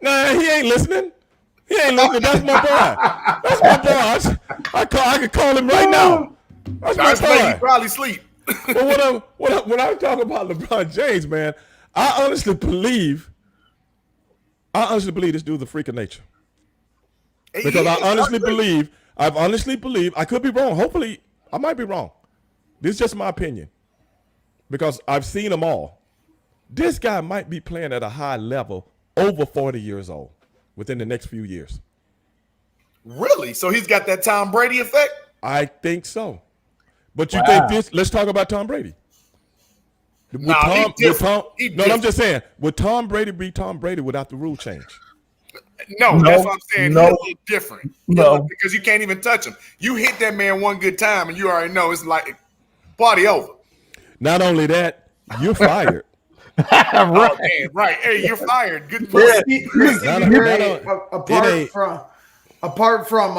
Nah, he ain't listening. He ain't listening. That's my boy. That's my boy. I could call him right now. That's my boy. He probably sleep. But when I talk about LeBron James, man, I honestly believe this dude's a freak of nature. Because I honestly believe, I could be wrong. Hopefully, I might be wrong. This is just my opinion. Because I've seen them all. This guy might be playing at a high level over 40 years old within the next few years. Really? So he's got that Tom Brady effect? I think so. But you think this? Let's talk about Tom Brady. I'm just saying, would Tom Brady be Tom Brady without the rule change? No, that's what I'm saying. He's a little different. Because you can't even touch him. You hit that man one good time, and you already know it's like party over. Not only that, you're fired. Right. Hey, you're fired. Good point. Apart from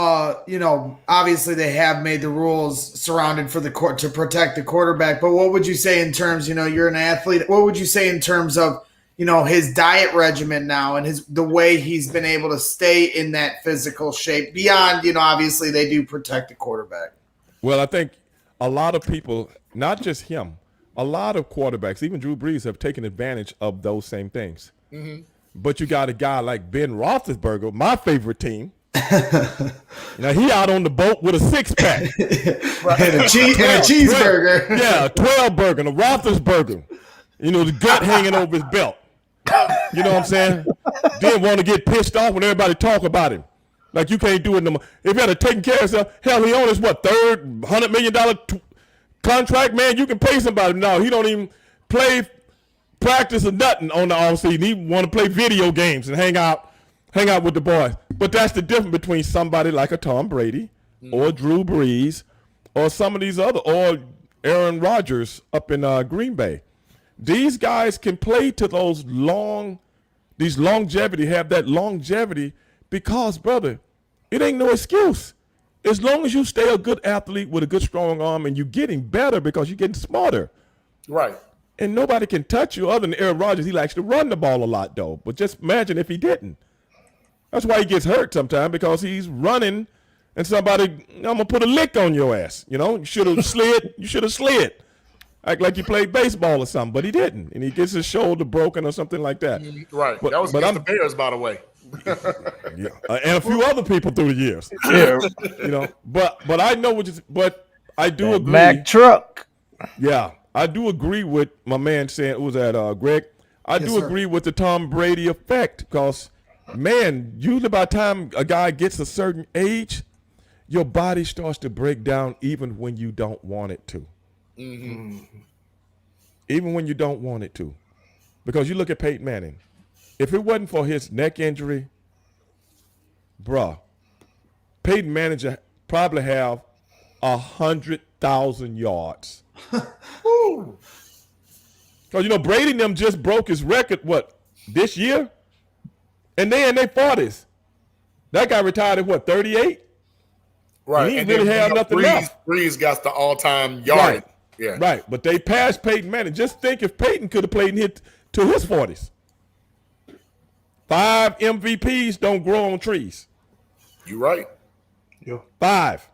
obviously they have made the rules surrounded for the court to protect the quarterback. But what would you say in terms, you're an athlete. What would you say in terms of, his diet regimen now and the way he's been able to stay in that physical shape beyond, obviously they do protect the quarterback. Well, I think a lot of people, not just him, a lot of quarterbacks, even Drew Brees, have taken advantage of those same things. Mm-hmm. But you got a guy like Ben Roethlisberger, my favorite team. Now he out on the boat with a 6-pack and a cheeseburger. 12 burger, a Roethlisberger. The gut hanging over his belt. You know what I'm saying? Didn't want to get pissed off when everybody talk about him. Like you can't do it no more. If you had to take care of yourself, hell, he on his third $100 million contract, man. You can pay somebody. No, he don't even play, practice or nothing on the offseason. He want to play video games and hang out hang out with the boys. But that's the difference between somebody like a Tom Brady or Drew Brees or some of these other, or Aaron Rodgers up in Green Bay. These guys can play to these longevity, have that longevity because, brother, it ain't no excuse. As long as you stay a good athlete with a good strong arm and you're getting better because you're getting smarter. Right. And nobody can touch you other than Aaron Rodgers. He likes to run the ball a lot, though. But just imagine if he didn't. That's why he gets hurt sometimes, because he's running and somebody, I'm going to put a lick on your ass. You know, you should have slid. You should have slid. Act like you played baseball or something, but he didn't. And he gets his shoulder broken or something like that. Right. But, that was against the Bears, by the way. Yeah. And a few other people through the years. Yeah. You know, but I know but I do agree. Mack truck. Yeah. I do agree with my man saying, who was that, Greg? I do agree with the Tom Brady effect, because, man, usually by the time a guy gets a certain age, your body starts to break down even when you don't want it to. Mm-hmm. Even when you don't want it to. Because you look at Peyton Manning. If it wasn't for his neck injury, bruh, Peyton Manning probably have 100,000 yards. Because, you know, Brady and them just broke his record, this year? And they in their 40s. That guy retired at 38? Right. He didn't really have nothing left. Breeze got the all-time yard. Right. Yeah. Right. But they passed Peyton Manning. Just think if Peyton could have played and hit to his 40s. 5 MVPs don't grow on trees. You're right. Yeah. 5.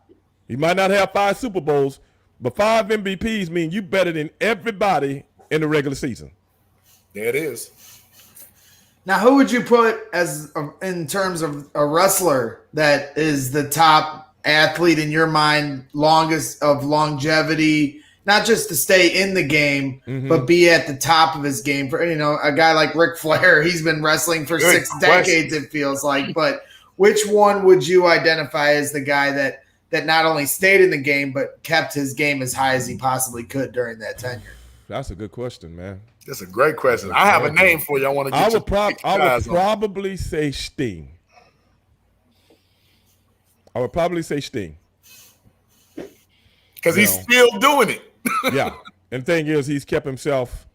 He might not have 5 Super Bowls, but 5 MVPs mean you better than everybody in the regular season. There it is. Now, who would you put as in terms of a wrestler that is the top athlete in your mind, longest of longevity, not just to stay in the game, but be at the top of his game? For, you know, a guy like Ric Flair, he's been wrestling for 6 decades, it feels like. But which one would you identify as the guy that not only stayed in the game but kept his game as high as he possibly could during that tenure? That's a good question, man. That's a great question. I have a name for you. I want to get I would probably say Sting. I would probably say Sting. Because he's still doing it. Yeah. And the thing is, he's kept himself,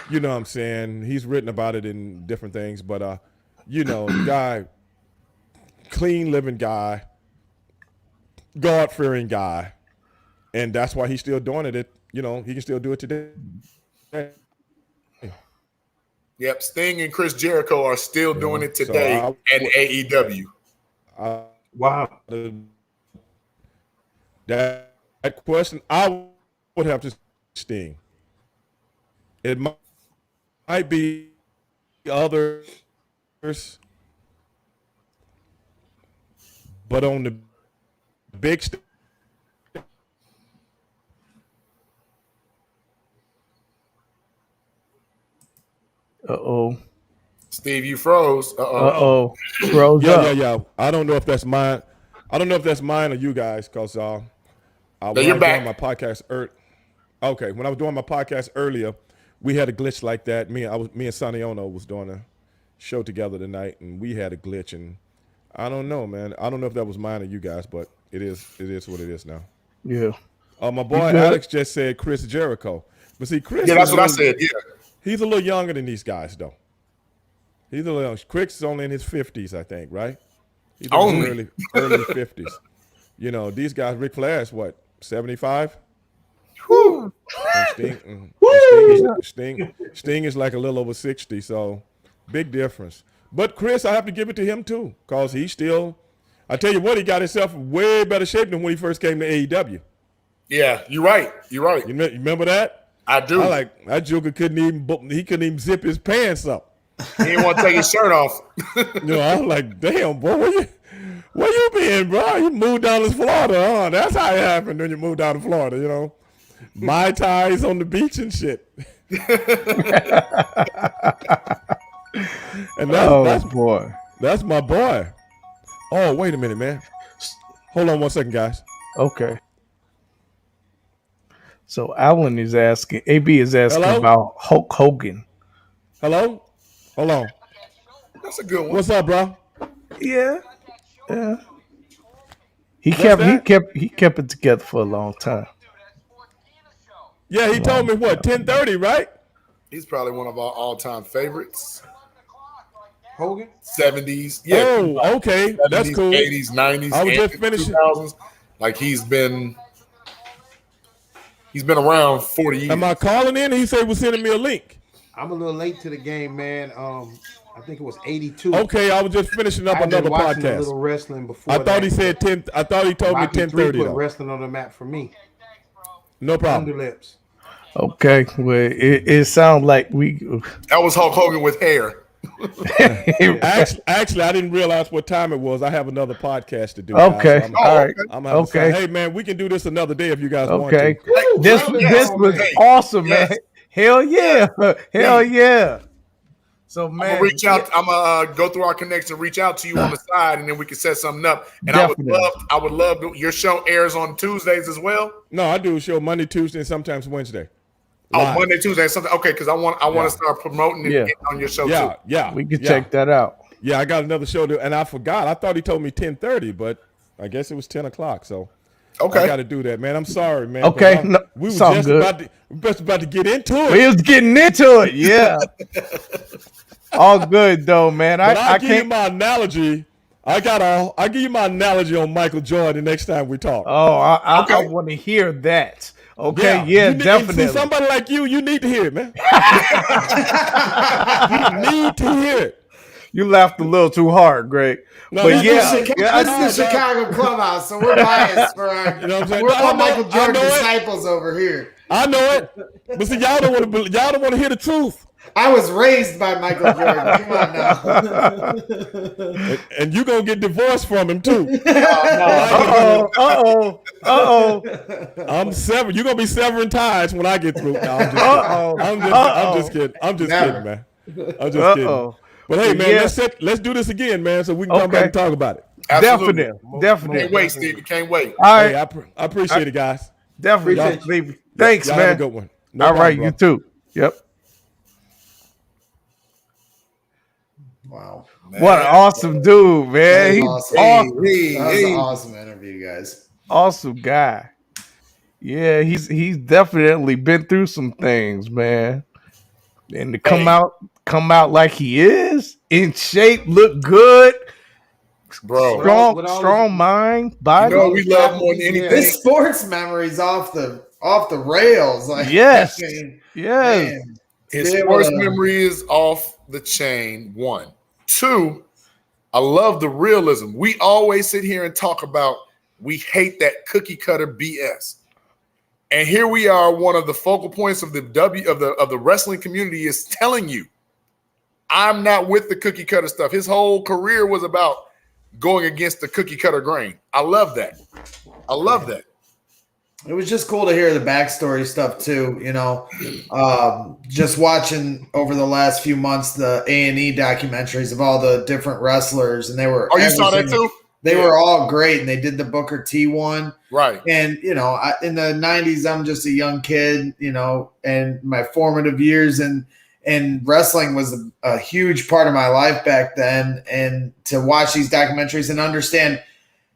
you know what I'm saying? He's written about it in different things, but, you know, the guy, clean living guy, God-fearing guy, and that's why he's still doing it. You know, he can still do it today. Yep, Sting and Chris Jericho are still doing it today at AEW. Wow. That question, I would have to Sting. It might be others, but on the big stage. Uh-oh. Steve, you froze. Uh-oh. Froze up. Yeah. I don't know if that's mine. I don't know if that's mine or you guys, because when I was doing my podcast okay, when I was doing my podcast earlier, we had a glitch like that. Me and Sonny Ono was doing a show together tonight, and we had a glitch, and I don't know, man. I don't know if that was mine or you guys, but it is what it is now. Yeah. My boy Alex just said Chris Jericho. But see, Chris. Yeah, that's what I said. Yeah. He's a little younger than these guys, though. He's a little. Chris is only in his 50s, I think, right? He's in his early 50s. You know, these guys. Ric Flair is what, 75? Woo. Sting is like a little over 60, so big difference. But Chris, I have to give it to him too, because he's still. I tell you what, he got himself in way better shape than when he first came to AEW. Yeah, you're right. You're right. You remember that? I do. I like that Joker couldn't even zip his pants up. He didn't want to take his shirt off. You know, I was like, damn, boy, where you been, bro? You moved down to Florida, huh? That's how it happened when you moved down to Florida, you know. Mai Tais on the beach and shit. And that's boy. That's my boy. Oh, wait a minute, man. Hold on 1 second, guys. Okay. So Alan is asking, AB is asking Hello? about Hulk Hogan. Hello? Hold on. That's a good one. What's up, bro? Yeah. He What's kept that? he kept it together for a long time. Yeah, he told me what 10:30, right? He's probably one of our all-time favorites. Hogan? 70s, yeah. Oh, okay, that's 70s, cool. 80s, 90s, I was and just finishing. 2000s. Like he's been around 40 years. Am I calling in? He said he was sending me a link. I'm a little late to the game, man. I think it was 82. Okay, I was just finishing up I've been another watching a podcast. little wrestling before. I thought that. he said 10. I thought he told me Rocky 3 10:30 put though. wrestling on the map for me. No problem. Underlips. Okay, well, it sounds like we. That was Hulk Hogan with hair. Actually, I didn't realize what time it was. I have another podcast to do. Okay, Guys, so all right. I'm Okay. Hey man, we can do this another day if you guys want Okay, to. this was awesome, man. Yes. Hell yeah, hell yeah. So man, I'm gonna reach out. I'm gonna go through our connection, reach out to you on the side, and then we can set something up. And Definitely. I would love your show airs on Tuesdays as well. No, I do a show Monday, Tuesday, and sometimes Wednesday. Oh, Live. Monday, Tuesday, something. Okay, because I want to start promoting it Yeah. on your show Yeah, too. yeah. we could yeah. check that out. Yeah, I got another show to, and I forgot. I thought he told me 10:30, but I guess it was 10 o'clock. So Okay. I got to do that, man. I'm sorry, man. Okay, but no, we were sound just good. about to get into it. We was getting into it, yeah. All good though, man. But I I'll give you can't. my analogy. I'll give you my analogy on Michael Jordan next time we talk. Oh, I Okay. want to hear that. Okay, yeah, You need- definitely. See, somebody like you need to hear it, man. You need to hear it. You laughed a little too hard, Greg. No, But this yeah, is yeah, This is the Chicago Clubhouse, so we're biased for our. You know what I'm saying? We're I all know- Michael I Jordan know it. disciples over here. I know it, but see, y'all don't want to hear the truth, I was raised by Michael Jordan. Come on now. and you gonna get divorced from him too. Uh-oh. I'm severing. You're gonna be severing ties when I get through. No, I'm just kidding. I'm just kidding, man. I'm just kidding. But hey, man, Yeah. let's do this again, man, so we can come back and talk about it. Absolutely. Definitely. Can't wait, Steve. Can't wait. All Hey, right, I appreciate it, guys. definitely. Thanks, Y'all man. have a good one. No All problem, right, bro. you too. Yep. Wow. What an awesome dude, man. That He's was awesome. awesome. That was an awesome interview, guys. Awesome guy. Yeah, he's definitely been through some things, man. And to come out like he is, in shape, look good, Bro. strong mind, body. You know what we love more than anything? This sports memory's off the rails. Like Yes. I mean, Yes. man, His be able sports to- memory is off the chain. 1, 2. I love the realism. We always sit here and talk about we hate that cookie cutter BS, and here we are. One of the focal points of the wrestling community is telling you, I'm not with the cookie cutter stuff. His whole career was about going against the cookie cutter grain. I love that. I love that. It was just cool to hear the backstory stuff too. You know, just watching over the last few months the A&E documentaries of all the different wrestlers, and they were. Oh, you saw that too? They were all great, and they did the Booker T one. Right. And you know, in the '90s, I'm just a young kid. You know, and my formative years and wrestling was a huge part of my life back then. And to watch these documentaries and understand.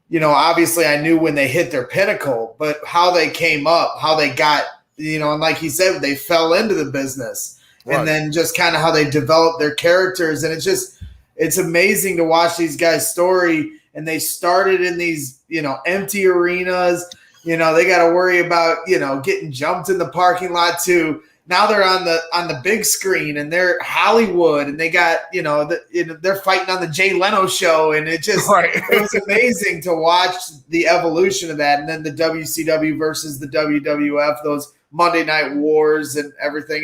You know, obviously I knew when they hit their pinnacle, but how they came up, how they got, you know, and like he said, they fell into the business and then just kind of how they developed their characters. And it's amazing to watch these guys' story. And they started in these, you know, empty arenas, you know, they got to worry about, you know, getting jumped in the parking lot too. Now they're on the big screen and they're Hollywood and they got, you know, they're fighting on the Jay Leno show. And it just, it was amazing to watch the evolution of that. And then the WCW versus the WWF, those Monday Night Wars and everything.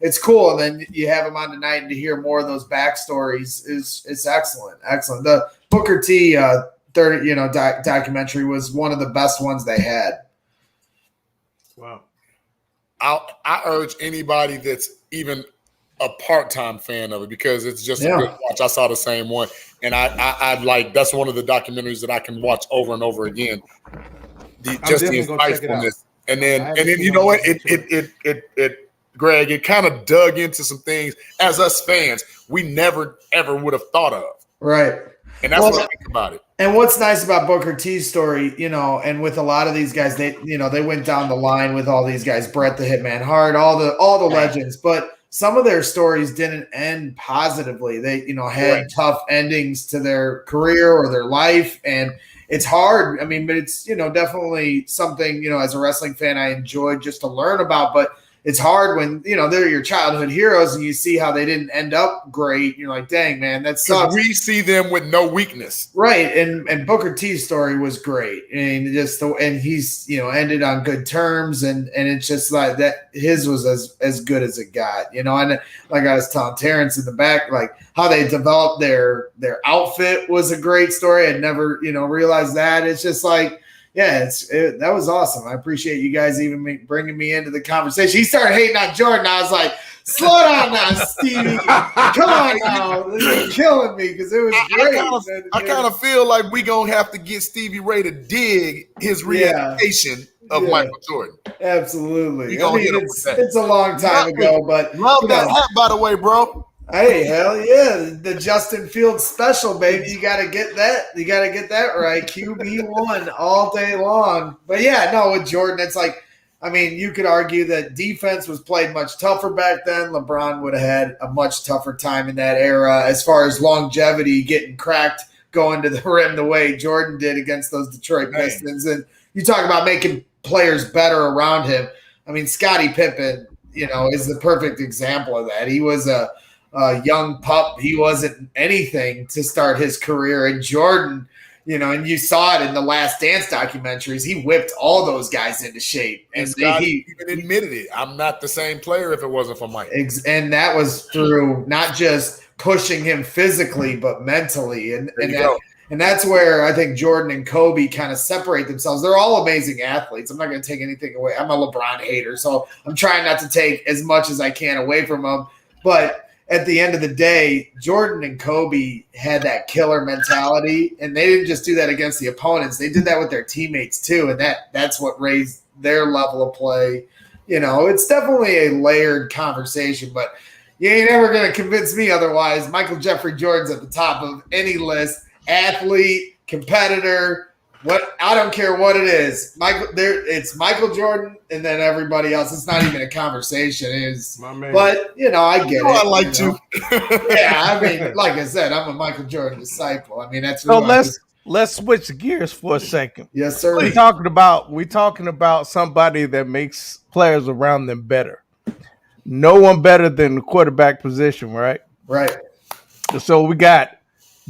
It's cool. And then you have them on tonight and to hear more of those backstories it's excellent. Excellent. The Booker T documentary was one of the best ones they had. Wow. I urge anybody that's even a part-time fan of it because it's just a good watch. I saw the same one, and I like that's one of the documentaries that I can watch over and over again. The insightfulness, and then you know what? It Greg, it kind of dug into some things as us fans we never ever would have thought of. Right. And that's what I think about it. And what's nice about Booker T's story, and with a lot of these guys, they went down the line with all these guys, Bret the Hitman Hart, all the legends, but some of their stories didn't end positively. They, had tough endings to their career or their life, and it's hard. I mean, but it's, definitely something, as a wrestling fan, I enjoyed just to learn about, but it's hard when, they're your childhood heroes and you see how they didn't end up great. You're like, dang, man, that sucks. We see them with no weakness. Right. And Booker T's story was great. And he's, ended on good terms. And it's just like that. His was as good as it got, and like I was telling Terrence in the back, like how they developed their outfit was a great story. I'd never, realized that. It's just like, yeah, that was awesome. I appreciate you guys even bringing me into the conversation. He started hating on Jordan. I was like, slow down now, Stevie. Come on now. You're killing me because it was great. I kind of feel like we're going to have to get Stevie Ray to dig his re-education of Michael Jordan. Absolutely. It's a long time ago, but love that hat, by the way, bro. Hey, hell yeah. The Justin Fields special, baby. You got to get that. You got to get that right. QB1 all day long. But yeah, no, with Jordan, it's like, I mean, you could argue that defense was played much tougher back then. LeBron would have had a much tougher time in that era as far as longevity, getting cracked, going to the rim the way Jordan did against those Detroit Pistons. And you talk about making players better around him. I mean, Scottie Pippen, is the perfect example of that. He was a young pup. He wasn't anything to start his career. And Jordan, and you saw it in the Last Dance documentaries, he whipped all those guys into shape. And he even admitted it. I'm not the same player if it wasn't for Mike. And that was through not just pushing him physically, but mentally. And that's where I think Jordan and Kobe kind of separate themselves. They're all amazing athletes. I'm not going to take anything away. I'm a LeBron hater, so I'm trying not to take as much as I can away from him. But at the end of the day, Jordan and Kobe had that killer mentality, and they didn't just do that against the opponents. They did that with their teammates too, and that's what raised their level of play. It's definitely a layered conversation, but you ain't ever going to convince me otherwise. Michael Jeffrey Jordan's at the top of any list. Athlete, competitor, I don't care what it is. It's Michael Jordan and then everybody else. It's not even a conversation. But I get it. I like to. Yeah, I mean, like I said, I'm a Michael Jordan disciple. I mean, that's so. Let's switch gears for a second. Yes, sir. We're talking about somebody that makes players around them better. No one better than the quarterback position, right? Right. So we got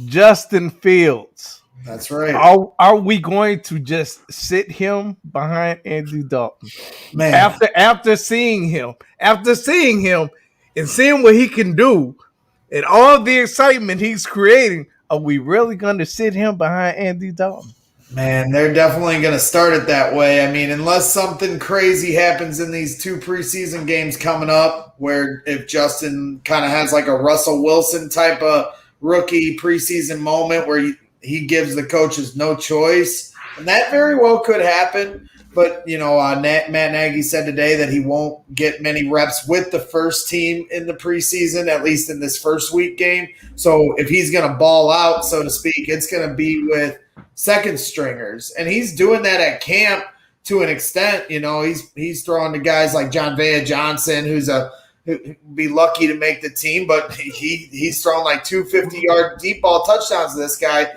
Justin Fields. That's right. Are we going to just sit him behind Andy Dalton? Man. After seeing him and seeing what he can do and all the excitement he's creating, are we really going to sit him behind Andy Dalton? Man, they're definitely going to start it that way. I mean, unless something crazy happens in these 2 preseason games coming up, where if Justin kind of has like a Russell Wilson type of rookie preseason moment where he gives the coaches no choice, and that very well could happen. But, Matt Nagy said today that he won't get many reps with the first team in the preseason, at least in this first week game. So if he's going to ball out, so to speak, it's going to be with second stringers. And he's doing that at camp to an extent. He's throwing to guys like John Vea Johnson, who'd be lucky to make the team, but he's thrown like 250-yard deep ball touchdowns to this guy.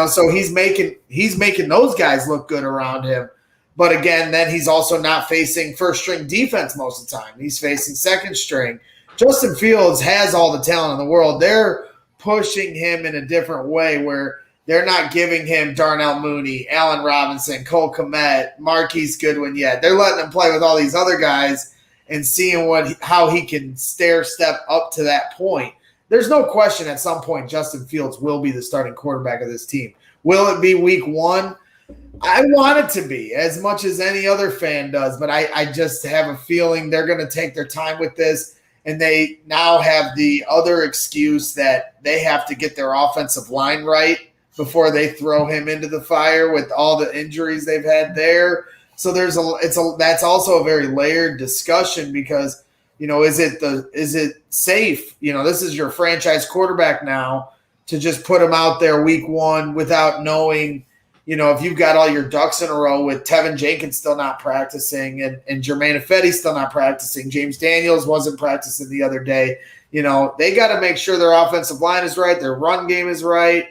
So he's making those guys look good around him. But again, then he's also not facing first string defense most of the time. He's facing second string. Justin Fields has all the talent in the world. They're pushing him in a different way where they're not giving him Darnell Mooney, Allen Robinson, Cole Kmet, Marquise Goodwin yet. They're letting him play with all these other guys and seeing how he can stair step up to that point. There's no question at some point Justin Fields will be the starting quarterback of this team. Will it be week 1? I want it to be as much as any other fan does, but I just have a feeling they're going to take their time with this, and they now have the other excuse that they have to get their offensive line right before they throw him into the fire with all the injuries they've had there. So that's also a very layered discussion because, is it safe? This is your franchise quarterback now to just put him out there week one without knowing, if you've got all your ducks in a row with Tevin Jenkins still not practicing and Jermaine Ifedi still not practicing. James Daniels wasn't practicing the other day. They got to make sure their offensive line is right, their run game is right.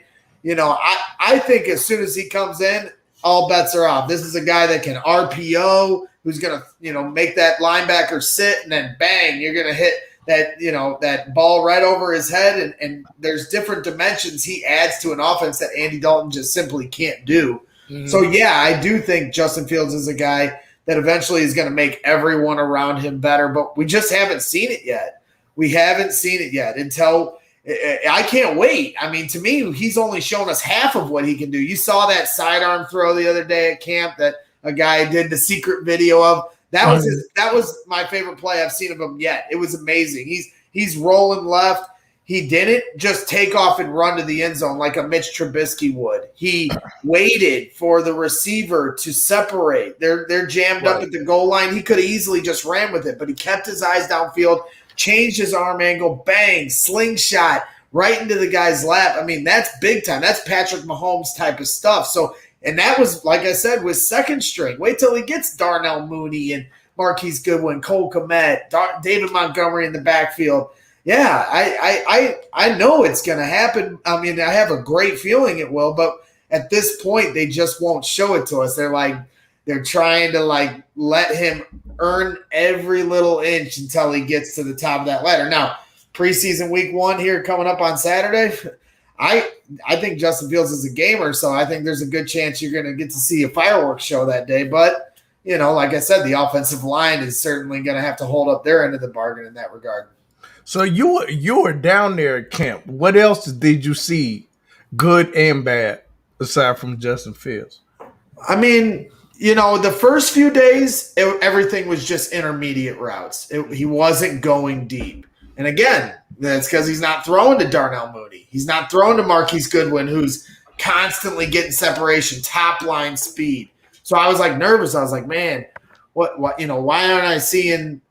I think as soon as he comes in, all bets are off. This is a guy that can RPO, who's going to, make that linebacker sit, and then bang, you're going to hit that, that ball right over his head. And there's different dimensions he adds to an offense that Andy Dalton just simply can't do. Mm-hmm. So, yeah, I do think Justin Fields is a guy that eventually is going to make everyone around him better, but we just haven't seen it yet. We haven't seen it yet until I can't wait. I mean, to me, he's only shown us half of what he can do. You saw that sidearm throw the other day at camp that a guy did the secret video of. That was my favorite play I've seen of him yet. It was amazing. He's rolling left. He didn't just take off and run to the end zone like a Mitch Trubisky would. He waited for the receiver to separate. They're jammed up at the goal line. He could have easily just ran with it, but he kept his eyes downfield, changed his arm angle, bang, slingshot right into the guy's lap. I mean, that's big time. That's Patrick Mahomes type of stuff. So, and that was, like I said, with second string. Wait till he gets Darnell Mooney and Marquise Goodwin, Cole Kmet, David Montgomery in the backfield. Yeah, I know it's going to happen. I mean, I have a great feeling it will, but at this point, they just won't show it to us. They're trying to let him earn every little inch until he gets to the top of that ladder. Now, preseason week one here coming up on Saturday, I think Justin Fields is a gamer, so I think there's a good chance you're going to get to see a fireworks show that day. But, like I said, the offensive line is certainly going to have to hold up their end of the bargain in that regard. So you were down there at camp. What else did you see, good and bad, aside from Justin Fields? I mean, the first few days, everything was just intermediate routes. He wasn't going deep. And again, that's because he's not throwing to Darnell Mooney. He's not throwing to Marquise Goodwin, who's constantly getting separation, top line speed. So I was nervous. I was like, man, what, why aren't I seeing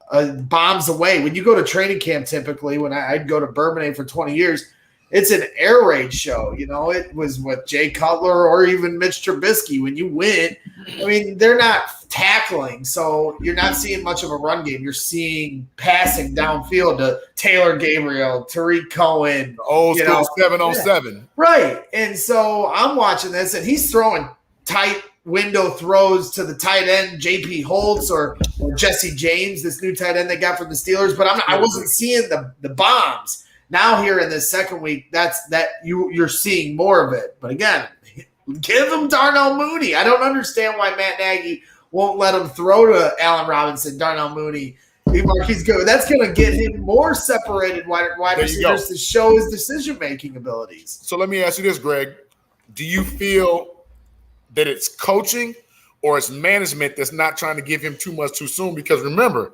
bombs away? When you go to training camp, typically, when I'd go to Bourbonnais for 20 years, it's an air raid show. It was with Jay Cutler or even Mitch Trubisky. When you win, I mean, they're not tackling, so you're not seeing much of a run game. You're seeing passing downfield to Taylor Gabriel, Tariq Cohen. Old school 7-on-7. Right. And so I'm watching this, and he's throwing tight window throws to the tight end, J.P. Holtz or Jesse James, this new tight end they got from the Steelers. But I wasn't seeing the bombs. Now here in this second week, you're seeing more of it. But again, give him Darnell Mooney. I don't understand why Matt Nagy won't let him throw to Allen Robinson, Darnell Mooney, Marquise Goodwin. That's going to get him more separated wide receivers to show his decision-making abilities. So let me ask you this, Greg. Do you feel that it's coaching or it's management that's not trying to give him too much too soon? Because remember,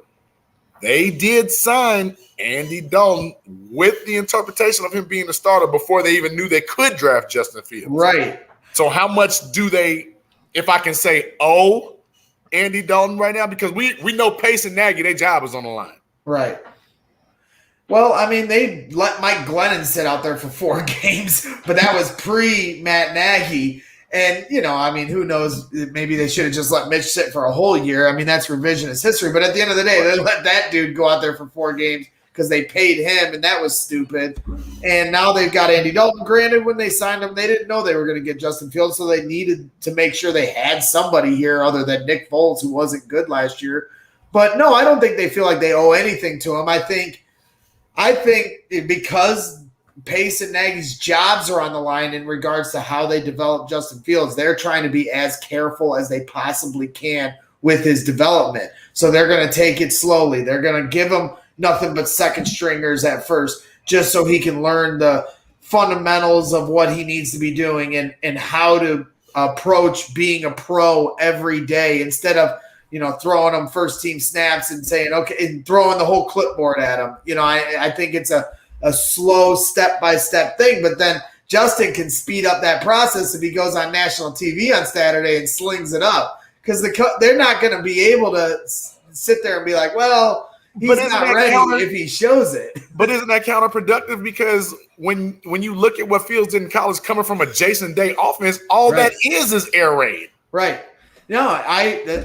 they did sign Andy Dalton with the interpretation of him being a starter before they even knew they could draft Justin Fields. Right. So how much do they, if I can say, owe Andy Dalton right now? Because we know Pace and Nagy, their job is on the line. Right. Well, I mean, they let Mike Glennon sit out there for 4 games, but that was pre-Matt Nagy. And, I mean, who knows? Maybe they should have just let Mitch sit for a whole year. I mean, that's revisionist history. But at the end of the day, they let that dude go out there for 4 games because they paid him, and that was stupid. And now they've got Andy Dalton. Granted, when they signed him, they didn't know they were going to get Justin Fields, so they needed to make sure they had somebody here other than Nick Foles, who wasn't good last year. But, no, I don't think they feel like they owe anything to him. I think because Pace and Nagy's jobs are on the line in regards to how they develop Justin Fields, they're trying to be as careful as they possibly can with his development. So they're going to take it slowly. They're going to give him nothing but second stringers at first, just so he can learn the fundamentals of what he needs to be doing and how to approach being a pro every day instead of, throwing him first team snaps and saying, okay, and throwing the whole clipboard at him. I think it's a slow step-by-step thing, but then Justin can speed up that process if he goes on national TV on Saturday and slings it up, because they're not going to be able to sit there and be like, well, He's not ready if he shows it. But isn't that counterproductive? Because when you look at what Fields did in college coming from a Jason Day offense, all that is air raid. Right. No,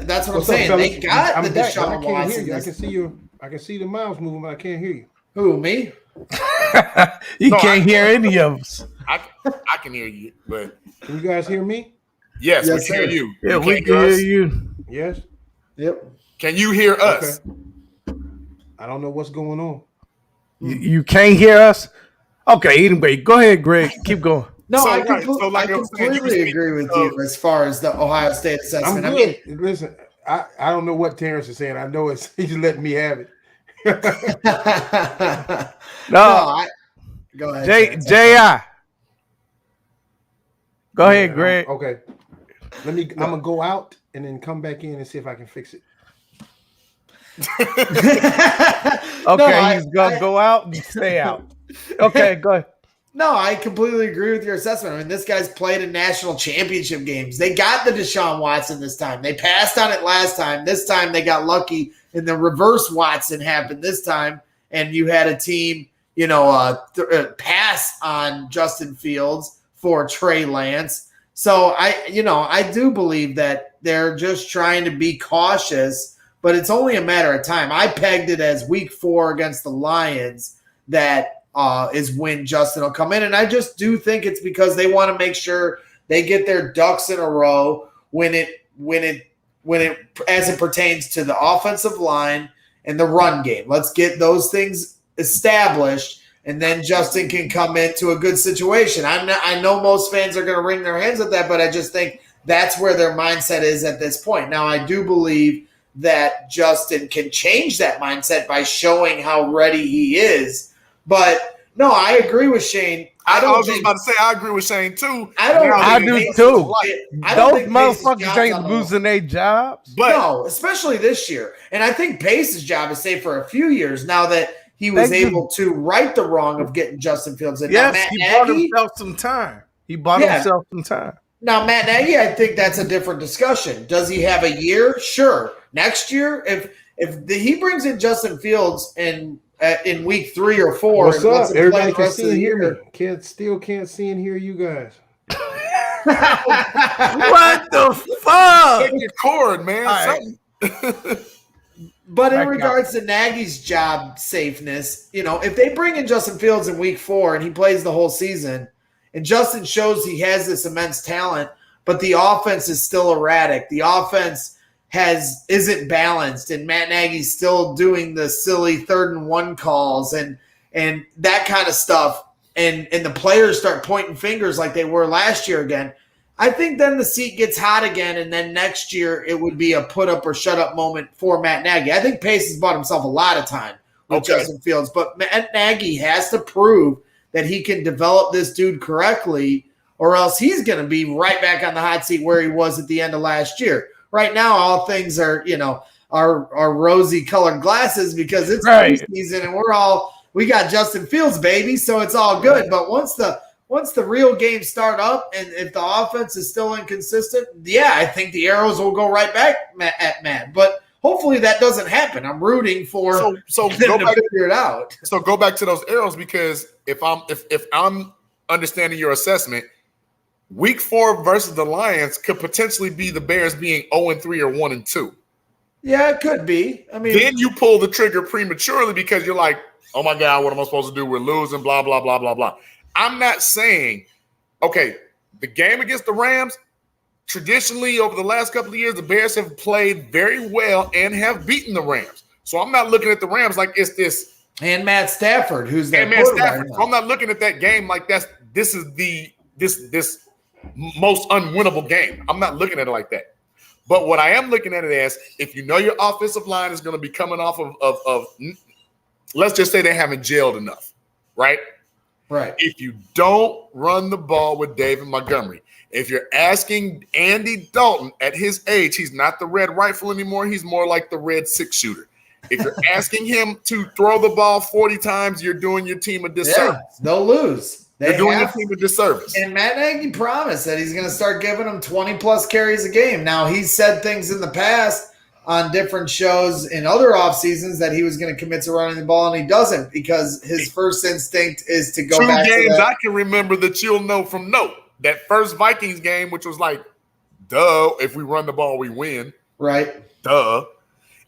that's what I'm saying. Fellas? They got the back, Deshaun Watson. I can see you. I can see the mouths moving, but I can't hear you. Who, me? You can't hear any of us. I can hear you, but can you guys hear me? Yes, we can hear you. Yeah, we can hear you. Yes. Yep. Can you hear us? Okay. I don't know what's going on. You can't hear us? Okay, anyway, go ahead, Greg. Keep going. No, So, I, right, so like I was saying, completely agree with you as far as the Ohio State assessment. I'm good. Listen, I don't know what Terrence is saying. I know he's letting me have it. No, go ahead. J.I. Go ahead, Greg. Okay. I'm gonna go out and then come back in and see if I can fix it. Okay, he's gonna go out and stay out. Okay, go ahead. No, I completely agree with your assessment. I mean, this guy's played in national championship games. They got the Deshaun Watson this time. They passed on it last time. This time they got lucky, and the reverse Watson happened this time. And you had a team, pass on Justin Fields for Trey Lance. So I do believe that they're just trying to be cautious, but it's only a matter of time. I pegged it as week 4 against the Lions that is when Justin will come in. And I just do think it's because they want to make sure they get their ducks in a row when it as it pertains to the offensive line and the run game. Let's get those things established, and then Justin can come into a good situation. I know most fans are going to wring their hands at that, but I just think that's where their mindset is at this point. Now, I do believe that Justin can change that mindset by showing how ready he is. But no, I agree with Shane. I was just about to say I agree with Shane too. I do too. Those motherfuckers Pace's ain't losing their jobs. But no, especially this year. And I think Pace's job is safe for a few years now that he was able to right the wrong of getting Justin Fields in. Yes, now, he bought himself some time. Now, Matt Nagy, I think that's a different discussion. Does he have a year? Sure. Next year, if he brings in Justin Fields in week 3 or 4, what's up? Everybody can see and hear me. Still can't see and hear you guys. What the fuck? Take your cord, man. But in regards to Nagy's job safeness, if they bring in Justin Fields in week 4 and he plays the whole season, and Justin shows he has this immense talent, but the offense is still erratic. The offense isn't balanced, and Matt Nagy's still doing the silly 3rd and 1 calls and that kind of stuff, and the players start pointing fingers like they were last year again. I think then the seat gets hot again, and then next year it would be a put up or shut up moment for Matt Nagy. I think Pace has bought himself a lot of time with Justin Fields, but Matt Nagy has to prove that he can develop this dude correctly, or else he's going to be right back on the hot seat where he was at the end of last year. Right now, all things are, are rosy colored glasses because it's season and we got Justin Fields, baby. So it's all good. But once the real games start up and if the offense is still inconsistent, I think the arrows will go right back at Matt. But hopefully that doesn't happen. I'm rooting for so them to figure it out. So go back to those arrows, because if I'm understanding your assessment, week 4 versus the Lions could potentially be the Bears being 0-3 or 1-2. Yeah, it could be. I mean, then you pull the trigger prematurely because you're like, oh my God, what am I supposed to do? We're losing, blah, blah, blah, blah, blah. I'm not saying, the game against the Rams, traditionally over the last couple of years, the Bears have played very well and have beaten the Rams. So I'm not looking at the Rams like it's this. And Matt Stafford, who's their Matt Stafford. So I'm not looking at that game like this is this most unwinnable game. I'm not looking at it like that. But what I am looking at it as, if you know your offensive line is going to be coming off of let's just say they haven't gelled enough, right? Right. If you don't run the ball with David Montgomery, if you're asking Andy Dalton at his age, he's not the red rifle anymore. He's more like the red 6-shooter. If you're asking him to throw the ball 40 times, you're doing your team a disservice. Yeah, they'll lose. They're doing your team a disservice. And Matt Nagy promised that he's going to start giving them 20-plus carries a game. Now, he's said things in the past on different shows in other off seasons that he was going to commit to running the ball, and he doesn't because his first instinct is to go back to that. 2 games I can remember that you'll know from note. That first Vikings game, which was like, duh, if we run the ball, we win. Right. Duh.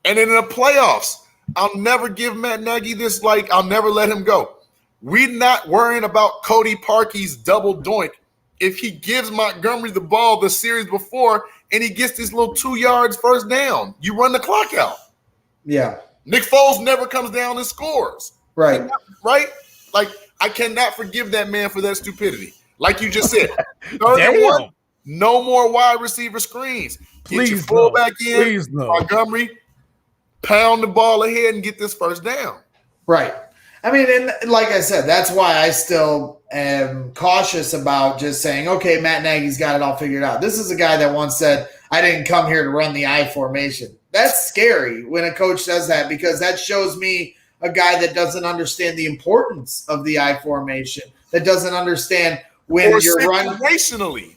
And then in the playoffs, I'll never give Matt Nagy this, like, I'll never let him go. We're not worrying about Cody Parkey's double doink. If he gives Montgomery the ball the series before and he gets this little 2 yards first down, you run the clock out. Yeah. Nick Foles never comes down and scores. Right. Right? Like, I cannot forgive that man for that stupidity. Like you just said, 31, no more wide receiver screens. Get your fullback in. Please no. Montgomery, pound the ball ahead and get this first down. Right. I mean, and like I said, that's why I still am cautious about just saying, okay, Matt Nagy's got it all figured out. This is a guy that once said, I didn't come here to run the I formation. That's scary when a coach says that because that shows me a guy that doesn't understand the importance of the I formation, that doesn't understand when or you're running situationally.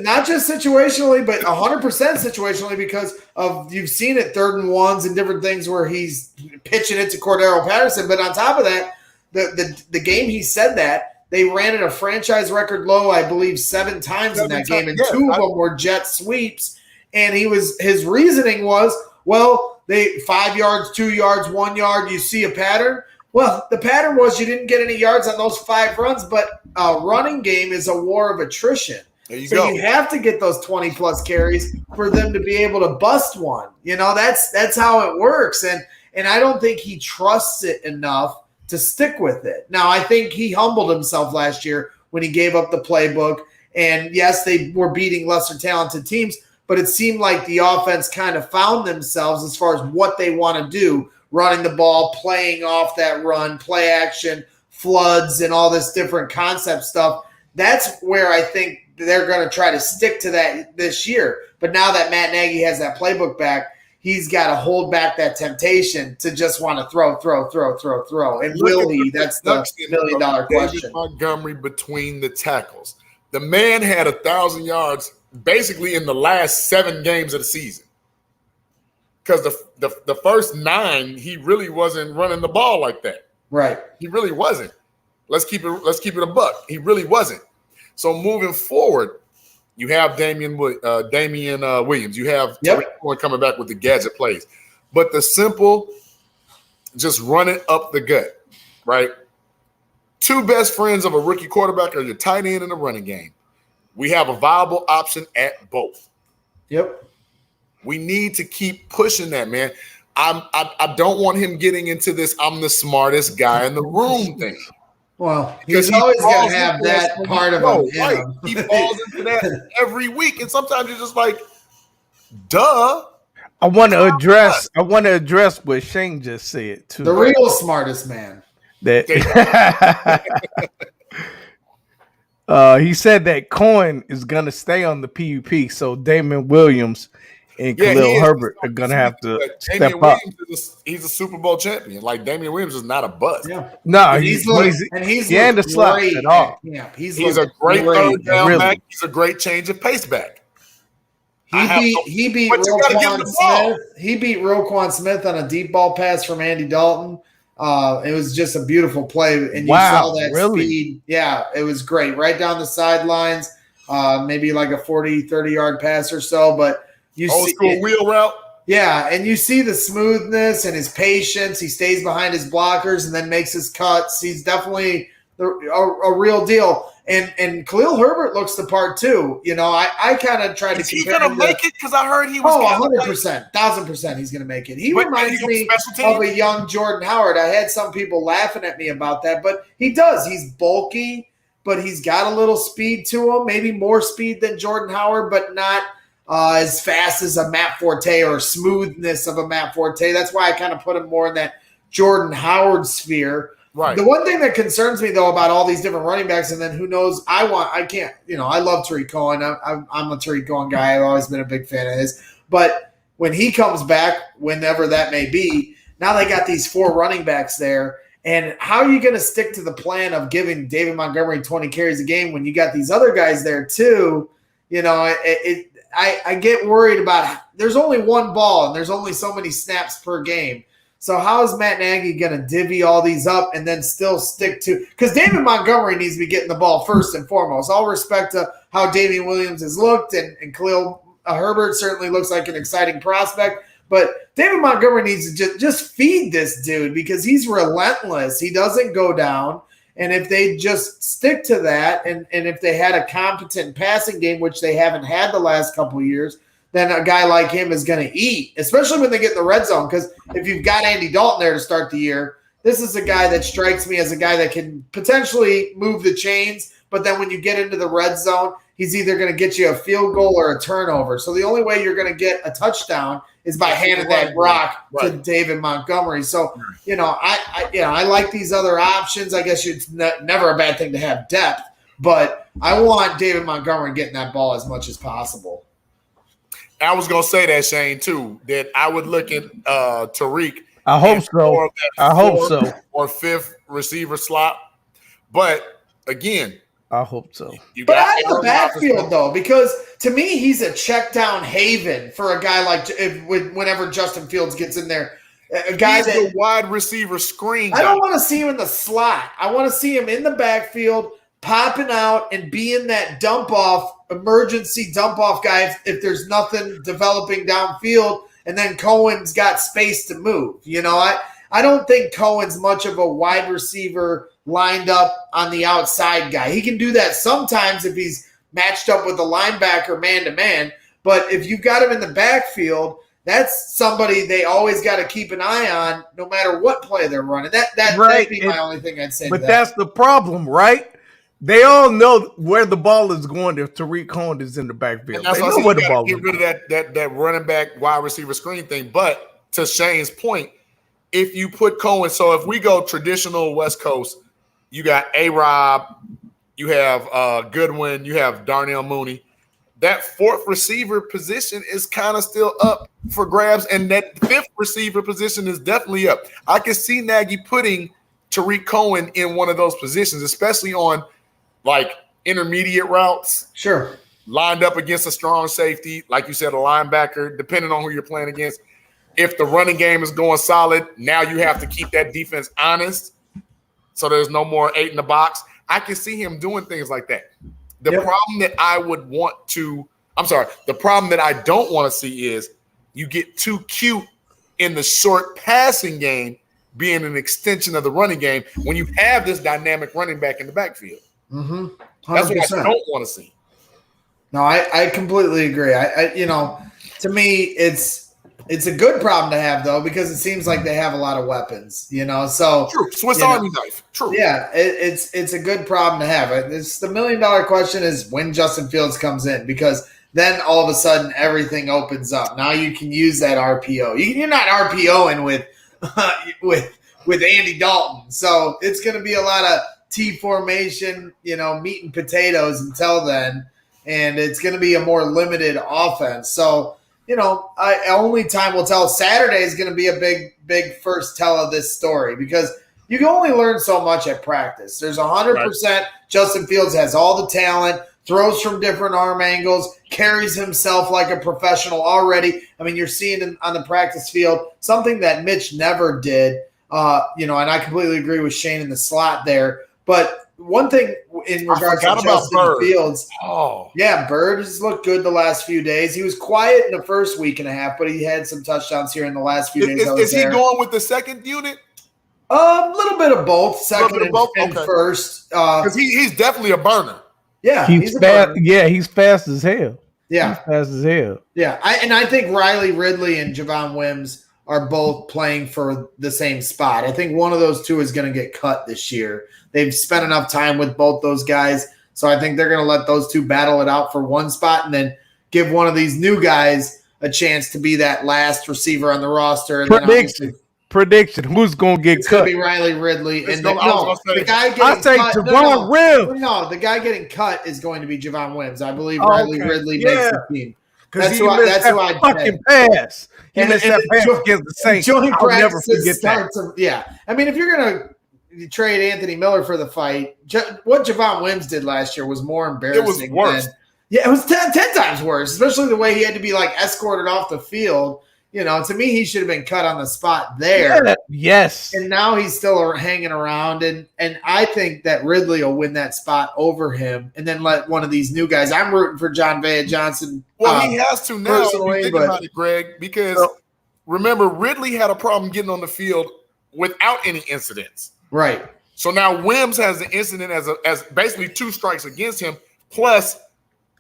Not just situationally, but 100% situationally because of you've seen it 3rd and 1s and different things where he's pitching it to Cordero Patterson. But on top of that, the game he said that, they ran it a franchise record low, I believe, 7 times in that game, and 2 of them were jet sweeps. And his reasoning was, well, they 5 yards, 2 yards, 1 yard, you see a pattern. Well, the pattern was you didn't get any yards on those 5 runs, but a running game is a war of attrition. There you so go. You have to get those 20-plus carries for them to be able to bust one. You know, that's how it works. And I don't think he trusts it enough to stick with it. Now, I think he humbled himself last year when he gave up the playbook. And, yes, they were beating lesser talented teams, but it seemed like the offense kind of found themselves as far as what they want to do, running the ball, playing off that run, play action, floods, and all this different concept stuff. That's where I think they're going to try to stick to that this year. But now that Matt Nagy has that playbook back, he's got to hold back that temptation to just want to throw. And will he? That's the million-dollar question. Montgomery between the tackles. The man had 1,000 yards basically in the last 7 games of the season. Because the first 9, he really wasn't running the ball like that. Right. He really wasn't. Let's keep it a buck. He really wasn't. So moving forward, you have Damian Williams. You have Tariq Cohen coming back with the gadget plays. But the simple, just run it up the gut, right? 2 best friends of a rookie quarterback are your tight end and the running game. We have a viable option at both. Yep. We need to keep pushing that, man. I don't want him getting into this I'm the smartest guy in the room thing. Well, he's always going to have that part of him. Right. He falls into that every week. And sometimes you're just like, duh. I want to address what Shane just said too. The real smartest man. That he said that Cohen is gonna stay on the PUP, so Damon Williams and Khalil Herbert are gonna have to step up. He's a Super Bowl champion. Like Damian Williams is not a bust. Yeah. No, he ain't a slot at all. Yeah, he's a great third down back. He's a great change of pace back. He beat Roquan Smith. He beat Roquan Smith on a deep ball pass from Andy Dalton. It was just a beautiful play, and you saw that speed. Yeah, it was great. Right down the sidelines, maybe like a 40, 30-yard pass or so. But you old see school wheel route. Yeah, and you see the smoothness and his patience. He stays behind his blockers and then makes his cuts. He's definitely a real deal. And Khalil Herbert looks the part too. You know, I kind of tried to compare. Is he going to make it? Because I heard he was. 100%, 1,000% he's going to make it. He reminds me of a young Jordan Howard. I had some people laughing at me about that, but he does. He's bulky, but he's got a little speed to him. Maybe more speed than Jordan Howard, but not as fast as a Matt Forte or smoothness of a Matt Forte. That's why I kind of put him more in that Jordan Howard sphere. Right. The one thing that concerns me, though, about all these different running backs, and then who knows, I love Tariq Cohen. I'm a Tariq Cohen guy. I've always been a big fan of his. But when he comes back, whenever that may be, now they got these 4 running backs there. And how are you going to stick to the plan of giving David Montgomery 20 carries a game when you got these other guys there too? You know, I get worried about there's only one ball and there's only so many snaps per game. So how is Matt Nagy going to divvy all these up and then still stick to – because David Montgomery needs to be getting the ball first and foremost. All respect to how Damian Williams has looked, and Khalil Herbert certainly looks like an exciting prospect. But David Montgomery needs to just feed this dude because he's relentless. He doesn't go down. And if they just stick to that and if they had a competent passing game, which they haven't had the last couple of years – then a guy like him is going to eat, especially when they get in the red zone. Because if you've got Andy Dalton there to start the year, this is a guy that strikes me as a guy that can potentially move the chains. But then when you get into the red zone, he's either going to get you a field goal or a turnover. So the only way you're going to get a touchdown is by handing that rock to David Montgomery. So, I like these other options. I guess it's never a bad thing to have depth. But I want David Montgomery getting that ball as much as possible. I was gonna say that, Shane, too. That I would look at Tariq. I hope so. I hope so. Or fifth receiver slot. But again, I hope so. But out of the backfield, though, because to me, he's a check down haven for a guy like whenever Justin Fields gets in there. A guy he's the wide receiver screen guy. I don't want to see him in the slot. I want to see him in the backfield, popping out and being that emergency dump off guy if there's nothing developing downfield, and then Cohen's got space to move. I don't think Cohen's much of a wide receiver lined up on the outside guy. He can do that sometimes if he's matched up with a linebacker man-to-man, but if you've got him in the backfield, that's somebody they always got to keep an eye on no matter what play they're running. That'd be my only thing I'd say. But that's the problem, right? They all know where the ball is going if Tariq Cohen is in the backfield. They know where the ball is. Get rid of that running back wide receiver screen thing. But to Shane's point, if you put Cohen, so if we go traditional West Coast, you got A-Rob, you have Goodwin, you have Darnell Mooney. That fourth receiver position is kind of still up for grabs, and that fifth receiver position is definitely up. I can see Nagy putting Tariq Cohen in one of those positions, especially on like intermediate routes. Sure. Lined up against a strong safety, like you said, a linebacker, depending on who you're playing against. If the running game is going solid, now you have to keep that defense honest so there's no more 8 in the box. I can see him doing things like that. The problem that the problem that I don't want to see is you get too cute in the short passing game being an extension of the running game when you have this dynamic running back in the backfield. Mm-hmm. That's what I don't want to see. No, I completely agree. To me, it's a good problem to have though, because it seems like they have a lot of weapons, so true. Swiss Army knife. True. Yeah. It's a good problem to have. It's the $1 million question is when Justin Fields comes in, because then all of a sudden everything opens up. Now you can use that RPO. You're not RPOing with Andy Dalton. So it's going to be a lot of T formation, meat and potatoes until then. And it's going to be a more limited offense. So, only time will tell. Saturday is going to be a big first tell of this story, because you can only learn so much at practice. There's 100%. Justin Fields has all the talent, throws from different arm angles, carries himself like a professional already. I mean, you're seeing on the practice field something that Mitch never did. And I completely agree with Shane in the slot there. But one thing in regards to Justin Fields, Bird has looked good the last few days. He was quiet in the first week and a half, but he had some touchdowns here in the last few days. Is he going with the second unit? A little bit of both, second and first. Because he's definitely a burner. Yeah, he's fast. Yeah, he's fast as hell. Yeah, he's fast as hell. Yeah, I think Riley Ridley and Javon Wims are both playing for the same spot. I think one of those two is going to get cut this year. They've spent enough time with both those guys, so I think they're going to let those two battle it out for one spot and then give one of these new guys a chance to be that last receiver on the roster. And Prediction. Who's going to get cut? It's going to be Riley Ridley. And the guy getting cut. Javon Wims. No, the guy getting cut is going to be Javon Wims. I believe Riley Ridley makes the team. That's who I'd fucking pass. He missed that pass against the Saints. I'll never forget that. I mean, if you're going to trade Anthony Miller for the fight, what Javon Wims did last year was more embarrassing Yeah, it was 10 times worse, especially the way he had to be like escorted off the field. You know, to me, he should have been cut on the spot there. Yeah, yes. And now he's still hanging around. And I think that Ridley will win that spot over him and then let one of these new guys. I'm rooting for John Vea Johnson. Well, he has to now. Personally, If you think about it, Greg, because remember, Ridley had a problem getting on the field without any incidents. Right. So now Wims has the incident as basically 2 strikes against him, plus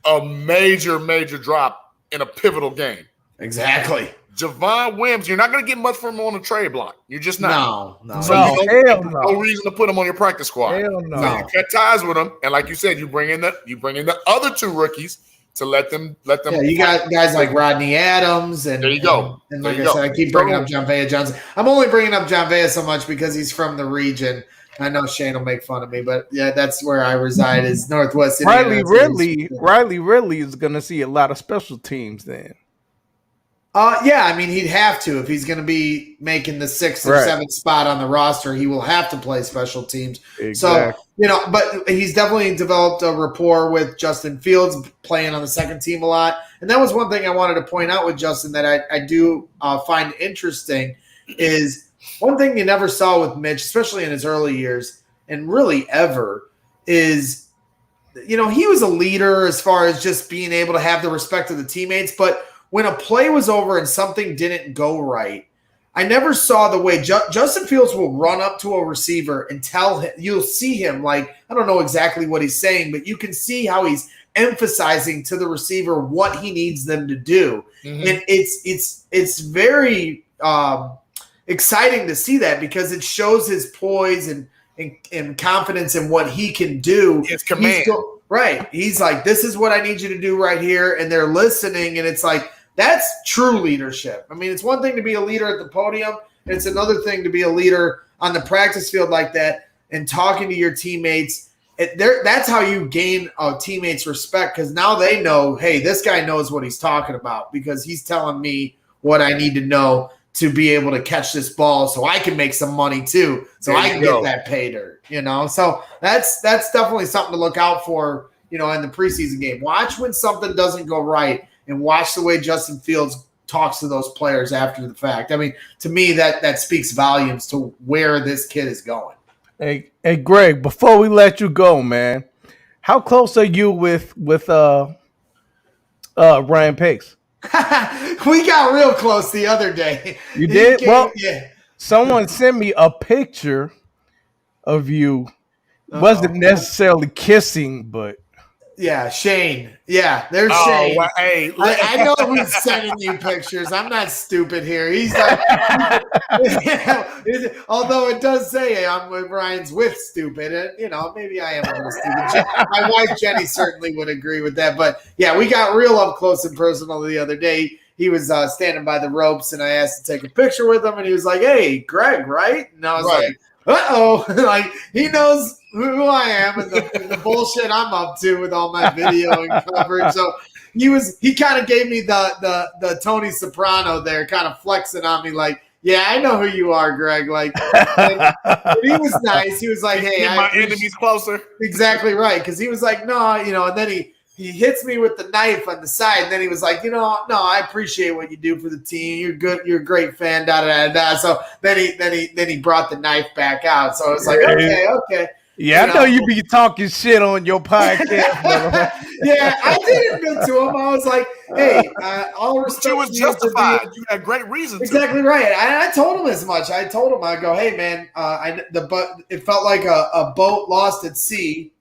a major drop in a pivotal game. Exactly. Javon Wims, you're not going to get much from him on the trade block. You're just not. No. So hell no. no reason to put him on your practice squad. Hell no. So you cut ties with him, and like you said, you bring in the other 2 rookies to let them. Yeah, you got guys like Rodney Adams, and there you go. And like I said, I keep bringing up John Vea Johnson. I'm only bringing up John Vea so much because he's from the region. I know Shane will make fun of me, but yeah, that's where I reside is Northwest Indiana. Riley Ridley is going to see a lot of special teams then. Yeah, I mean, he'd have to if he's going to be making the 6th or 7th spot on the roster. He will have to play special teams. Exactly. So, but he's definitely developed a rapport with Justin Fields, playing on the second team a lot. And that was one thing I wanted to point out with Justin that I do find interesting is one thing you never saw with Mitch, especially in his early years, and really ever, is, he was a leader as far as just being able to have the respect of the teammates, but when a play was over and something didn't go right, I never saw the way Justin Fields will run up to a receiver and tell him. You'll see him like, I don't know exactly what he's saying, but you can see how he's emphasizing to the receiver what he needs them to do. Mm-hmm. And it's very exciting to see that because it shows his poise and confidence in what he can do. His command. He's like, this is what I need you to do right here. And they're listening. And it's like, that's true leadership. I mean, it's one thing to be a leader at the podium, and it's another thing to be a leader on the practice field like that and talking to your teammates. That's how you gain a teammate's respect because now they know, hey, this guy knows what he's talking about because he's telling me what I need to know to be able to catch this ball so I can make some money too, so I can get that pay dirt, So that's definitely something to look out for, in the preseason game. Watch when something doesn't go right and watch the way Justin Fields talks to those players after the fact. I mean, to me, that speaks volumes to where this kid is going. Hey, Greg, before we let you go, man, how close are you with Ryan Pace? We got real close the other day. You did? Someone sent me a picture of you. Wasn't necessarily kissing, but yeah, Shane. Yeah, there's Shane. Well, hey, I know who's sending you pictures. I'm not stupid here. He's like, although it does say I'm with Ryan's with stupid, and maybe I am a little stupid. My wife Jenny certainly would agree with that. But yeah, we got real up close and personal the other day. He was standing by the ropes, and I asked to take a picture with him, and he was like, "Hey, Greg, right?" And I was like, "Uh-oh!" Like he knows who I am and the bullshit I'm up to with all my video and coverage. So he kind of gave me the Tony Soprano there, kind of flexing on me, like, "Yeah, I know who you are, Greg." Like, and he was nice. He was like, "Hey, my enemies closer." Exactly right, because he was like, "No," and then he hits me with the knife on the side, and then he was like, "No, I appreciate what you do for the team. You're good. You're a great fan." Da da da da. So then he brought the knife back out. So it's like, okay. Yeah, I know you be talking shit on your podcast. Yeah, I did admit to him. I was like, "Hey, all respect." You was justified. You had great reason. Exactly right. I told him as much. I told him, I go, "Hey, man, it felt like a boat lost at sea.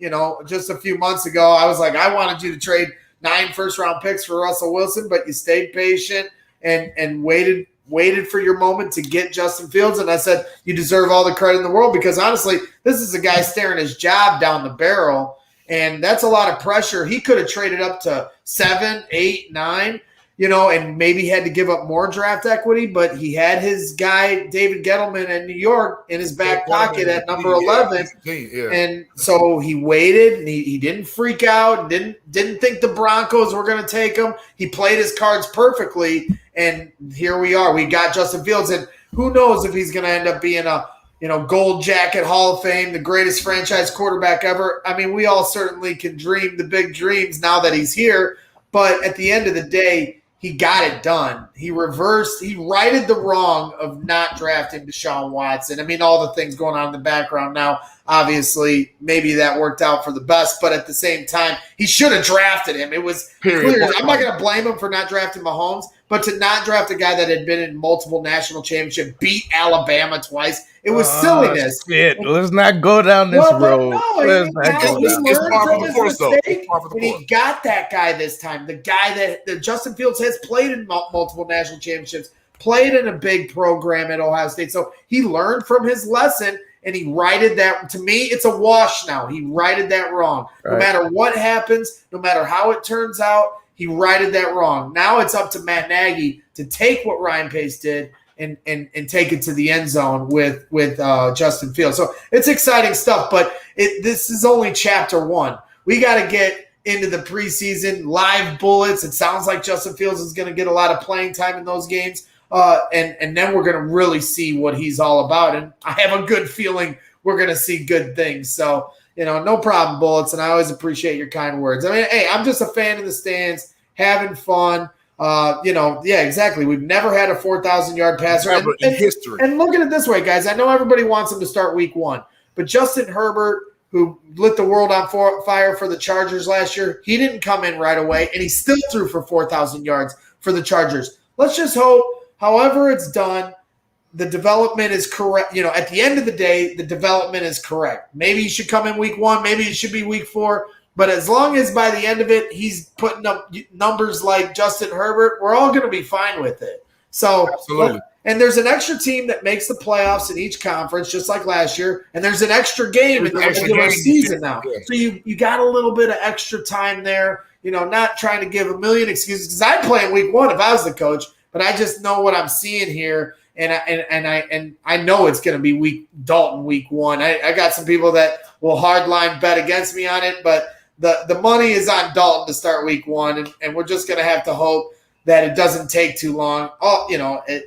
Just a few months ago, I was like, I wanted you to trade 9 first-round picks for Russell Wilson, but you stayed patient and waited for your moment to get Justin Fields." And I said, you deserve all the credit in the world because, honestly, this is a guy staring his job down the barrel, and that's a lot of pressure. He could have traded up to 7, 8, 9, and maybe had to give up more draft equity, but he had his guy, David Gettleman in New York, in his back pocket at number 11. Yeah. And so he waited, and he didn't freak out, and didn't think the Broncos were going to take him. He played his cards perfectly, and here we are. We got Justin Fields, and who knows if he's going to end up being a Gold Jacket Hall of Fame, the greatest franchise quarterback ever. I mean, we all certainly can dream the big dreams now that he's here. But at the end of the day, he got it done. He righted the wrong of not drafting Deshaun Watson. I mean, all the things going on in the background now, obviously, maybe that worked out for the best. But at the same time, he should have drafted him. It was clear. I'm not going to blame him for not drafting Mahomes, but to not draft a guy that had been in multiple national championships, beat Alabama twice, it was silliness. Shit. Let's not go down this road. Let's not go down. It's par for the course, though. And he got that guy this time. The guy that Justin Fields has played in multiple national championships, played in a big program at Ohio State. So he learned from his lesson, and he righted that. To me, it's a wash now. He righted that wrong. Right. No matter what happens, no matter how it turns out, he righted that wrong. Now it's up to Matt Nagy to take what Ryan Pace did and take it to the end zone with Justin Fields. So it's exciting stuff, but this is only chapter 1. We got to get into the preseason live bullets. It sounds like Justin Fields is going to get a lot of playing time in those games, and then we're going to really see what he's all about. And I have a good feeling we're going to see good things. So, no problem, Bullets, and I always appreciate your kind words. I mean, hey, I'm just a fan in the stands, having fun. Yeah, exactly. We've never had a 4,000-yard passer in history. And look at it this way, guys. I know everybody wants him to start week 1, but Justin Herbert, who lit the world on fire for the Chargers last year, he didn't come in right away, and he still threw for 4,000 yards for the Chargers. Let's just hope, however it's done, the development is correct. At the end of the day, the development is correct. Maybe he should come in week 1. Maybe it should be week 4. But as long as by the end of it, he's putting up numbers like Justin Herbert, we're all going to be fine with it. So, absolutely. And there's an extra team that makes the playoffs in each conference, just like last year. And there's an extra game in the regular season now. Yeah. So you got a little bit of extra time there, not trying to give a million excuses. Because I'd play in week 1 if I was the coach, but I just know what I'm seeing here. And I know it's going to be Dalton week 1. I got some people that will hardline bet against me on it, but the money is on Dalton to start week 1, and we're just going to have to hope that it doesn't take too long,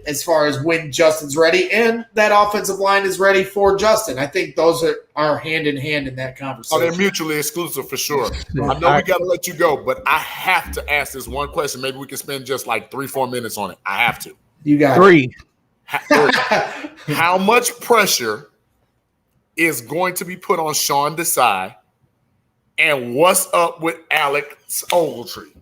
as far as when Justin's ready and that offensive line is ready for Justin. I think those are hand in hand in that conversation. Oh, they're mutually exclusive for sure. I know we got to let you go, but I have to ask this one question. Maybe we can spend just like 3-4 minutes on it. I have to. You got 3. How much pressure is going to be put on Sean Desai, and what's up with Alex Ogletree?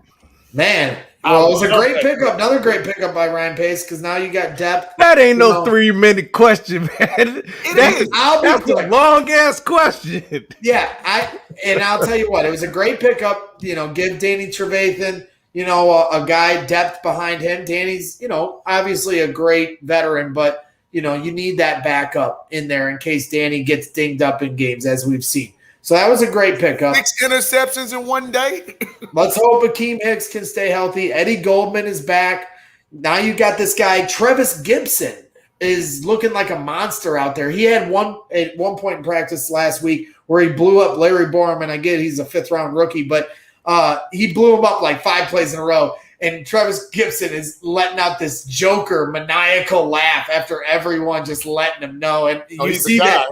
Man, well, it was a great pickup. Another great pickup by Ryan Pace, because now you got depth. That ain't no 3-minute question, man. That's a long-ass question. Yeah, I'll tell you what, it was a great pickup. Give Danny Trevathan, a guy depth behind him. Danny's, obviously a great veteran, but, you need that backup in there in case Danny gets dinged up in games, as we've seen. So that was a great pickup. 6 interceptions in one day. Let's hope Akeem Hicks can stay healthy. Eddie Goldman is back. Now you got this guy, Trevis Gibson, is looking like a monster out there. He had at one point in practice last week where he blew up Larry Borman. I get he's a 5th-round rookie, but he blew him up like 5 plays in a row. And Trevis Gibson is letting out this Joker maniacal laugh after everyone just letting him know. And you see that.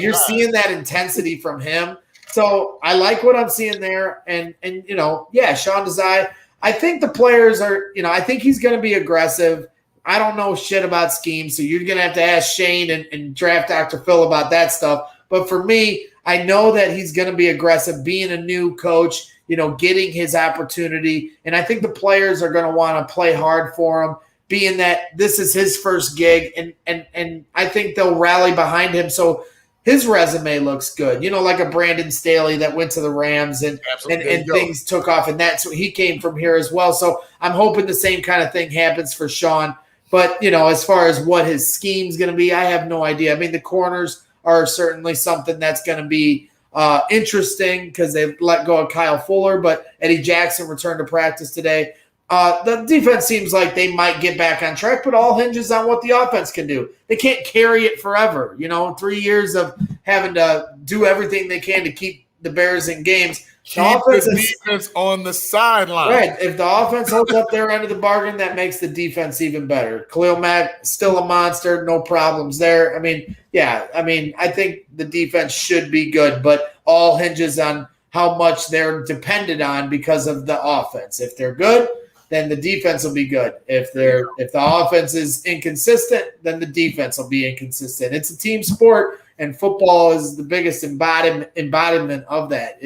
You're seeing that intensity from him. So I like what I'm seeing there. And Sean Desai, I think the players are, I think he's going to be aggressive. I don't know shit about schemes, so you're going to have to ask Shane and draft Dr. Phil about that stuff. But for me, I know that he's going to be aggressive, being a new coach, getting his opportunity. And I think the players are going to want to play hard for him, being that this is his first gig. And I think they'll rally behind him. So his resume looks good, like a Brandon Staley that went to the Rams and things took off. And that's what he came from here as well. So I'm hoping the same kind of thing happens for Sean. But, as far as what his scheme's going to be, I have no idea. I mean, the corners are certainly something that's going to be interesting because they've let go of Kyle Fuller, but Eddie Jackson returned to practice today. The defense seems like they might get back on track, but all hinges on what the offense can do. They can't carry it forever. 3 years of having to do everything they can to keep the Bears in games. Keep offense the is- defense on the sideline. Right. If the offense holds up their end of the bargain, that makes the defense even better. Khalil Mack, still a monster, no problems there. I mean, yeah, I think the defense should be good, but all hinges on how much they're dependent on because of the offense. If they're good, then the defense will be good. If the offense is inconsistent, then the defense will be inconsistent. It's a team sport, and football is the biggest embodiment of that.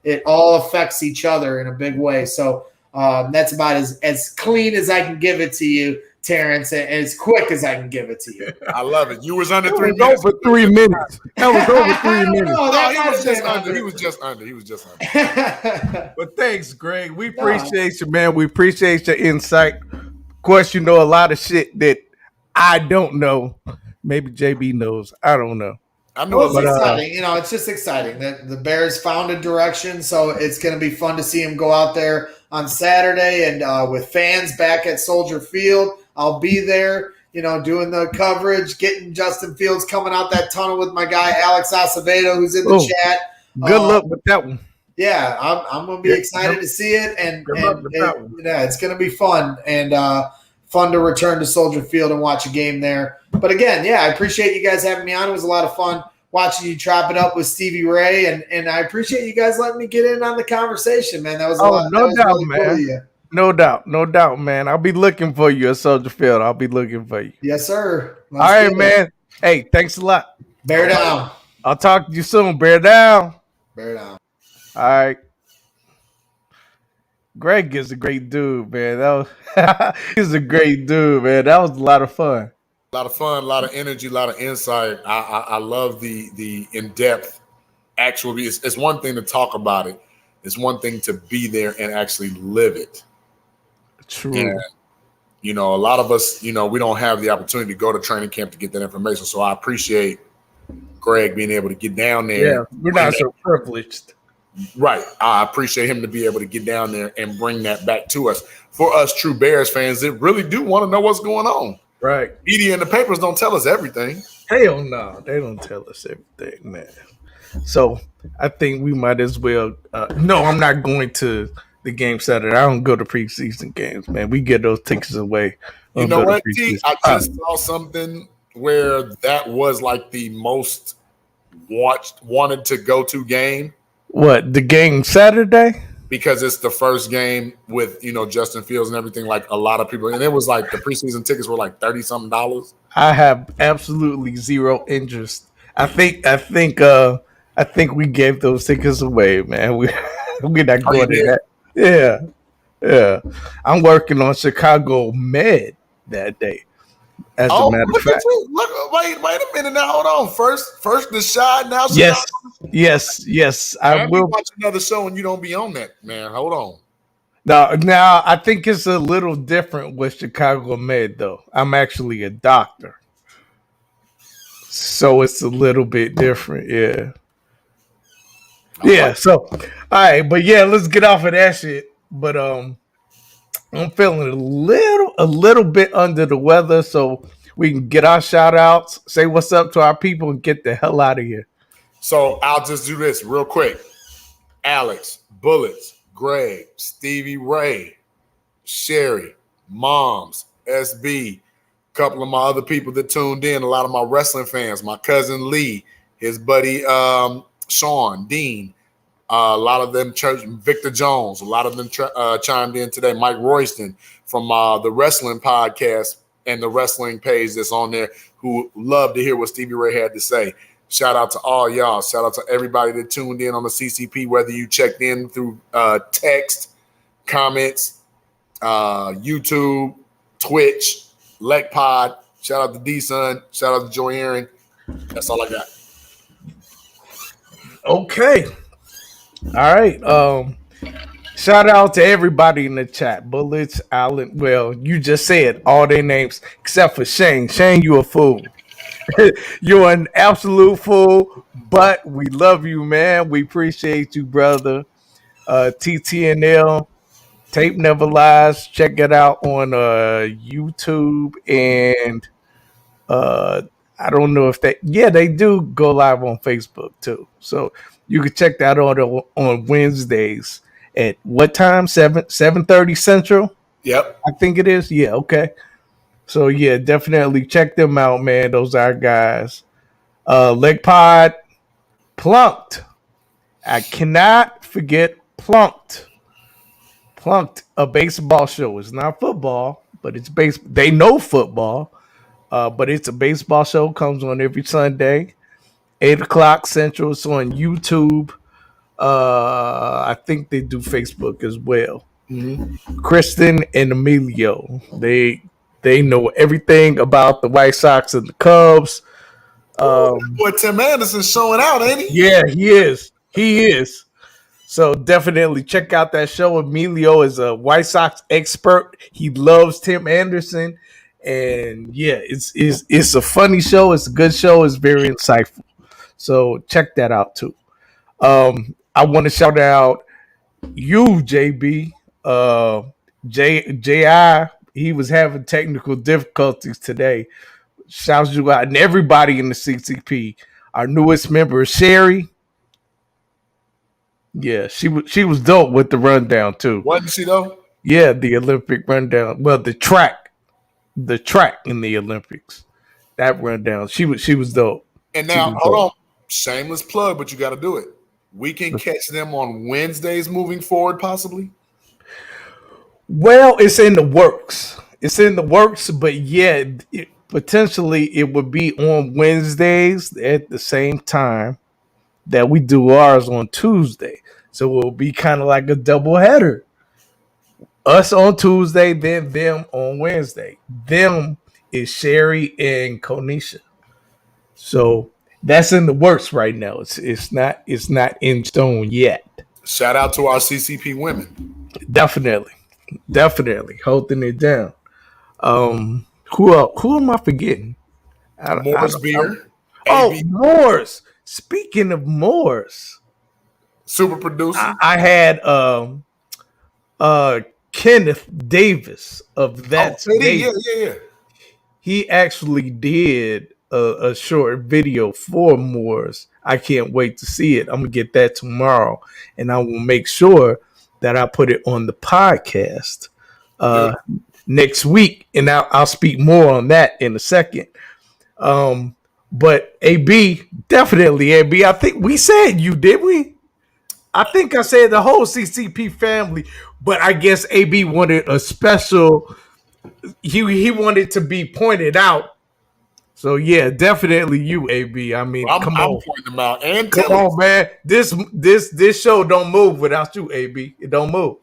It all affects each other in a big way. So that's about as clean as I can give it to you, Terrence, and as quick as I can give it to you. I love it. You was under That 3 was minutes. over 3 minutes. That was over 3 I don't minutes. know. No, That he might was have just been under. He was just under. But thanks, Greg. We appreciate you, man. We appreciate your insight. Of course, you know a lot of shit that I don't know. Maybe JB knows. I don't know. I know Well, it's a lot. exciting. It's just exciting that the Bears found a direction. So it's going to be fun to see him go out there on Saturday and with fans back at Soldier Field. I'll be there, doing the coverage, getting Justin Fields coming out that tunnel with my guy, Alex Acevedo, who's in the chat. Good luck with that one. Yeah, I'm going to be excited to see it. And it's going to be fun and fun to return to Soldier Field and watch a game there. But again, I appreciate you guys having me on. It was a lot of fun watching you chop it up with Stevie Ray, and I appreciate you guys letting me get in on the conversation, man. That was a lot. No doubt, really man. Cool of you. No doubt, man. I'll be looking for you at Soldier Field. I'll be looking for you. Yes, sir. All right, man. Hey, thanks a lot. Bear down. I'll talk to you soon. Bear down. Bear down. All right. Greg is a great dude, man. He's a great dude, man. That was a lot of fun. A lot of fun, a lot of energy, a lot of insight. I love the in-depth actual. It's one thing to talk about it. It's one thing to be there and actually live it. True. And, a lot of us, we don't have the opportunity to go to training camp to get that information. So I appreciate Greg being able to get down there. Yeah, we're not so privileged. Right. I appreciate him to be able to get down there and bring that back to us. For us true Bears fans that really do want to know what's going on. Right. Media and the papers don't tell us everything. Hell no. They don't tell us everything, man. So I think we might as well. No, I'm not going to the game Saturday. I don't go to preseason games, man. We get those tickets away. You know what, T? I just saw something where that was like the most wanted to go to game. What, the game Saturday? Because it's the first game with Justin Fields and everything. Like a lot of people, and it was like the preseason tickets were like $30-something. I have absolutely zero interest. I think we gave those tickets away, man. We're not going to that. Yeah. I'm working on Chicago Med that day. As a matter of fact. Wait a minute now. Hold on. First the shot. Now Yes. I will watch another show and you don't be on that, man. Hold on. Now I think it's a little different with Chicago Med though. I'm actually a doctor, so it's a little bit different. Yeah. Yeah. So, all right, but yeah, let's get off of that shit. But I'm feeling a little bit under the weather, so we can get our shout outs, say what's up to our people, and get the hell out of here. So I'll just do this real quick. Alex, Bullets, Greg, Stevie Ray, Sherry, Moms, SB, a couple of my other people that tuned in, a lot of my wrestling fans, my cousin Lee, his buddy Sean, Dean, a lot of them, Victor Jones, a lot of them chimed in today. Mike Royston from the wrestling podcast and the wrestling page that's on there, who love to hear what Stevie Ray had to say. Shout out to all y'all. Shout out to everybody that tuned in on the CCP, whether you checked in through text, comments, YouTube, Twitch, LecPod. Shout out to D-Sun. Shout out to Joy Aaron. That's all I got. Okay. All right. Shout out to everybody in the chat. Bullets, Allen. Well, you just said all their names except for Shane. Shane, you a fool. You're an absolute fool, but we love you, man. We appreciate you, brother. TTNL, Tape Never Lies. Check it out on YouTube and I don't know if they do go live on Facebook too. So you can check that out on Wednesdays at what time? 7:30 Central, Yep. I think it is. Yeah, okay. So yeah, definitely check them out, man. Those are our guys. Leg Pod, Plunked. I cannot forget Plunked. Plunked, a baseball show. It's not football, but it's base. They know football, but it's a baseball show. Comes on every Sunday, 8 o'clock Central. It's on YouTube. I think they do Facebook as well. Kristen and Emilio, they know everything about the White Sox and the Cubs. Boy, Tim Anderson's showing out, ain't he? Yeah, he is. He is. So definitely check out that show. Emilio is a White Sox expert. He loves Tim Anderson, and yeah, it's a funny show. It's a good show. It's very insightful. So check that out too. I want to shout out you, JB. Ji, he was having technical difficulties today. Shouts you out and everybody in the CCP. Our newest member, Sherry. Yeah, she was dope with the rundown too. Wasn't she though? Yeah, the Olympic rundown. Well, the track in the Olympics. That rundown. She was dope. And now, hold on. Shameless plug, but you got to do it. We can catch them on Wednesdays moving forward, possibly. Well, it's in the works. It's in the works, but yeah, potentially it would be on Wednesdays at the same time that we do ours on Tuesday. So it will be kind of like a double header. Us on Tuesday, then them on Wednesday. Them is Sherry and Konisha. So that's in the works right now. It's not in stone yet. Shout out to our CCP women. Definitely holding it down. Who am I forgetting? Morris Beer. Morris. Speaking of Morris, super producer. I had Kenneth Davis of that. Yeah. He actually did a short video for Morris. I can't wait to see it. I'm gonna get that tomorrow, and I will make sure that I put it on the podcast next week, and I'll speak more on that in a second. But AB, definitely AB. I think we said you, did we? I think I said the whole CCP family, but I guess AB wanted a special. He wanted to be pointed out. So yeah, definitely you, AB. I mean, come on, I'm pointing them out. And come on, man. This show don't move without you, AB. It don't move.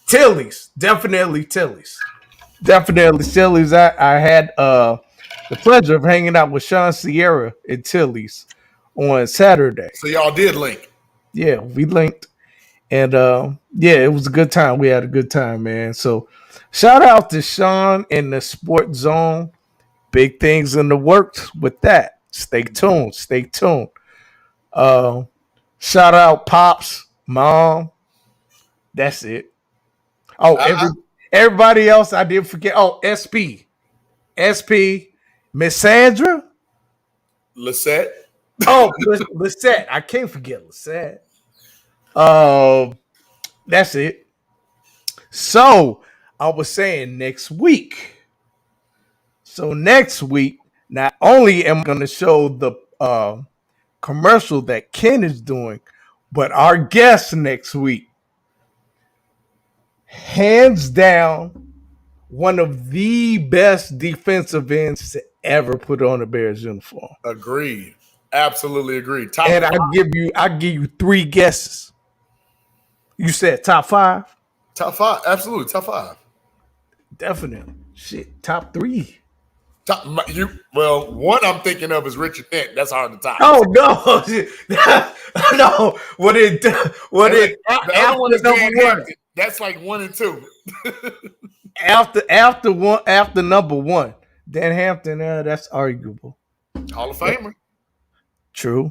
Tilly's, definitely Tilly's. I had the pleasure of hanging out with Sean Sierra at Tilly's on Saturday. So y'all did link. Yeah, we linked. And yeah, it was a good time. We had a good time, man. So shout out to Sean and the Sports Zone. Big things in the works with that. Stay tuned. Shout out Pops, Mom. That's it. Oh, everybody else I did forget. Oh, SP, Miss Sandra. Lisette. Oh, Lisette. I can't forget Lisette. That's it. So I was saying next week. So next week, not only am I going to show the commercial that Ken is doing, but our guest next week, hands down, one of the best defensive ends to ever put on a Bears uniform. Agreed. Absolutely agreed. And I'll give you 3 guesses. You said top 5? Top 5. Absolutely. Top 5. Definitely. Shit. Top 3. One I'm thinking of is Richard Dent. That's hard to top. Oh no, no! What it? The other one is Dan Hampton. That's like 1 and 2. after number 1, Dan Hampton. That's arguable. Hall of Famer. True.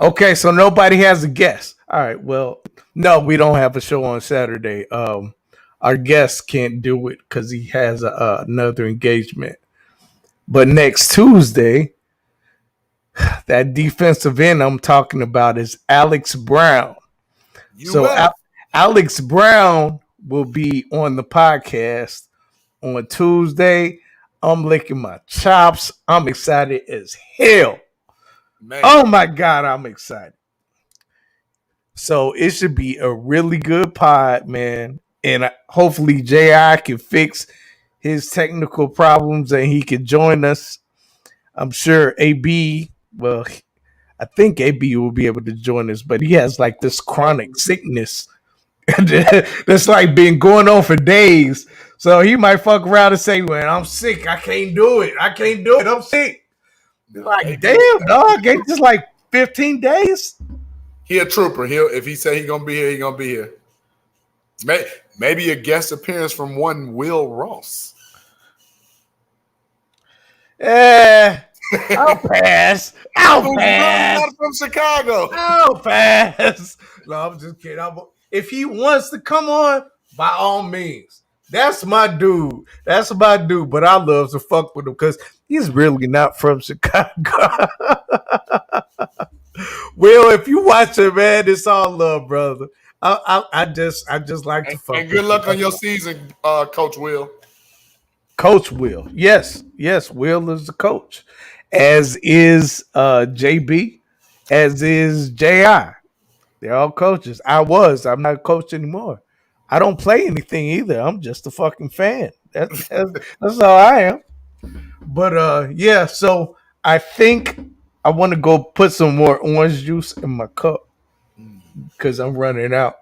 Okay, so nobody has a guess. All right. Well, no, we don't have a show on Saturday. our guest can't do it because he has another engagement. But next Tuesday, that defensive end I'm talking about is Alex Brown. Alex Brown will be on the podcast on Tuesday. I'm licking my chops. I'm excited as hell. Man. Oh my God, I'm excited. So it should be a really good pod, man. And hopefully J.I. can fix his technical problems and he can join us. I'm sure AB, well, I think AB will be able to join us, but he has like this chronic sickness that's like been going on for days. So he might fuck around and say, "Man, I'm sick. I can't do it. I'm sick." Like, damn, dog. Ain't just like 15 days? He a trooper. If he say he gonna be here, he gonna be here. Maybe a guest appearance from one Will Ross. I'll pass. Not from Chicago. I'll pass. No, I'm just kidding. If he wants to come on, by all means. That's my dude. But I love to fuck with him because he's really not from Chicago. Will, if you watch it, man, it's all love, brother. I just like to fuck. And good luck on your season, Coach Will. Coach Will. Yes, Will is the coach. As is JB, as is JI. They're all coaches. I'm not a coach anymore. I don't play anything either. I'm just a fucking fan. That's all I am. But yeah, so I think I want to go put some more orange juice in my cup because I'm running out.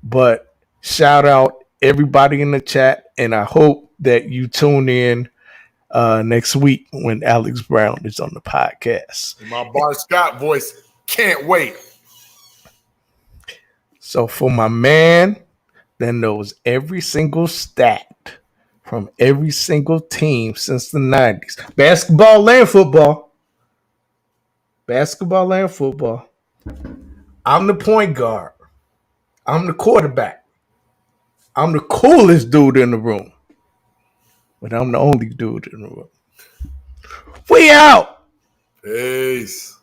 But shout out everybody in the chat, and I hope that you tune in next week when Alex Brown is on the podcast. My Bart Scott voice, can't wait. So for my man that knows every single stat from every single team since the 90s, basketball and football, I'm the point guard. I'm the quarterback. I'm the coolest dude in the room. But I'm the only dude in the room. We out. Peace.